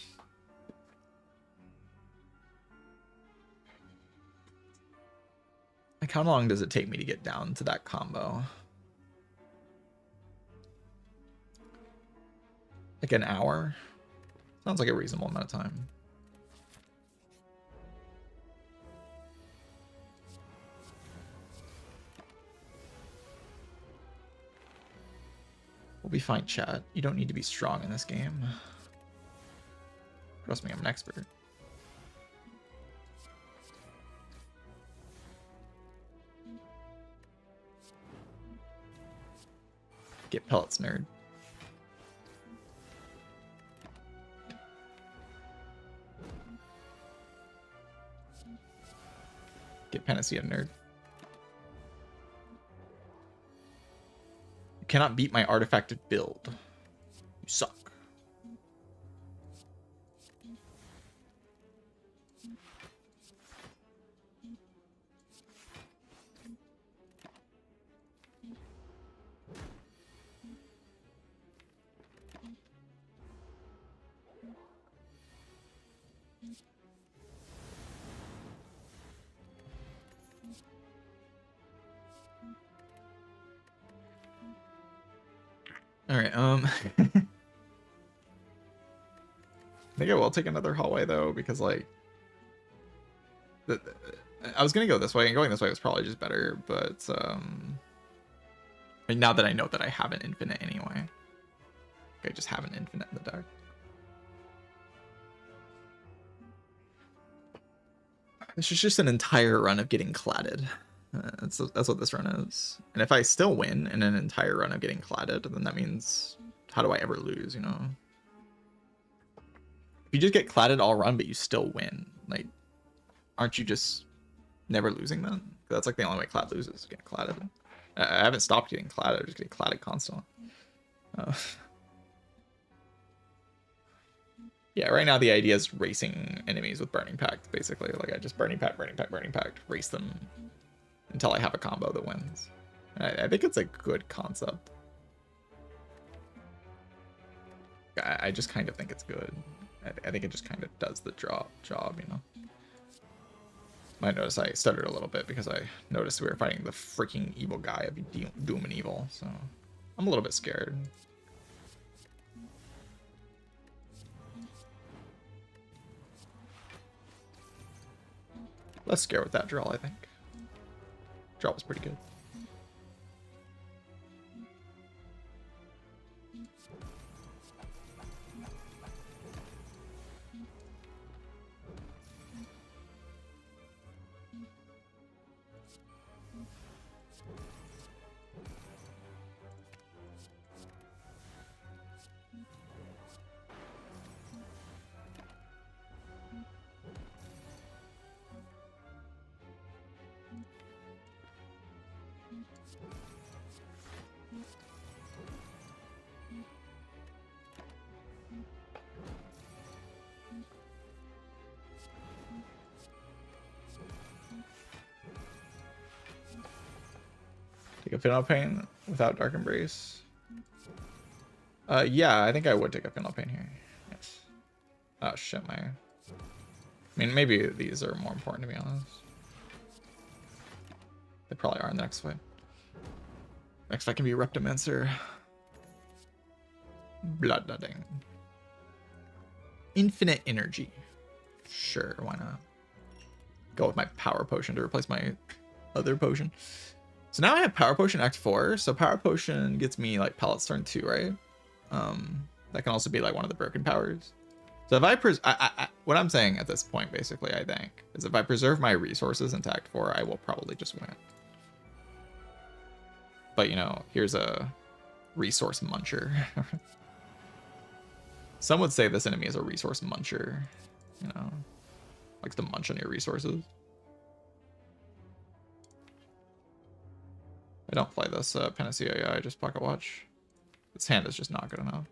Like, how long does it take me to get down to that combo? Like an hour? Sounds like a reasonable amount of time. We'll be fine, chat. You don't need to be strong in this game. Trust me, I'm an expert. Get pellets, nerd. Get Panacea, nerd. You cannot beat my artifacted build. You suck. All right, I think I will take another hallway though, because like I was gonna go this way, and going this way was probably just better, but I mean, now that I know that I have an infinite anyway, I just have an infinite in the deck. This is just an entire run of getting cladded. That's what this run is. And if I still win in an entire run of getting cladded, then that means, how do I ever lose, you know? If you just get cladded all run, but you still win, like, aren't you just never losing then? That's like the only way clad loses, getting cladded. I haven't stopped getting cladded, I'm just getting cladded constantly. Yeah, right now the idea is racing enemies with Burning Pact, basically. Like, I just Burning Pact, race them until I have a combo that wins. I think it's a good concept. I just kind of think it's good. I think it just kind of does the job, you know? Might notice I stuttered a little bit because I noticed we were fighting the freaking evil guy of Doom and Evil, so I'm a little bit scared. Less scared with that draw, I think. Draw was pretty good. Take a Final Pain without Dark Embrace. Yeah, I think I would take a Final Pain here. Yes. Oh shit, I mean, maybe these are more important, to be honest. They probably are in the next fight. Next fight can be Reptimancer. Bloodletting. Infinite energy. Sure, why not? Go with my Power Potion to replace my other potion. So now I have Power Potion Act 4. So Power Potion gets me like Pellets turn 2, right? That can also be like one of the broken powers. So if what I'm saying at this point, basically, I think, is if I preserve my resources in Act 4, I will probably just win. But, you know, here's a resource muncher. Some would say this enemy is a resource muncher, you know, likes to munch on your resources. I don't play this Panacea, I just pocket watch. This hand is just not good enough.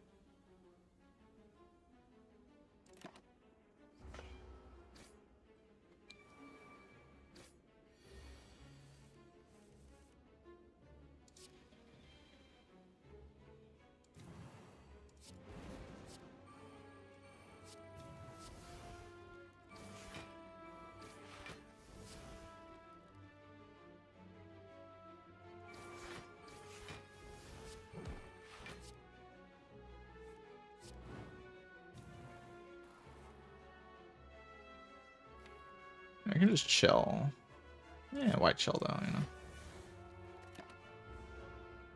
I can just chill. Yeah, why chill though, you know?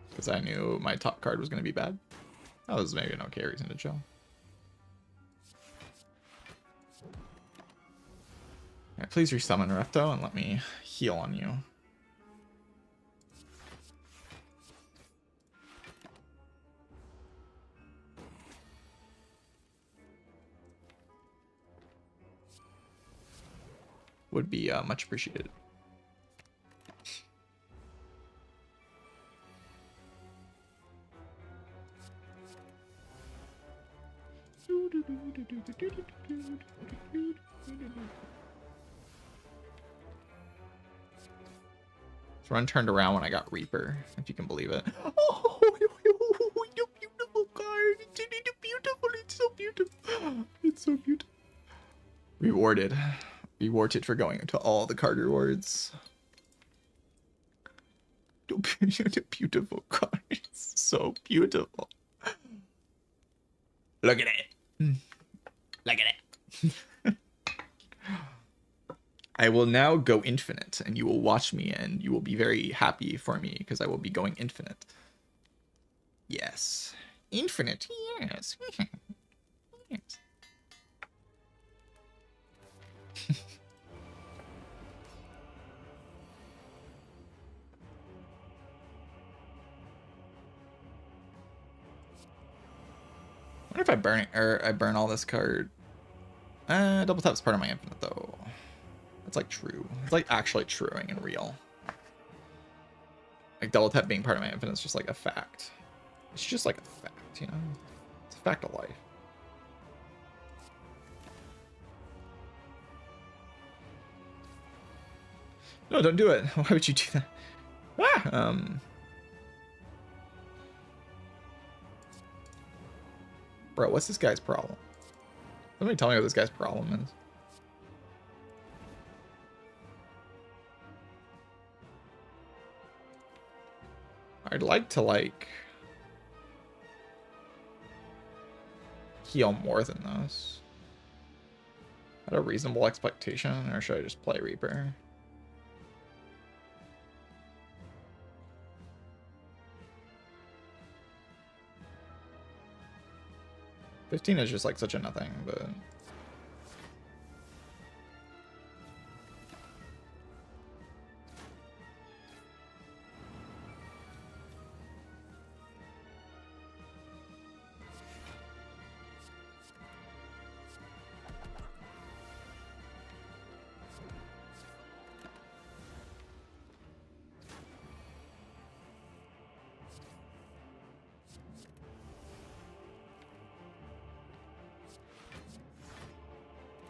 Because I knew my top card was going to be bad. That was maybe an okay reason to chill. Alright, please resummon Repto and let me heal on you. Would be much appreciated. So run turned around when I got Reaper, if you can believe it. Oh, you beautiful card. It's beautiful. It's so beautiful. It's so beautiful. Rewarded. Rewarded for going into all the card rewards. The beautiful card. It's so beautiful. Look at it. Look at it. I will now go infinite, and you will watch me, and you will be very happy for me, because I will be going infinite. Yes. Infinite, yes. Yes. I wonder if I burn it, or I burn all this card. Double tap's part of my infinite though. That's like true. It's like actually truing and real. Like double tap being part of my infinite is just like a fact. It's just like a fact, you know? It's a fact of life. No, don't do it. Why would you do that? Ah! Bro, what's this guy's problem? Somebody tell me what this guy's problem is. I'd like to, like, heal more than this. At a reasonable expectation, or should I just play Reaper? $15 is just like such a nothing, but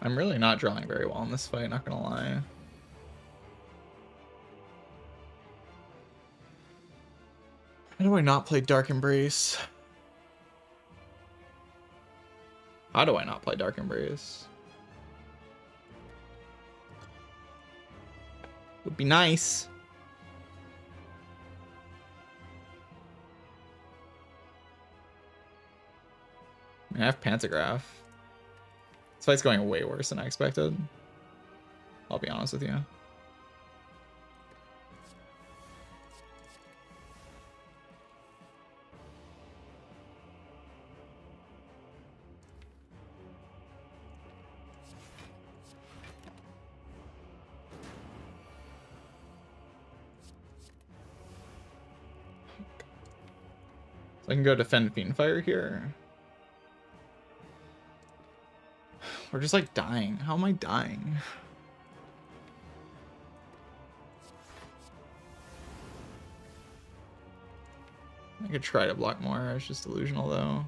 I'm really not drawing very well in this fight, not gonna lie. How do I not play Dark Embrace? How do I not play Dark Embrace? Would be nice. I mean, I have Pantograph. This fight's going way worse than I expected. I'll be honest with you. I can go defend Fiendfire here. We're just like dying. How am I dying? I could try to block more. It's just delusional though.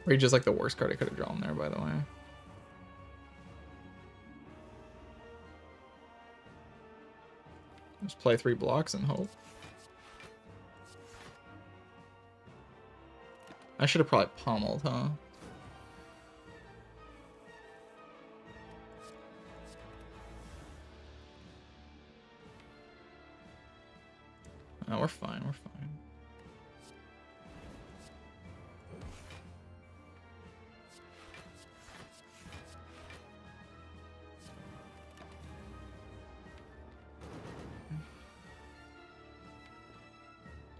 Rage is like the worst card I could have drawn there, by the way. Just play 3 blocks and hope. I should have probably pummeled, huh? No, we're fine, we're fine.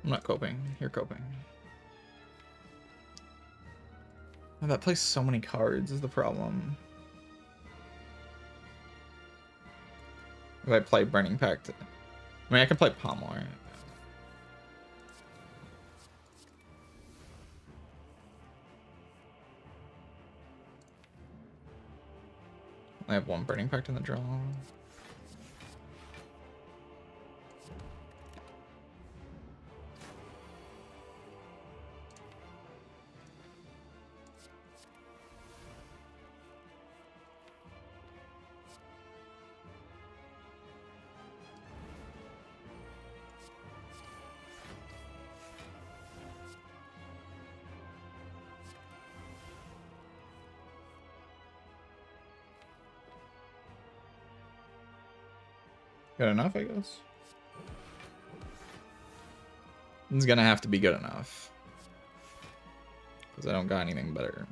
I'm not coping. You're coping. Oh, that plays so many cards is the problem. If I play Burning Pact... I mean, I can play Pommel, right? I have 1 Burning Pact in the draw. Good enough, I guess. It's gonna have to be good enough. Because I don't got anything better.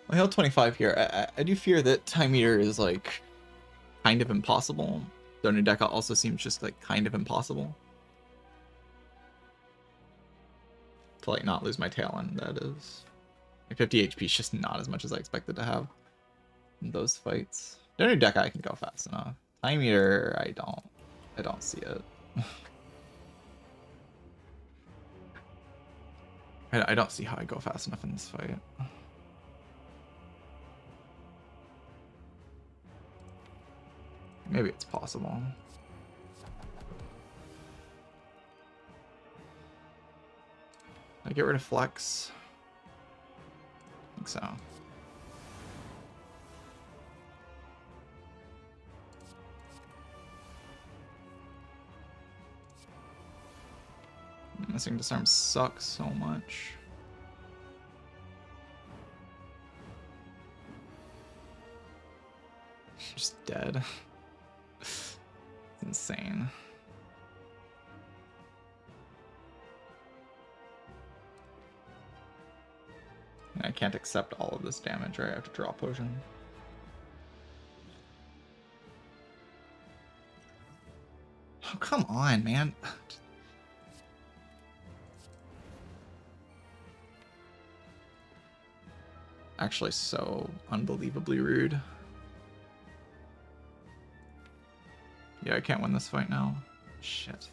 I held 25 here. I do fear that Time Eater is like kind of impossible. Donor Deca also seems just like kind of impossible. To like not lose my tail end, that is. Like 50 HP is just not as much as I expected to have in those fights. Donor Deca I can go fast enough. Time Eater, I don't see it. I don't see how I go fast enough in this fight. Maybe it's possible. I get rid of Flex? I think so. Missing Disarm sucks so much. Just dead. It's insane. I can't accept all of this damage, right? I have to draw a potion. Oh, come on, man. Actually so unbelievably rude. Yeah, I can't win this fight now. Shit.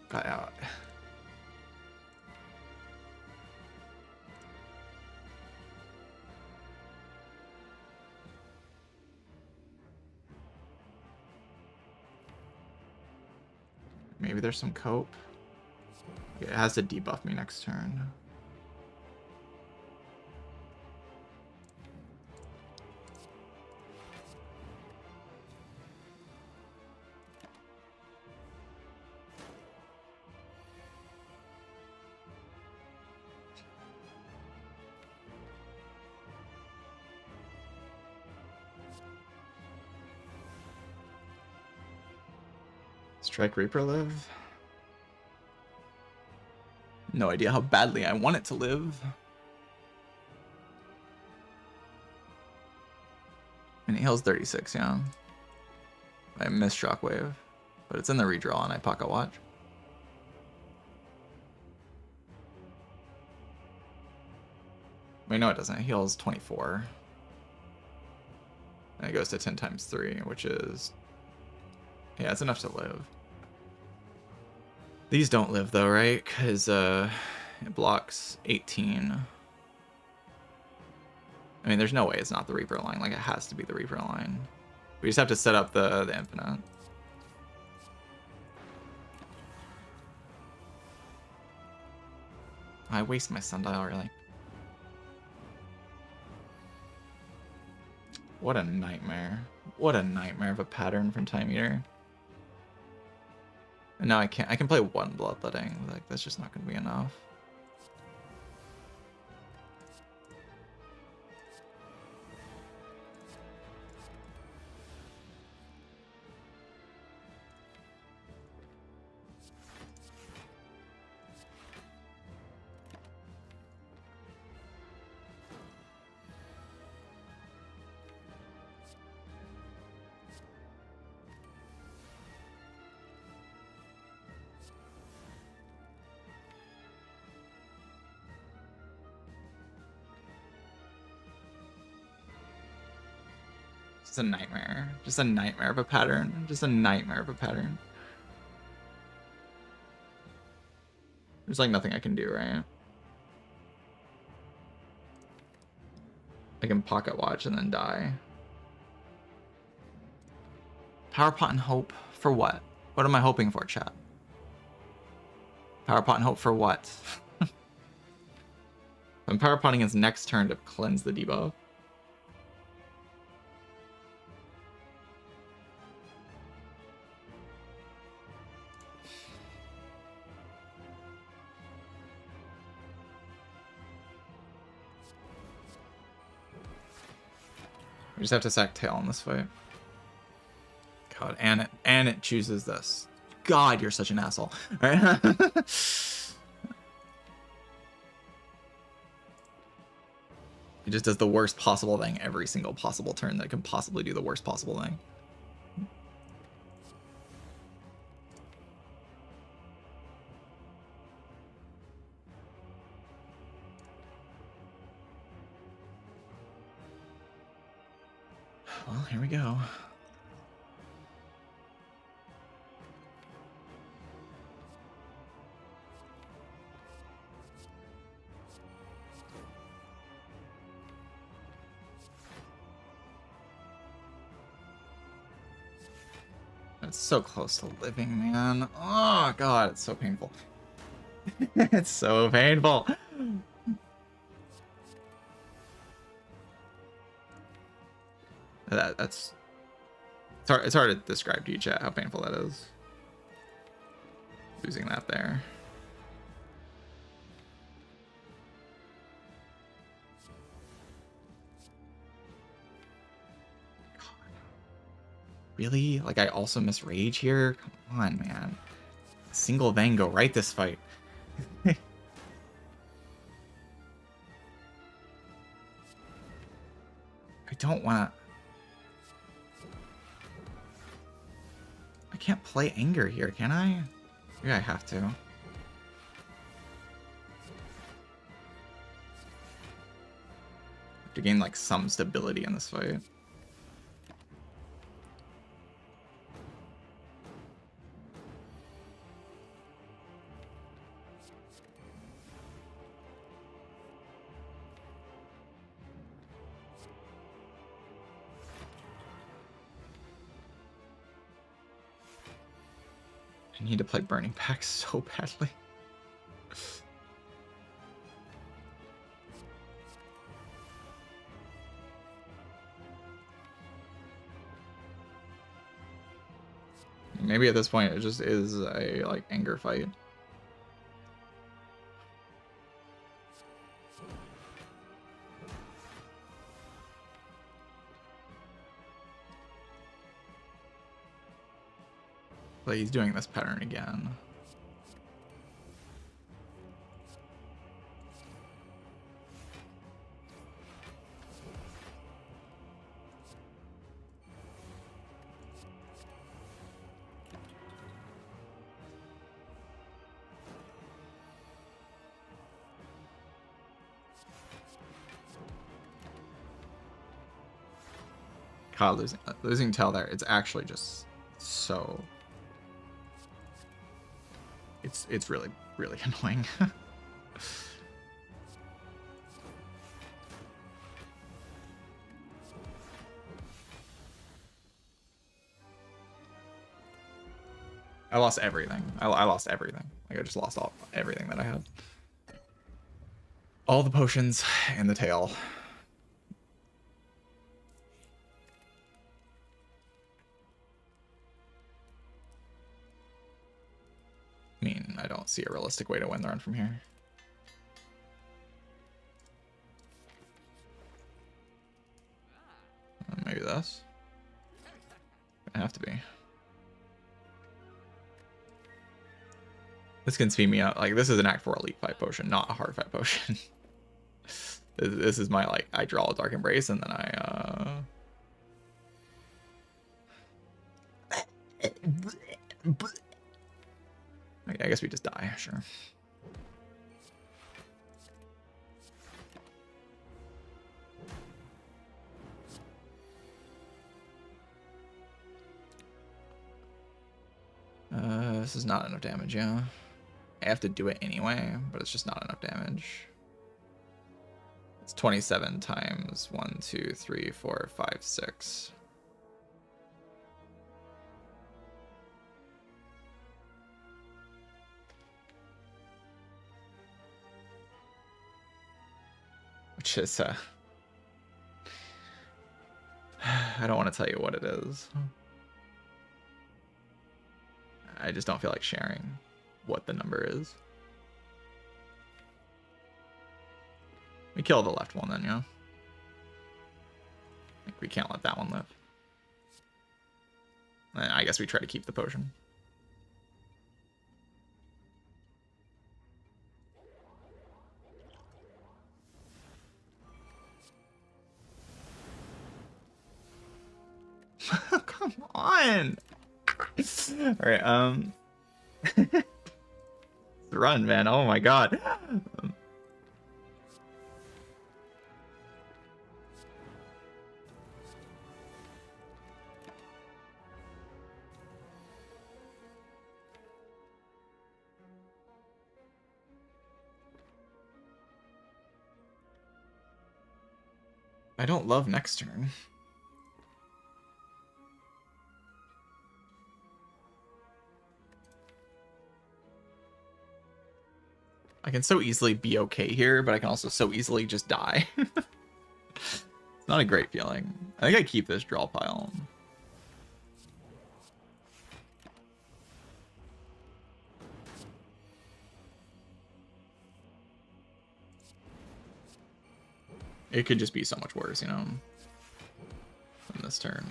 Got out. Maybe there's some cope. It has to debuff me next turn. Strike Reaper live? No idea how badly I want it to live. And it heals 36, yeah. I missed Shockwave, but it's in the redraw and I pocket watch. Wait, no, it doesn't. It heals 24. And it goes to 10 times 3, which is... yeah, it's enough to live. These don't live though, right? Because it blocks 18. I mean, there's no way it's not the Reaper line. Like, it has to be the Reaper line. We just have to set up the infinite. I waste my sundial, really. What a nightmare. What a nightmare of a pattern from Time Eater. And now I can play one Bloodletting. Like, that's just not going to be enough. Just a nightmare. Just a nightmare of a pattern. Just a nightmare of a pattern. There's like nothing I can do, right? I can pocket watch and then die. Power pot and hope for what? What am I hoping for, chat? Power pot and hope for what? I'm power potting his next turn to cleanse the debuff. We just have to sack tail in this fight. God, and it chooses this. God, you're such an asshole. All right. It just does the worst possible thing every single possible turn that it can possibly do the worst possible thing. Well, here we go. It's so close to living, man. Oh, God, it's so painful. It's so painful. That's... It's hard to describe to you, chat, how painful that is. Losing that there. Really? Like, I also miss Rage here? Come on, man. Single Vang go right this fight. I don't want to... I can't play Anger here, can I? Maybe I have to. To gain like some stability in this fight. I need to play Burning Pack so badly. Maybe at this point it just is a like anger fight. But he's doing this pattern again. God, losing Tell there, it's actually just so... It's really, really annoying. I lost everything. I lost everything. Like I just lost everything that I had. All the potions and the tail. I mean, I don't see a realistic way to win the run from here. Maybe this. Gonna have to be. This can speed me up. Like, this is an Act 4 Elite Fight potion, not a hard fight potion. This is my, like, I draw a Dark Embrace, and then I guess we just die, sure. This is not enough damage, yeah. I have to do it anyway, but it's just not enough damage. It's 27 times 1, 2, 3, 4, 5, 6. Which is, I don't want to tell you what it is. I just don't feel like sharing what the number is. We kill the left one then, yeah? Like, we can't let that one live. And I guess we try to keep the potion. Come on! Alright, run, man. Oh my god. I don't love next turn. I can so easily be okay here, but I can also so easily just die. It's not a great feeling. I think I keep this draw pile. It could just be so much worse, you know, than this turn.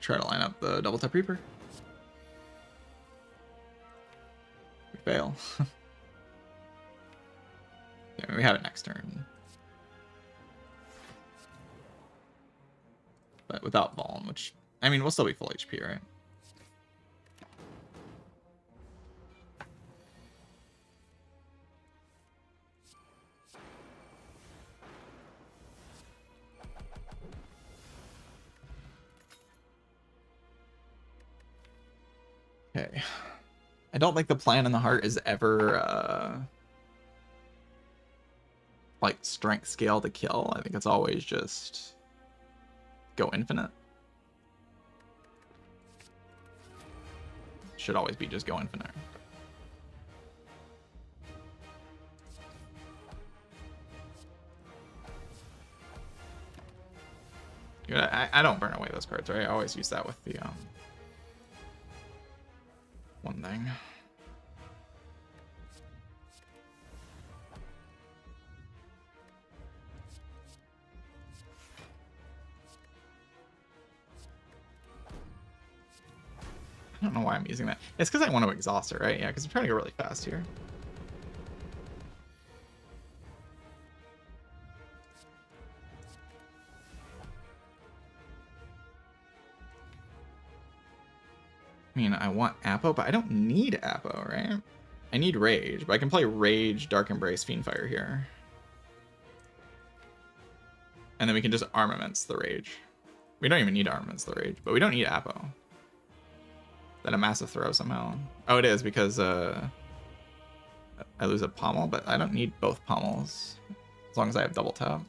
try to line up the double tap Reaper. We fail. Yeah, we have it next turn. But without Vaughn, which, I mean, we'll still be full HP, right? Okay. I don't think the plan in the heart is ever like strength scale to kill. I think it's always just go infinite. Should always be just go infinite. I don't burn away those cards, right? I always use that with the one thing. I don't know why I'm using that. It's because I want to exhaust it, right? Yeah, because I'm trying to go really fast here. I mean, I want Apo, but I don't need Apo, right? I need Rage, but I can play Rage, Dark Embrace, Fiendfire here. And then we can just Armaments the Rage. We don't even need Armaments the Rage, but we don't need Apo. That a massive throw somehow. Oh, it is because I lose a pommel, but I don't need both pommels as long as I have double tap.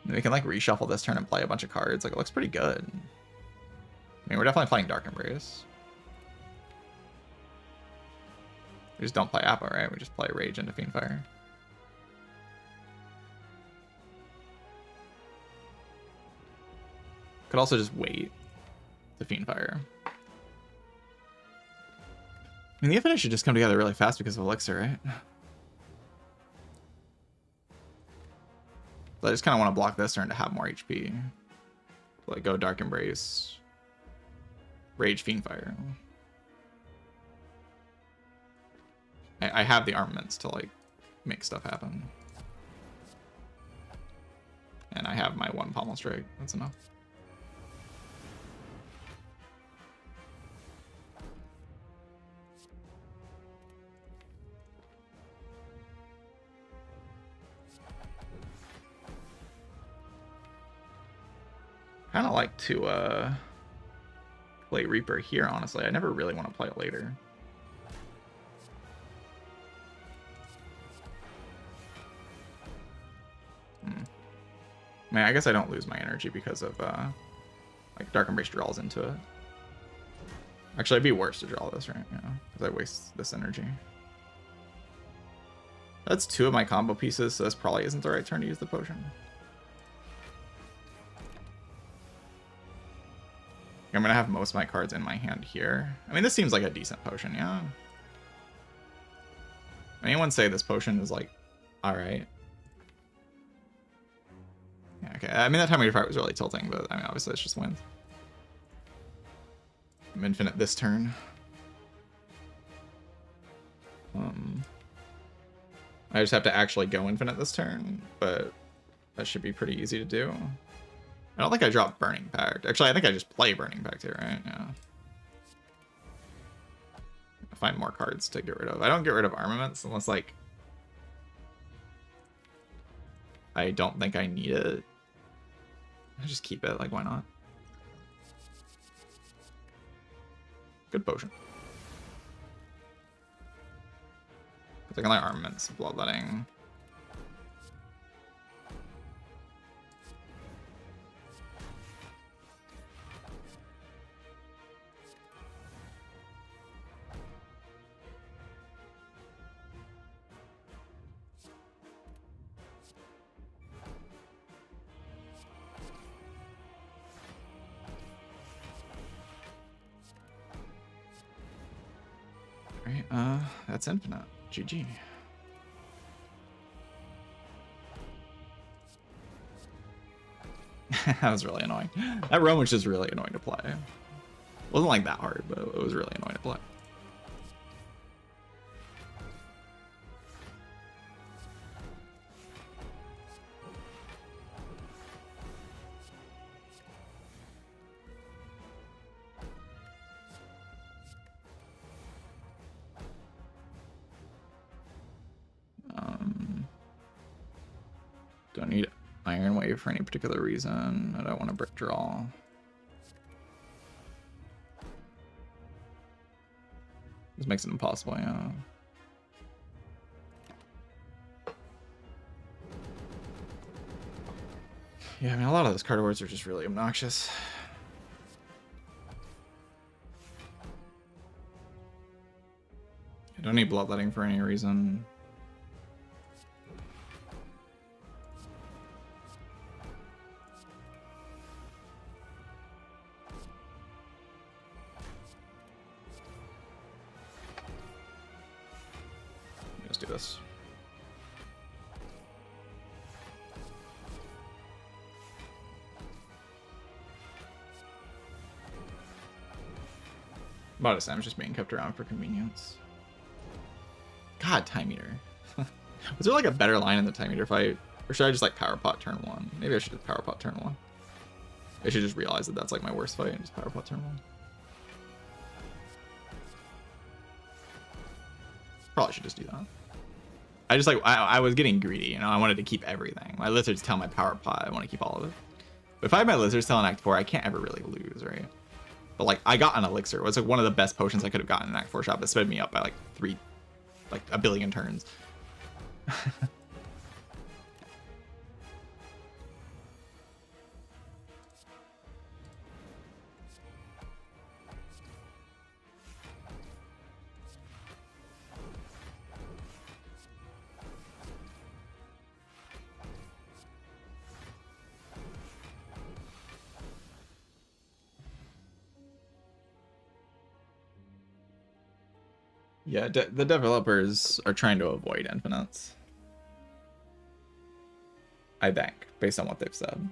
And we can like reshuffle this turn and play a bunch of cards. Like it looks pretty good. I mean, we're definitely playing Dark Embrace. We just don't play Apo, right? We just play Rage into Fiendfire. Could also just wait to Fiendfire. I mean, the Infinite should just come together really fast because of Elixir, right? So I just kind of want to block this turn to have more HP. Like go Dark Embrace, Rage, Fiendfire. I have the armaments to like make stuff happen. And I have my one pommel strike. That's enough. Kind of like to play Reaper here, honestly. I never really want to play it later. I mean, I guess I don't lose my energy because of like Dark Embrace draws into it. Actually, it'd be worse to draw this, right? Yeah, because I waste this energy. That's two of my combo pieces, so this probably isn't the right turn to use the potion. I'm gonna have most of my cards in my hand here. I mean, this seems like a decent potion, yeah. Anyone say this potion is like, all right? Yeah, okay. I mean, that time we fight was really tilting, but I mean, obviously it's just wins. I'm infinite this turn. I just have to actually go infinite this turn, but that should be pretty easy to do. I don't think I dropped Burning Pact. Actually, I think I just play Burning Pact here, right? Yeah. I find more cards to get rid of. I don't get rid of armaments unless, like, I don't think I need it. I just keep it. Like, why not? Good potion. I can like armaments, bloodletting. Alright, that's infinite. GG. That was really annoying. That roam was just really annoying to play. It wasn't like that hard, but it was really annoying to play. Don't need Iron Wave for any particular reason. I don't want a brick draw. This makes it impossible, yeah. Yeah, I mean, a lot of those card awards are just really obnoxious. I don't need Bloodletting for any reason. Let's do this. Bodice Sam's just being kept around for convenience. God, Time Eater. Was there like a better line in the Time Eater fight? Or should I just like Power Pot turn 1? Maybe I should just Power Pot turn 1. I should just realize that that's like my worst fight and just Power Pot turn 1. Probably should just do that. I just like, I was getting greedy, you know, I wanted to keep everything. My Lizard's Tail, my Power Pot, I want to keep all of it. But if I have my Lizard's Tail in Act 4, I can't ever really lose, right? But like, I got an Elixir. It was like one of the best potions I could have gotten in Act 4 shop. It sped me up by like 1 billion turns. Yeah, the developers are trying to avoid infinites. I think, based on what they've said.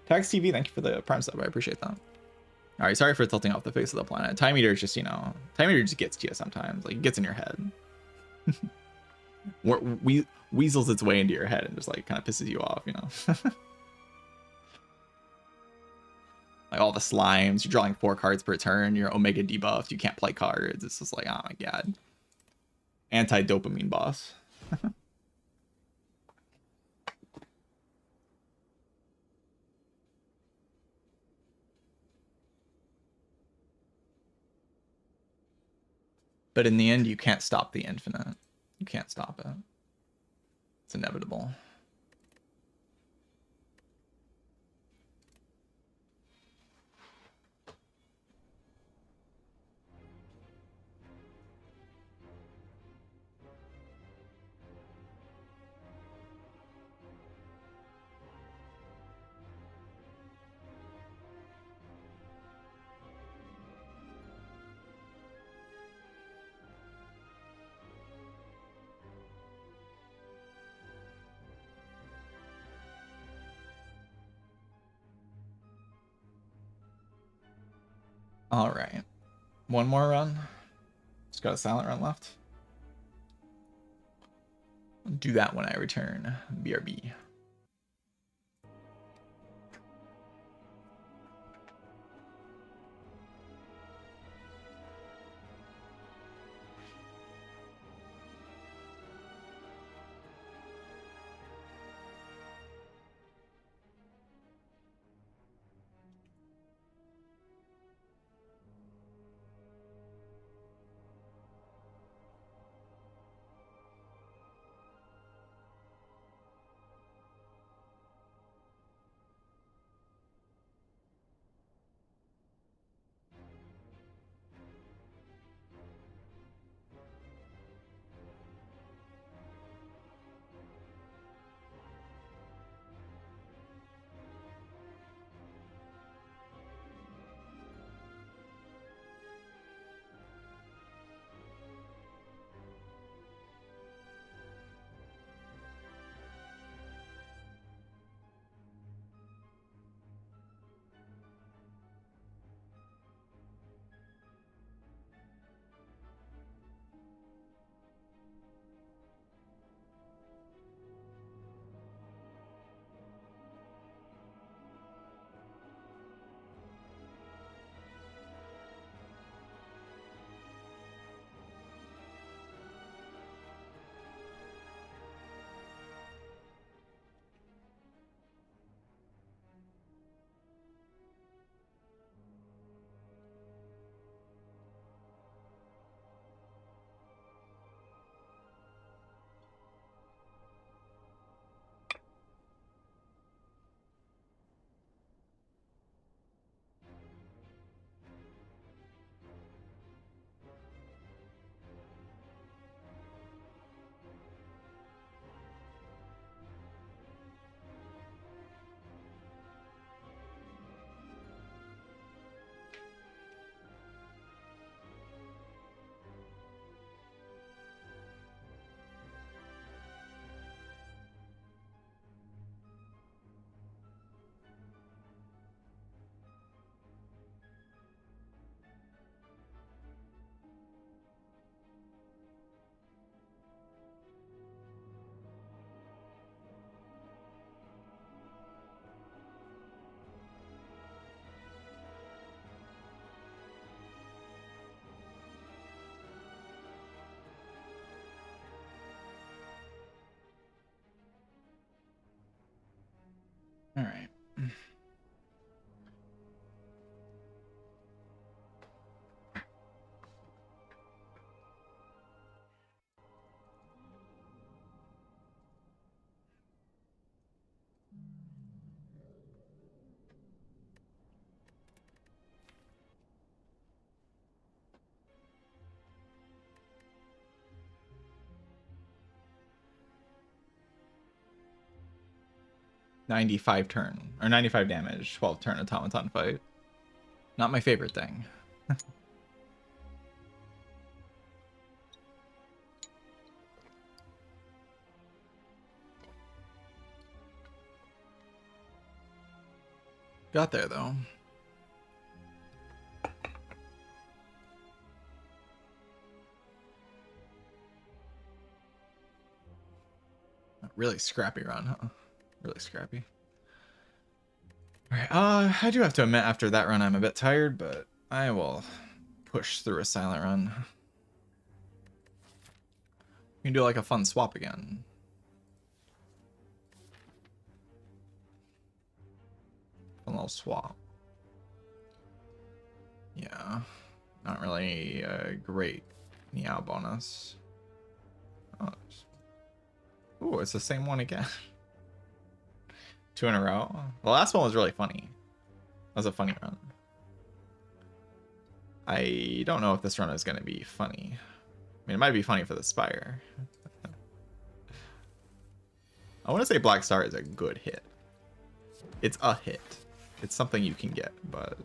Tax TV, thank you for the Prime sub. I appreciate that. All right, sorry for tilting off the face of the planet. Time Eater is just, you know, Time Eater just gets to you sometimes. Like, it gets in your head. Weasels its way into your head and just, like, kind of pisses you off, you know? Like, all the slimes. You're drawing 4 cards per turn. You're Omega debuffed. You can't play cards. It's just like, oh my god. Anti-dopamine boss. But in the end, you can't stop the infinite. You can't stop it. It's inevitable. All right. One more run. Just got a silent run left. I'll do that when I return. BRB. All right. $95 turn, or 95 damage, 12 turn automaton fight. Not my favorite thing. Got there though. Really scrappy run, huh? Really scrappy. Alright, I do have to admit after that run I'm a bit tired, but I will push through a silent run. We can do like a fun swap again. Fun little swap. Yeah, not really great meow bonus. Oh, ooh, it's the same one again. 2 in a row. The last one was really funny. That was a funny run. I don't know if this run is going to be funny. I mean, it might be funny for the Spire. I want to say Black Star is a good hit. It's a hit. It's something you can get, but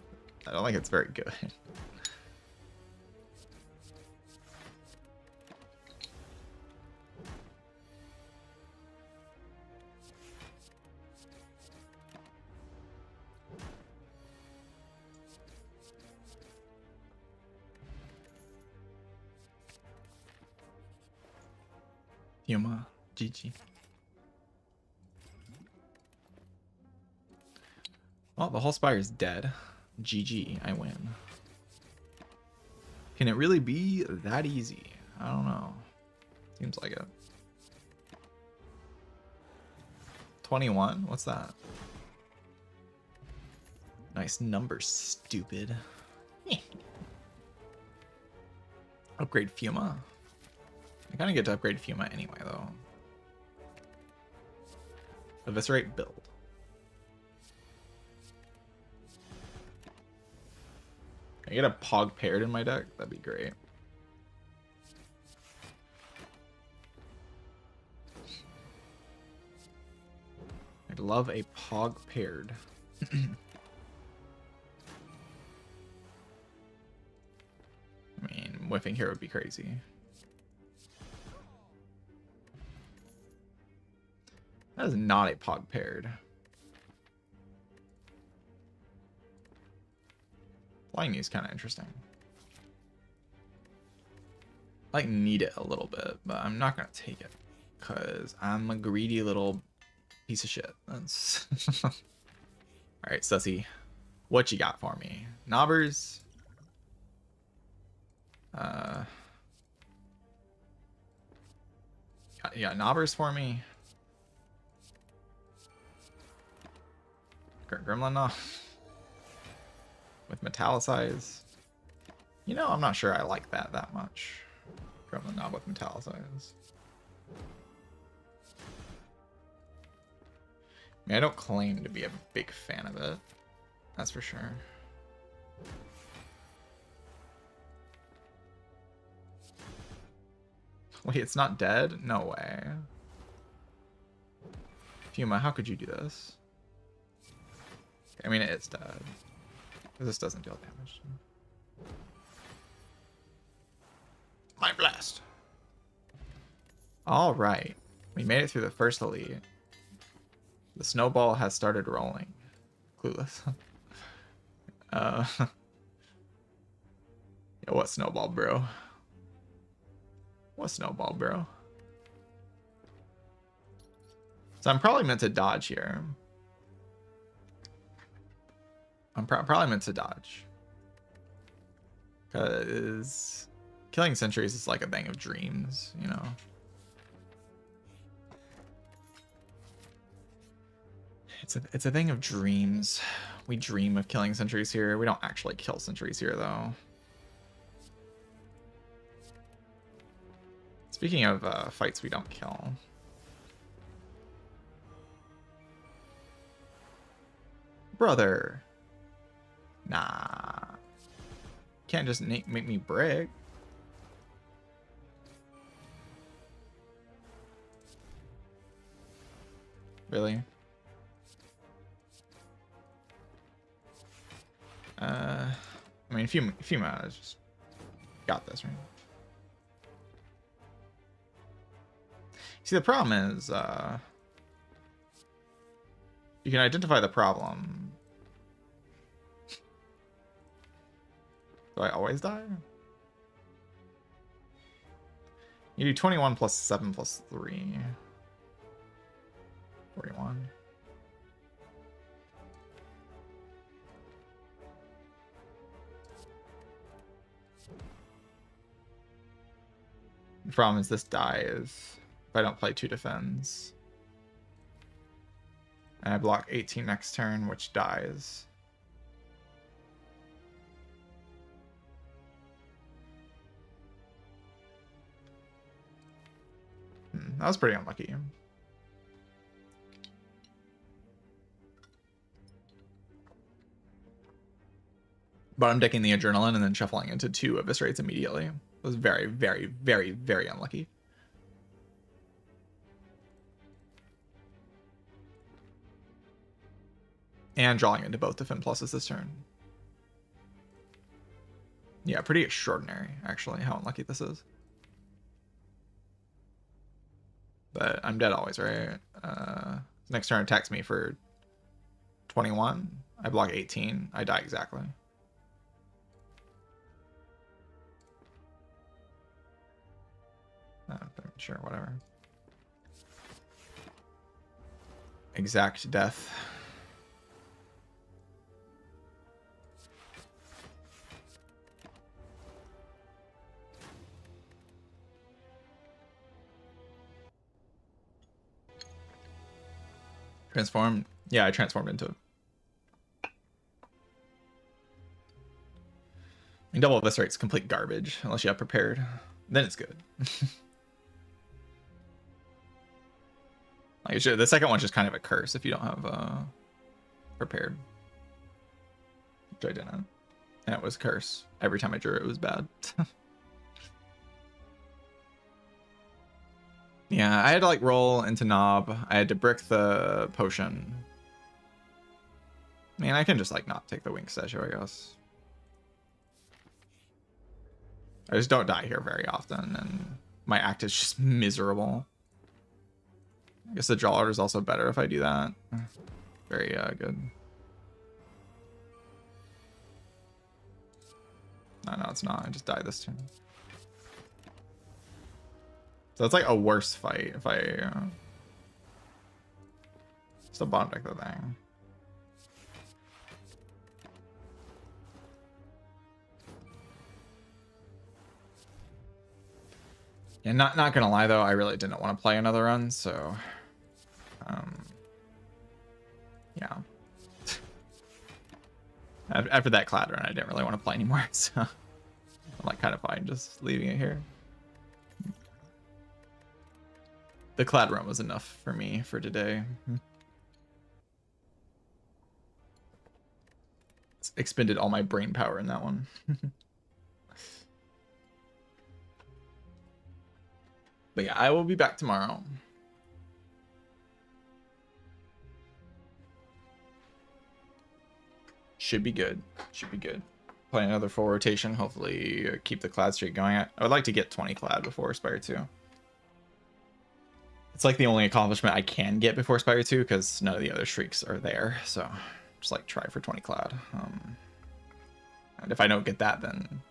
I don't think it's very good. Yuma, GG. Well, the whole Spire is dead. GG, I win. Can it really be that easy? I don't know. Seems like it. 21? What's that? Nice number, stupid. Upgrade Fuma. I kind of get to upgrade Fuma anyway, though. Eviscerate build. Can I get a Pog paired in my deck? That'd be great. I'd love a Pog paired. I mean, whiffing here would be crazy. That is not a Pog paired. Flying Knee is kind of interesting. I like need it a little bit, but I'm not gonna take it because I'm a greedy little piece of shit. That's all right, Sussy. What you got for me? Knobbers. Yeah, Knobbers for me. Gremlin Knob. With Metallicize. You know, I'm not sure I like that much. Gremlin Knob with Metallicize. I mean, I don't claim to be a big fan of it. That's for sure. Wait, it's not dead? No way. Fuma, how could you do this? I mean, it's dead. This doesn't deal damage. Mind Blast. All right. We made it through the first elite. The snowball has started rolling. Clueless. Yeah, what snowball, bro? What snowball, bro? So I'm probably meant to dodge here. I'm probably meant to dodge. Because killing sentries is like a thing of dreams, you know? It's a thing of dreams. We dream of killing sentries here. We don't actually kill sentries here, though. Speaking of fights we don't kill. Brother. Nah. Can't just make me brick. Really? I mean, a few minutes. Just got this, right? See, the problem is, you can identify the problem. Do I always die? You do 21 plus 7 plus 3. 41. The problem is this dies if I don't play 2 defends. And I block 18 next turn, which dies. That was pretty unlucky. But I'm decking the Adrenaline and then shuffling into 2 Eviscerates immediately. It was very, very, very, very unlucky. And drawing into both Defend Pluses this turn. Yeah, pretty extraordinary, actually, how unlucky this is. But I'm dead always, right? Next turn attacks me for 21. I block 18. I die exactly. Sure, whatever. Exact death. Transform? Yeah, I transformed into it. And double eviscerate's complete garbage unless you have prepared. Then it's good. Like the second one's just kind of a curse if you don't have prepared. Which I didn't. And it was a curse. Every time I drew it, it was bad. Yeah, I had to like roll into Knob. I had to brick the potion. Man, I can just like not take the Wink Statue, I guess. I just don't die here very often, and my act is just miserable. I guess the draw order is also better if I do that. Very good. No, it's not. I just die this turn. So it's like a worse fight if I still bottom deck the thing. Yeah, not gonna lie though, I really didn't want to play another run, so yeah. After that Clad run, I didn't really want to play anymore, so I'm like kind of fine just leaving it here. The Clad run was enough for me for today. It's expended all my brain power in that one. But yeah, I will be back tomorrow. Should be good. Should be good. Play another full rotation. Hopefully keep the Clad streak going. I would like to get 20 Clad before Spire 2. It's like the only accomplishment I can get before Spire 2 because none of the other streaks are there. So just like try for 20 Clad. And if I don't get that, then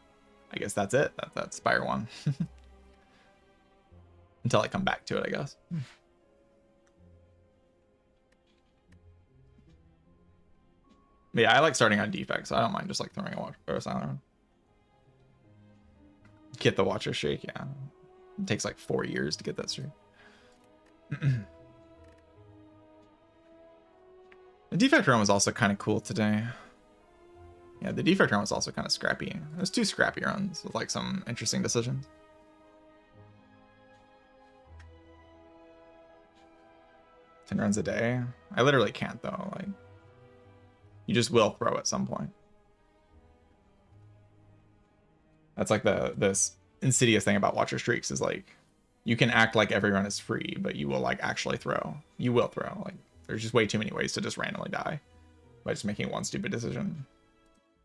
I guess that's it. That's Spire 1. Until I come back to it, I guess. But yeah, I like starting on Defect, so I don't mind just like throwing a Watch or a Silent Run. Get the Watcher streak, yeah. It takes like 4 years to get that streak. The defect run was also kind of cool today. Yeah, the defect run was also kind of scrappy. There's 2 scrappy runs with like some interesting decisions. Ten runs a day. I literally can't though. Like, you just will throw at some point. That's like this insidious thing about watcher streaks is like, you can act like every run is free, but you will like actually throw. You will throw. Like, there's just way too many ways to just randomly die by just making one stupid decision.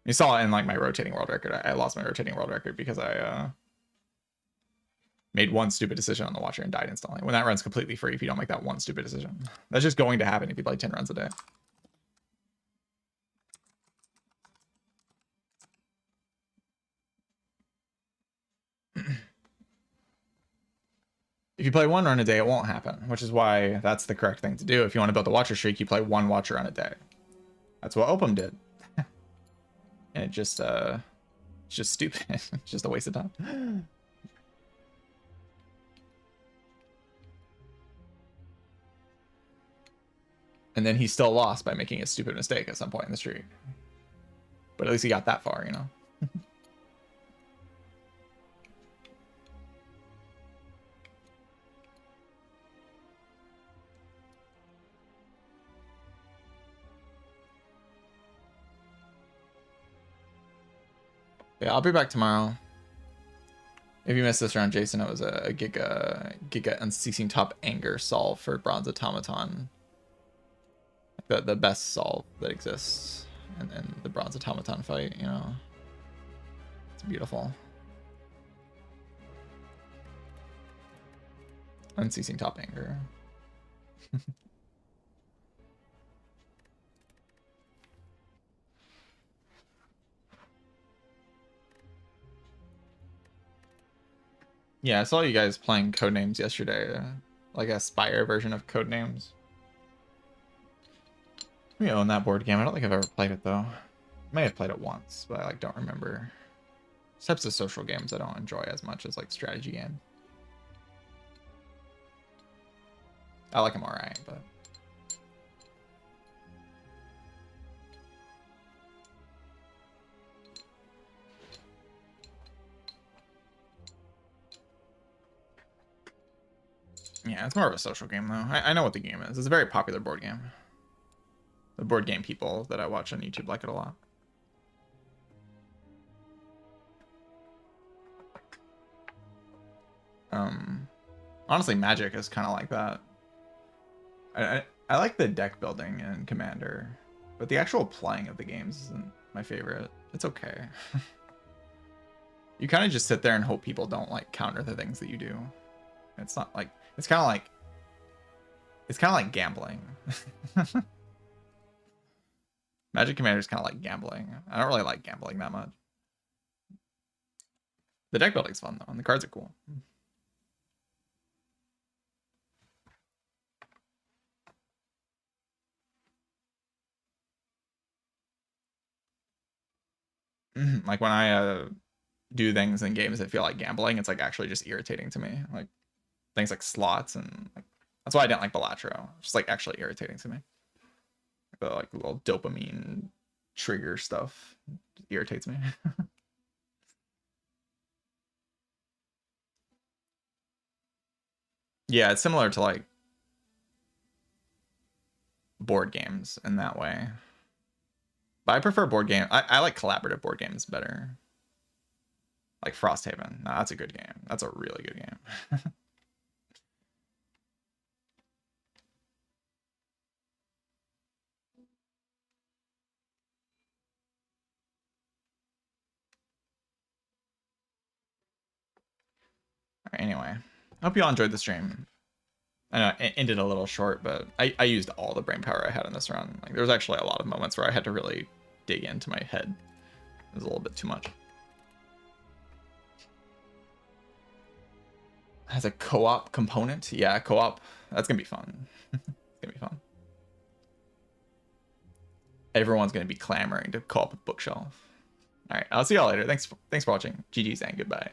You saw it in like my rotating world record. I lost my rotating world record because I made one stupid decision on the watcher and died instantly. When that run's completely free, if you don't make that one stupid decision, that's just going to happen if you play 10 runs a day. If you play 1 run a day, it won't happen, which is why that's the correct thing to do. If you want to build a watcher streak, you play 1 watcher run a day. That's what Opum did. And it just, it's just stupid. It's just a waste of time. And then he still lost by making a stupid mistake at some point in the streak. But at least he got that far, you know? Yeah, I'll be back tomorrow. If you missed this round, Jason, it was a Giga Unceasing Top Anger solve for Bronze Automaton. The best solve that exists in the Bronze Automaton fight, you know. It's beautiful. Unceasing Top Anger. Yeah, I saw you guys playing Codenames yesterday. Like a Spire version of Codenames. We own that board game. I don't think I've ever played it, though. I may have played it once, but I like don't remember. These types of social games I don't enjoy as much as like strategy games. I like them alright, but... Yeah, it's more of a social game, though. I know what the game is. It's a very popular board game. The board game people that I watch on YouTube like it a lot. Honestly, Magic is kind of like that. I like the deck building in Commander, but the actual playing of the games isn't my favorite. It's okay. You kind of just sit there and hope people don't like counter the things that you do. It's not like, it's kind of like gambling. Magic Commander is kind of like gambling. I don't really like gambling that much. The deck building's fun though, and the cards are cool. Like when I do things in games that feel like gambling, it's like actually just irritating to me. Like things like slots and like, that's why I didn't like Balatro. It's just like actually irritating to me. The like little dopamine trigger stuff irritates me. Yeah, it's similar to like board games in that way. But I prefer board game. I like collaborative board games better. Like Frosthaven. No, that's a good game. That's a really good game. Anyway, I hope you all enjoyed the stream. I know it ended a little short, but I used all the brain power I had in this run. Like there was actually a lot of moments where I had to really dig into my head. It was a little bit too much. Has a co-op component? Yeah, co-op. That's gonna be fun. It's gonna be fun. Everyone's gonna be clamoring to co-op with Bookshelf. All right, I'll see y'all later. Thanks for watching. GG's and goodbye.